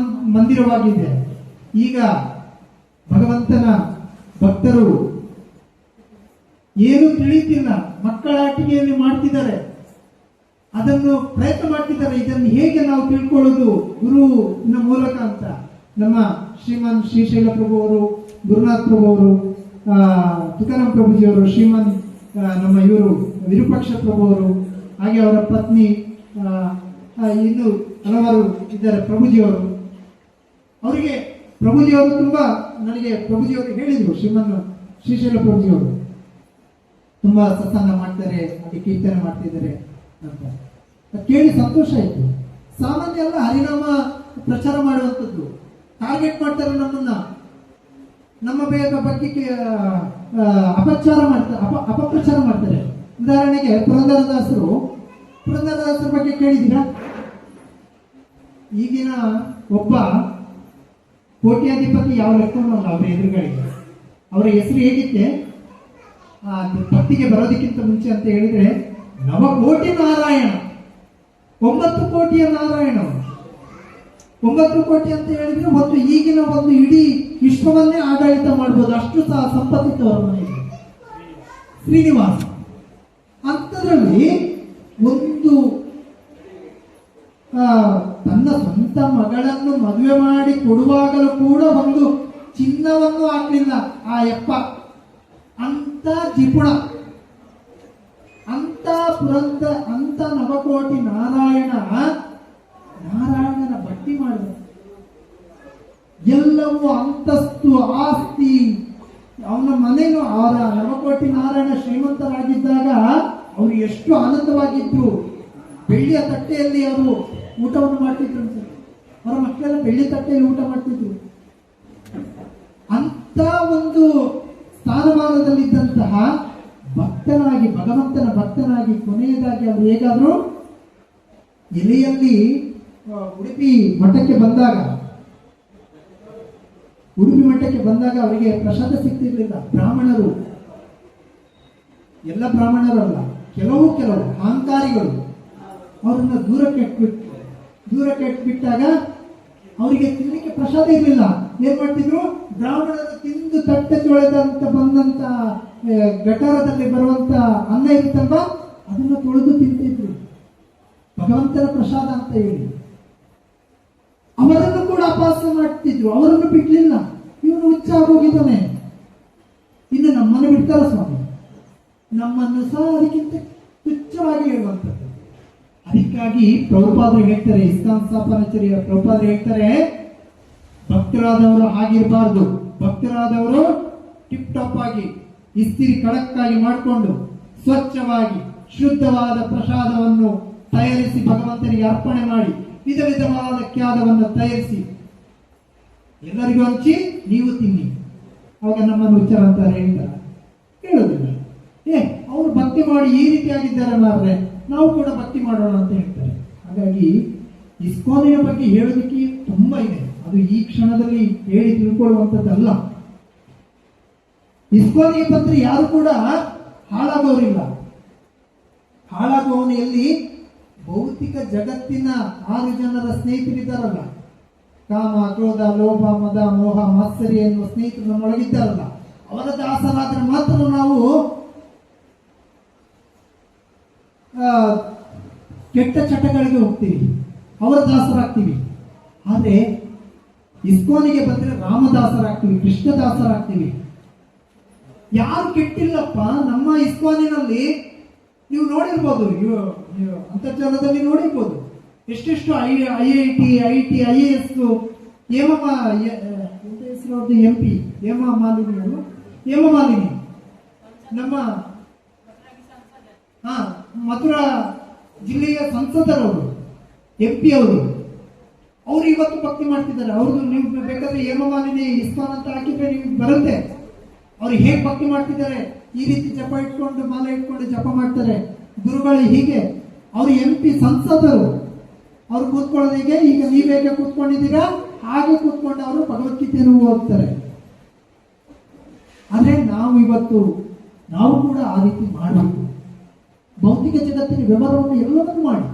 ಮಂದಿರವಾಗಿದೆ. ಈಗ ಭಗವಂತನ ಭಕ್ತರು ಏನು ತಿಳಿತಿಲ್ಲ, ಮಕ್ಕಳ ಆಟಿಕೆಯಲ್ಲಿ ಮಾಡ್ತಿದ್ದಾರೆ, ಅದನ್ನು ಪ್ರಯತ್ನ ಮಾಡ್ತಿದ್ದಾರೆ. ಇದನ್ನು ಹೇಗೆ ನಾವು ತಿಳ್ಕೊಳ್ಳೋದು ಗುರುವಿನ ಮೂಲಕ ಅಂತ ನಮ್ಮ ಶ್ರೀಮಾನ್ ಶ್ರೀಶೈಲ ಪ್ರಭು ಅವರು, ಗುರುನಾಥ್ ಪ್ರಭು ಅವರು, ತುಕಾರಾಮ್ ಪ್ರಭುಜಿಯವರು, ಶ್ರೀಮಾನ್ ನಮ್ಮ ಇವರು ವಿರೂಪಾಕ್ಷ ಪ್ರಭು ಅವರು, ಹಾಗೆ ಅವರ ಪತ್ನಿ, ಇನ್ನು ಹಲವಾರು ಇದ್ದಾರೆ ಪ್ರಭುಜಿಯವರು. ಅವರಿಗೆ ಪ್ರಭುಜಿಯವರು ತುಂಬಾ, ನನಗೆ ಪ್ರಭುಜಿಯವರು ಹೇಳಿದರು, ಶ್ರೀಮನ್ ಶ್ರೀಶೈಲ ಪ್ರಭುಜಿಯವರು ತುಂಬಾ ಸತ್ಸಂಗ ಮಾಡ್ತಾರೆ, ಹಾಗೆ ಕೀರ್ತನೆ ಮಾಡ್ತಿದ್ದಾರೆ ಅಂತ ಕೇಳಿ ಸಂತೋಷ ಆಯಿತು. ಸಾಮಾನ್ಯ ಅಲ್ಲ ಹರಿನಾಮ ಪ್ರಚಾರ ಮಾಡುವಂಥದ್ದು. ಟಾರ್ಗೆಟ್ ಮಾಡ್ತಾರೆ ನಮ್ಮನ್ನ, ನಮ್ಮ ಬಗ್ಗೆ ಅಪಪ್ರಚಾರ ಮಾಡ್ತಾರೆ. ಉದಾಹರಣೆಗೆ ಪುರಂದರದಾಸರ ಬಗ್ಗೆ ಕೇಳಿದ್ದೀರಾ? ಈಗಿನ ಒಬ್ಬ ಕೋಟ್ಯಾಧಿಪತಿ ಯಾವ ಲೆಕ್ಕನೂ ಅಲ್ಲ ಅವರ ಎದುರುಗಳಿಗೆ. ಅವರ ಹೆಸರು ಹೇಗಿತ್ತೆ ಭಕ್ತಿಗೆ ಬರೋದಕ್ಕಿಂತ ಮುಂಚೆ ಅಂತ ಹೇಳಿದ್ರೆ, ನವಕೋಟಿ ನಾರಾಯಣ, 9 ಕೋಟಿಯ ನಾರಾಯಣ. 9 ಕೋಟಿ ಅಂತ ಹೇಳಿದ್ರೆ ಒಂದು ಈಗಿನ ಒಂದು ಇಡೀ ವಿಶ್ವವನ್ನೇ ಆಡಳಿತ ಮಾಡ್ಬೋದು, ಅಷ್ಟು ಸಹ ಸಂಪತ್ತಿತ್ತು ಅವರ ಮನೆಗೆ. ಶ್ರೀನಿವಾಸ ಅಂಥದ್ರಲ್ಲಿ ಒಂದು ತನ್ನ ಸ್ವಂತ ಮಗಳನ್ನು ಮದುವೆ ಮಾಡಿ ಕೊಡುವಾಗಲೂ ಕೂಡ ಒಂದು ಚಿನ್ನವನ್ನು ಹಾಕಲಿಲ್ಲ ಆ ಯಪ್ಪ. ಅಂತ ಜಿಪುಣ, ಅಂತ ನವಕೋಟಿ ನಾರಾಯಣನ ಭಕ್ತಿ ಮಾಡಿದ. ಎಲ್ಲವೂ ಅಂತಸ್ತು, ಆಸ್ತಿ, ಅವನ ಮನೆಯೂ, ಅವರ ನವಕೋಟಿ ನಾರಾಯಣ ಶ್ರೀಮಂತರಾಗಿದ್ದಾಗ ಅವರು ಎಷ್ಟು ಆನಂದವಾಗಿದ್ರು. ಬೆಳ್ಳಿಯ ತಟ್ಟೆಯಲ್ಲಿ ಅವರು ಊಟವನ್ನು ಮಾಡ್ತಿದ್ರು, ಅವರ ಮಕ್ಕಳೆಲ್ಲ ಬೆಳ್ಳಿ ತಟ್ಟೆಯಲ್ಲಿ ಊಟ ಮಾಡ್ತಿದ್ರು. ಅಂತ ಒಂದು ಸ್ಥಾನಮಾನದಲ್ಲಿದ್ದಂತಹ ಭಕ್ತನಾಗಿ, ಭಗವಂತನ ಭಕ್ತನಾಗಿ, ಕೊನೆಯದಾಗಿ ಅವರು ಹೇಗಾದ್ರು ಎಲೆಯಲ್ಲಿ ಉಡುಪಿ ಮಠಕ್ಕೆ ಬಂದಾಗ ಅವರಿಗೆ ಪ್ರಸಾದ ಸಿಗ್ತಿರ್ಲಿಲ್ಲ. ಬ್ರಾಹ್ಮಣರು, ಎಲ್ಲ ಬ್ರಾಹ್ಮಣರು ಅಲ್ಲ, ಕೆಲವು ಅಹಂಕಾರಿಗಳು ಅವರನ್ನ ದೂರಕ್ಕೆ ಇಟ್ಬಿಟ್ಟಾಗ ಅವರಿಗೆ ತಿನ್ನಲಿಕ್ಕೆ ಪ್ರಸಾದ ಇರಲಿಲ್ಲ. ಏನ್ ಮಾಡ್ತಿದ್ರು? ಬ್ರಾಹ್ಮಣರು ತಿಂದು ತಟ್ಟೆ ತೊಳೆದಂತ ಬಂದಂತ ಗಟಾರದಲ್ಲಿ ಬರುವಂತ ಅನ್ನ ಇರುತ್ತಲ್ವ, ಅದನ್ನ ತೊಳೆದು ತಿಂತಿದ್ರು, ಭಗವಂತನ ಪ್ರಸಾದ ಅಂತ ಹೇಳಿ. ಅವರನ್ನು ಕೂಡ ಅಪಹಾಸ್ಯ ಮಾಡ್ತಿದ್ರು, ಅವರನ್ನು ಬಿಡ್ಲಿಲ್ಲ. ಇವನು ಹುಚ್ಚ ಆಗೋಗಿದ್ದಾನೆ, ಇನ್ನು ನಮ್ಮನ್ನು ಬಿಡ್ತಾರ ಸ್ವಾಮಿ? ನಮ್ಮನ್ನು ಸಹ ಅದಕ್ಕಿಂತ ತುಚ್ಛವಾಗಿ ಹೇಳುವಂಥದ್ದು. ಅದಕ್ಕಾಗಿ ಪ್ರಭುಪಾದರು ಹೇಳ್ತಾರೆ, ಇಸ್ಕಾನ್ ಸ್ಥಾಪನಾಚಾರ್ಯ ಪ್ರಭುಪಾದರು ಹೇಳ್ತಾರೆ, ಭಕ್ತರಾದವರು ಹಾಗಿರಬಾರ್ದು. ಭಕ್ತರಾದವರು ಟಿಪ್ ಟಾಪ್ ಆಗಿ, ಇಸ್ತಿರಿ ಕಡಕ್ಕಾಗಿ ಮಾಡಿಕೊಂಡು, ಸ್ವಚ್ಛವಾಗಿ ಶುದ್ಧವಾದ ಪ್ರಸಾದವನ್ನು ತಯಾರಿಸಿ ಭಗವಂತನಿಗೆ ಅರ್ಪಣೆ ಮಾಡಿ, ವಿಧ ವಿಧವಾದ ಕ್ಯಾದವನ್ನು ತಯಾರಿಸಿ ಎಲ್ಲರಿಗೂ ಹಂಚಿ ನೀವು ತಿನ್ನಿ. ಅವಾಗ ನಮ್ಮನ್ನು ವಿಚಾರ ಅಂತಾರೆ, ಹೇಳ್ತಾರೆ? ಹೇಳೋದಿಲ್ಲ. ಅವರು ಭಕ್ತಿ ಮಾಡಿ ಈ ರೀತಿಯಾಗಿದ್ದಾರೆ ಮಾರ್ರೆ, ನಾವು ಕೂಡ ಭಕ್ತಿ ಮಾಡೋಣ ಅಂತ ಹೇಳ್ತಾರೆ. ಹಾಗಾಗಿ ಇಸ್ಕಾನಿನ ಬಗ್ಗೆ ಹೇಳೋದಕ್ಕೆ ತುಂಬಾ ಇದೆ. ಅದು ಈ ಕ್ಷಣದಲ್ಲಿ ಹೇಳಿ ತಿಳ್ಕೊಳ್ಳುವಂಥದ್ದಲ್ಲ. ಇಸ್ಕಾನಿಗೆ ಬಂದ್ರೆ ಯಾರು ಕೂಡ ಹಾಳಾಗೋರಿಲ್ಲ. ಹಾಳಾಗುವವನು ಎಲ್ಲಿ? ಭೌತಿಕ ಜಗತ್ತಿನ 6 ಜನರ ಸ್ನೇಹಿತರಿದ್ದಾರಲ್ಲ, ಕಾಮ, ಕ್ರೋಧ, ಲೋಭ, ಮದ, ಮೋಹ, ಮಾತ್ಸರ್ಯ ಎನ್ನುವ ಸ್ನೇಹಿತರು ನಮ್ಮೊಳಗಿದ್ದಾರಲ್ಲ, ಅವರ ದಾಸರಾದ್ರೆ ಮಾತ್ರ ನಾವು ಕೆಟ್ಟ ಚಟಗಳಿಗೆ ಹೋಗ್ತೀವಿ, ಅವರ ದಾಸರಾಗ್ತೀವಿ. ಆದ್ರೆ ಇಸ್ಕಾನಿಗೆ ಬಂದ್ರೆ ರಾಮದಾಸರಾಗ್ತೀವಿ, ಕೃಷ್ಣದಾಸರಾಗ್ತೀವಿ. ಯಾರು ಕೆಟ್ಟಿಲ್ಲಪ್ಪ ನಮ್ಮ ಇಸ್ಕಾನಿನಲ್ಲಿ. ನೀವು ನೋಡಿರ್ಬೋದು, ನೀವು ಅಂತರ್ಜಾಲದಲ್ಲಿ ನೋಡಿರ್ಬೋದು, ಎಷ್ಟೆಷ್ಟು IIT, IT, IAS, MP Hemamalini ನಮ್ಮ ಮಥುರಾ ಜಿಲ್ಲೆಯ ಸಂಸದರವರು, MP ಅವರು ಇವತ್ತು ಭಕ್ತಿ ಮಾಡ್ತಿದ್ದಾರೆ. ಅವ್ರದ್ದು ನೀವು ಬೇಕಾದ್ರೆ ಹೇಮಮಾಲಿನಿ ಇಸ್ಕಾನ್ ಅಂತ ಹಾಕಿದ್ರೆ ನಿಮ್ಗೆ ಬರುತ್ತೆ. ಅವ್ರು ಹೇಗೆ ಭಕ್ತಿ ಮಾಡ್ತಿದ್ದಾರೆ, ಈ ರೀತಿ ಜಪ ಇಟ್ಕೊಂಡು ಮಾಲೆ ಇಟ್ಕೊಂಡು ಜಪ ಮಾಡ್ತಾರೆ. ಗುರುಗಳು ಹೀಗೆ, ಅವರು MP ಸಂಸದರು, ಅವ್ರು ಕೂತ್ಕೊಳ್ಳೋದು ಹೀಗೆ. ಈಗ ನೀವು ಹೇಗೆ ಕೂತ್ಕೊಂಡಿದ್ದೀರಾ ಹಾಗೆ ಕೂತ್ಕೊಂಡು ಅವರು ಭಗವದ್ಗೀತೆಯನ್ನು ಓದ್ತಾರೆ. ಆದ್ರೆ ನಾವು ಕೂಡ ಆ ರೀತಿ ಮಾಡಬೇಕು. ಭೌತಿಕ ಜಗತ್ತಿನ ವ್ಯವಹಾರವನ್ನು ಎಲ್ಲವನ್ನೂ ಮಾಡಿ,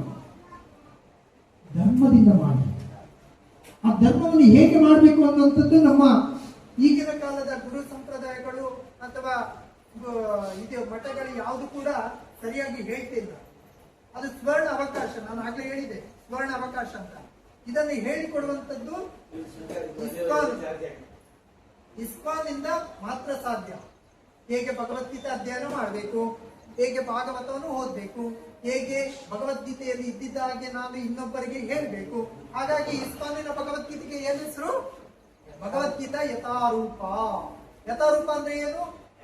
ಧರ್ಮದಿಂದ ಮಾಡಿ. ಆ ಧರ್ಮವನ್ನು ಹೇಗೆ ಮಾಡಬೇಕು ಅನ್ನುವಂಥದ್ದು ನಮ್ಮ ಈಗಿನ ಕಾಲದ ಗುರು ಸಂಪ್ರದಾಯಗಳು ಅಥವಾ ಇದು ಮಠಗಳು ಯಾವುದು ಕೂಡ ಸರಿಯಾಗಿ ಹೇಳ್ತಿಲ್ಲ. ಅದು ಸ್ವರ್ಣ ಅವಕಾಶ, ನಾನು ಆಗ್ಲೇ ಹೇಳಿದೆ ಸ್ವರ್ಣ ಅವಕಾಶ ಅಂತ. ಇದನ್ನು ಹೇಳಿಕೊಡುವಂಥದ್ದು ಇಸ್ಕಾನ್ ಇಂದ ಮಾತ್ರ ಸಾಧ್ಯ. ಹೇಗೆ ಭಗವದ್ಗೀತೆ ಅಧ್ಯಯನ ಮಾಡಬೇಕು, ಹೇಗೆ ಭಾಗವತವನ್ನು ಓದಬೇಕು, ಹೇಗೆ ಭಗವದ್ಗೀತೆಯಲ್ಲಿ ಇದ್ದಿದ್ದ ಹಾಗೆ ನಾನು ಇನ್ನೊಬ್ಬರಿಗೆ ಹೇಳಬೇಕು. ಹಾಗಾಗಿ ಇಸ್ಕಾನಿನ ಭಗವದ್ಗೀತೆಗೆ ಏನು ಹೆಸರು? ಭಗವದ್ಗೀತಾ ಯಥಾರೂಪ. ಯಥಾರೂಪ ಅಂದ್ರೆ ಏನು?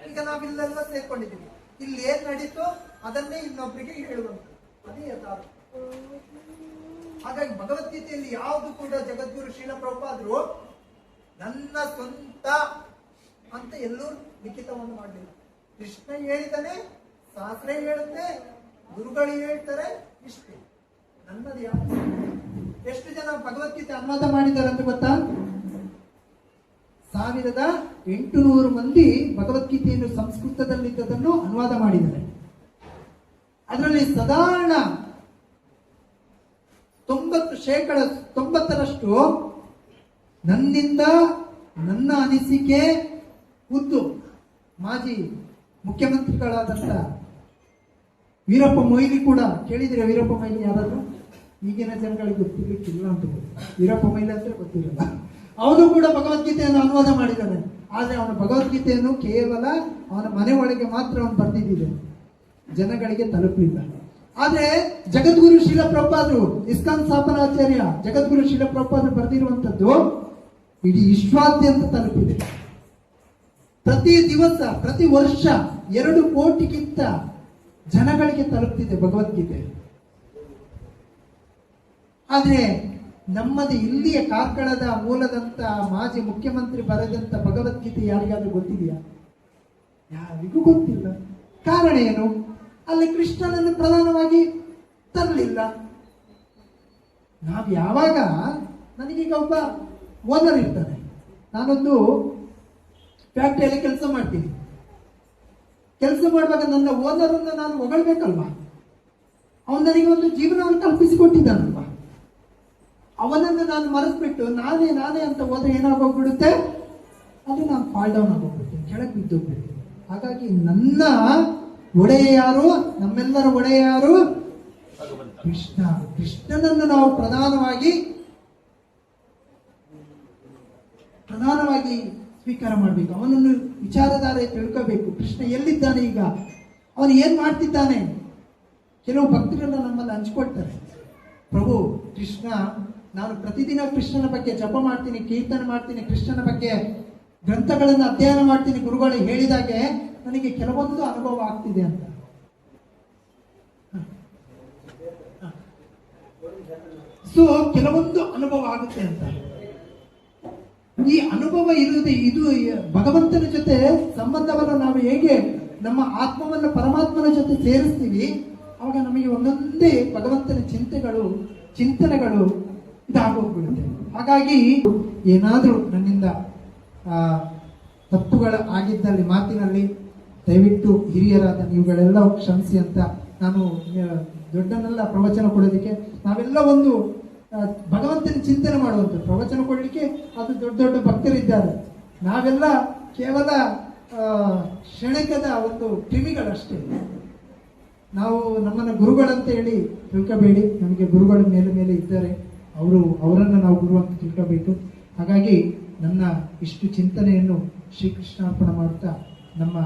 ಈಗ ನಾವಿಲ್ಲೆಲ್ಲ ಸೇರ್ಕೊಂಡಿದ್ದೀವಿ, ಇಲ್ಲಿ ಏನ್ ನಡೀತು ಅದನ್ನೇ ಇನ್ನೊಬ್ಬರಿಗೆ ಹೇಳುವಂತ, ಅದೇ ಯಥಾರೂಪ. ಹಾಗಾಗಿ ಭಗವದ್ಗೀತೆಯಲ್ಲಿ ಯಾವುದು ಕೂಡ ಜಗದ್ಗುರು ಶ್ರೀಲ ಪ್ರಭುಪಾದರು ನನ್ನ ಸ್ವಂತ ಅಂತ ಎಲ್ಲೂ ಲಿಖಿತವನ್ನು ಮಾಡಲಿಲ್ಲ. ಕೃಷ್ಣ ಹೇಳಿದಾನೆ, ಶಾಸ್ತ್ರ ಹೇಳುತ್ತೆ, ಗುರುಗಳು ಹೇಳ್ತಾರೆ, ಇಷ್ಟೇ. ನನ್ನದು ಯಾವುದು? ಎಷ್ಟು ಜನ ಭಗವದ್ಗೀತೆ ಅನುವಾದ ಮಾಡಿದ್ದಾರೆ ಅಂತ ಗೊತ್ತಾ? 1800 ಮಂದಿ ಭಗವದ್ಗೀತೆಯನ್ನು ಸಂಸ್ಕೃತದಲ್ಲಿದ್ದದನ್ನು ಅನುವಾದ ಮಾಡಿದ್ದಾರೆ. ಅದರಲ್ಲಿ ಸಾಧಾರಣ 90% ನನ್ನಿಂದ ನನ್ನ ಅನಿಸಿಕೆ ಖುದ್ದು ಮಾಜಿ ಮುಖ್ಯಮಂತ್ರಿಗಳಾದಂತ ವೀರಪ್ಪ ಮೊಯ್ಲಿ ಕೂಡ, ಕೇಳಿದ್ರೆ ವೀರಪ್ಪ ಮೊಯ್ಲಿ ಯಾರಾದ್ರೂ? ಈಗಿನ ಜನಗಳಿಗೆ ಗೊತ್ತಿರ್ಲಿಕ್ಕಿಲ್ಲ ಅಂತ. ವೀರಪ್ಪ ಮೊಯ್ಲಿ ಅಂತ ಗೊತ್ತಿರಲ್ಲ. ಅವನು ಕೂಡ ಭಗವದ್ಗೀತೆಯನ್ನು ಅನುವಾದ ಮಾಡಿದ್ದಾನೆ. ಆದ್ರೆ ಅವನ ಭಗವದ್ಗೀತೆಯನ್ನು ಕೇವಲ ಅವನ ಮನೆ ಒಳಗೆ ಮಾತ್ರ ಅವನು ಬರೆದಿದ್ದಿದೆ, ಜನಗಳಿಗೆ ತಲುಪಲಿಲ್ಲ. ಆದ್ರೆ ಜಗದ್ಗುರು ಶ್ರೀಲ ಪ್ರಭುಪಾದರು, ಇಸ್ಕಾನ್ ಸ್ಥಾಪನಾಚಾರ್ಯ ಜಗದ್ಗುರು ಶ್ರೀಲ ಪ್ರಭುಪಾದರು ಬರೆದಿರುವಂತದ್ದು ಇಡೀ ವಿಶ್ವಾದ್ಯಂತ ತಲುಪಿದೆ. ಪ್ರತಿ ದಿವಸ, ಪ್ರತಿ ವರ್ಷ 2 ಕೋಟಿಗಿಂತ ಜನಗಳಿಗೆ ತಲುಪ್ತಿದೆ ಭಗವದ್ಗೀತೆ. ಆದ್ರೆ ನಮ್ಮದು ಇಲ್ಲಿಯ ಕಾರ್ಕಳದ ಮೂಲದಂತ ಮಾಜಿ ಮುಖ್ಯಮಂತ್ರಿ ಬರೆದಂತ ಭಗವದ್ಗೀತೆ ಯಾರಿಗಾದ್ರೂ ಗೊತ್ತಿದೆಯಾ? ಯಾರಿಗೂ ಗೊತ್ತಿಲ್ಲ. ಕಾರಣ ಏನು? ಅಲ್ಲಿ ಕೃಷ್ಣನನ್ನು ಪ್ರಧಾನವಾಗಿ ತರಲಿಲ್ಲ. ನಾವು ಯಾವಾಗ, ನನಗೀಗ ಒಬ್ಬ ಓನರ್ ಇರ್ತಾನೆ, ನಾನೊಂದು ಫ್ಯಾಕ್ಟ್ರಿಯಲ್ಲಿ ಕೆಲಸ ಮಾಡ್ತೀನಿ. ಕೆಲಸ ಮಾಡುವಾಗ ನನ್ನ ಓನರನ್ನು ನಾನು ಹೊಗಳ್ಬೇಕಲ್ವಾ? ಅವನು ನನಗೆ ಒಂದು ಜೀವನವನ್ನು ಕಲ್ಪಿಸಿಕೊಟ್ಟಿದ್ದಾನಲ್ವಾ? ಅವನನ್ನು ನಾನು ಮರೆಸ್ಬಿಟ್ಟು ನಾನೇ ಅಂತ ಹೋದ್ರೆ ಏನಾಗೋಗ್ಬಿಡುತ್ತೆ? ಅದು ನಾನು ಫಾಲ್ ಡೌನ್ ಆಗೋಗ್ಬಿಡ್ತೀನಿ, ಕೆಳಗೆ ಬಿದ್ದೋಗ್ಬಿಡ್ತೀನಿ. ಹಾಗಾಗಿ ನನ್ನ ಒಡೆಯ ಯಾರು? ನಮ್ಮೆಲ್ಲರ ಒಡೆಯ ಯಾರು? ಕೃಷ್ಣ. ಕೃಷ್ಣನನ್ನು ನಾವು ಪ್ರಧಾನವಾಗಿ ಸ್ವೀಕಾರ ಮಾಡಬೇಕು. ಅವನನ್ನು ವಿಚಾರಧಾರೆ ತಿಳ್ಕೋಬೇಕು. ಕೃಷ್ಣ ಎಲ್ಲಿದ್ದಾನೆ, ಈಗ ಅವನು ಏನ್ ಮಾಡ್ತಿದ್ದಾನೆ? ಕೆಲವು ಭಕ್ತರೆಲ್ಲ ನಮ್ಮಲ್ಲಿ ಹಂಚ್ಕೊಳ್ತಾರೆ, ಪ್ರಭು ಕೃಷ್ಣ, ನಾನು ಪ್ರತಿದಿನ ಕೃಷ್ಣನ ಬಗ್ಗೆ ಜಪ ಮಾಡ್ತೀನಿ, ಕೀರ್ತನೆ ಮಾಡ್ತೀನಿ, ಕೃಷ್ಣನ ಬಗ್ಗೆ ಗ್ರಂಥಗಳನ್ನು ಅಧ್ಯಯನ ಮಾಡ್ತೀನಿ, ಗುರುಗಳು ಹೇಳಿದಾಗೆ ನನಗೆ ಕೆಲವೊಂದು ಅನುಭವ ಆಗ್ತಿದೆ ಅಂತ. ಸೊ ಕೆಲವೊಂದು ಅನುಭವ ಆಗುತ್ತೆ ಅಂತ. ಈ ಅನುಭವ ಇರುವುದು, ಇದು ಭಗವಂತನ ಜೊತೆ ಸಂಬಂಧವನ್ನು ನಾವು ಹೇಗೆ ನಮ್ಮ ಆತ್ಮವನ್ನು ಪರಮಾತ್ಮನ ಜೊತೆ ಸೇರಿಸ್ತೀವಿ, ಅವಾಗ ನಮಗೆ ಒಂದೊಂದೇ ಭಗವಂತನ ಚಿಂತನೆಗಳು ಇದಾಗೋಗ್ಬಿಡುತ್ತೆ. ಹಾಗಾಗಿ ಏನಾದರೂ ನನ್ನಿಂದ ತಪ್ಪುಗಳ ಆಗಿದ್ದಲ್ಲಿ ಮಾತಿನಲ್ಲಿ ದಯವಿಟ್ಟು ಹಿರಿಯರಾದ ನೀವುಗಳೆಲ್ಲ ಕ್ಷಮಿಸಿ ಅಂತ ನಾನು ದೊಡ್ಡನೆಲ್ಲ ಪ್ರವಚನ ಕೊಡೋದಕ್ಕೆ ನಾವೆಲ್ಲ ಒಂದು ಭಗವಂತನ ಚಿಂತನೆ ಮಾಡುವಂಥ ಪ್ರವಚನ ಕೊಡಲಿಕ್ಕೆ ಅದು ದೊಡ್ಡ ದೊಡ್ಡ ಭಕ್ತರಿದ್ದಾರೆ. ನಾವೆಲ್ಲ ಕೇವಲ ಕ್ಷಣಿಕದ ಒಂದು ಕ್ರಿಮಿಗಳಷ್ಟೇ. ನಾವು ನಮ್ಮನ್ನು ಗುರುಗಳಂತ ಹೇಳಿ ತಿಳ್ಕೋಬೇಡಿ. ನಮಗೆ ಗುರುಗಳ ಮೇಲೆ ಮೇಲೆ ಇದ್ದಾರೆ, ಅವರನ್ನು ನಾವು ಗುರು ಅಂತ ತಿಳ್ಕೋಬೇಕು. ಹಾಗಾಗಿ ನನ್ನ ಇಷ್ಟು ಚಿಂತನೆಯನ್ನು ಶ್ರೀಕೃಷ್ಣಾರ್ಪಣ ಮಾಡುತ್ತಾ ನಮ್ಮ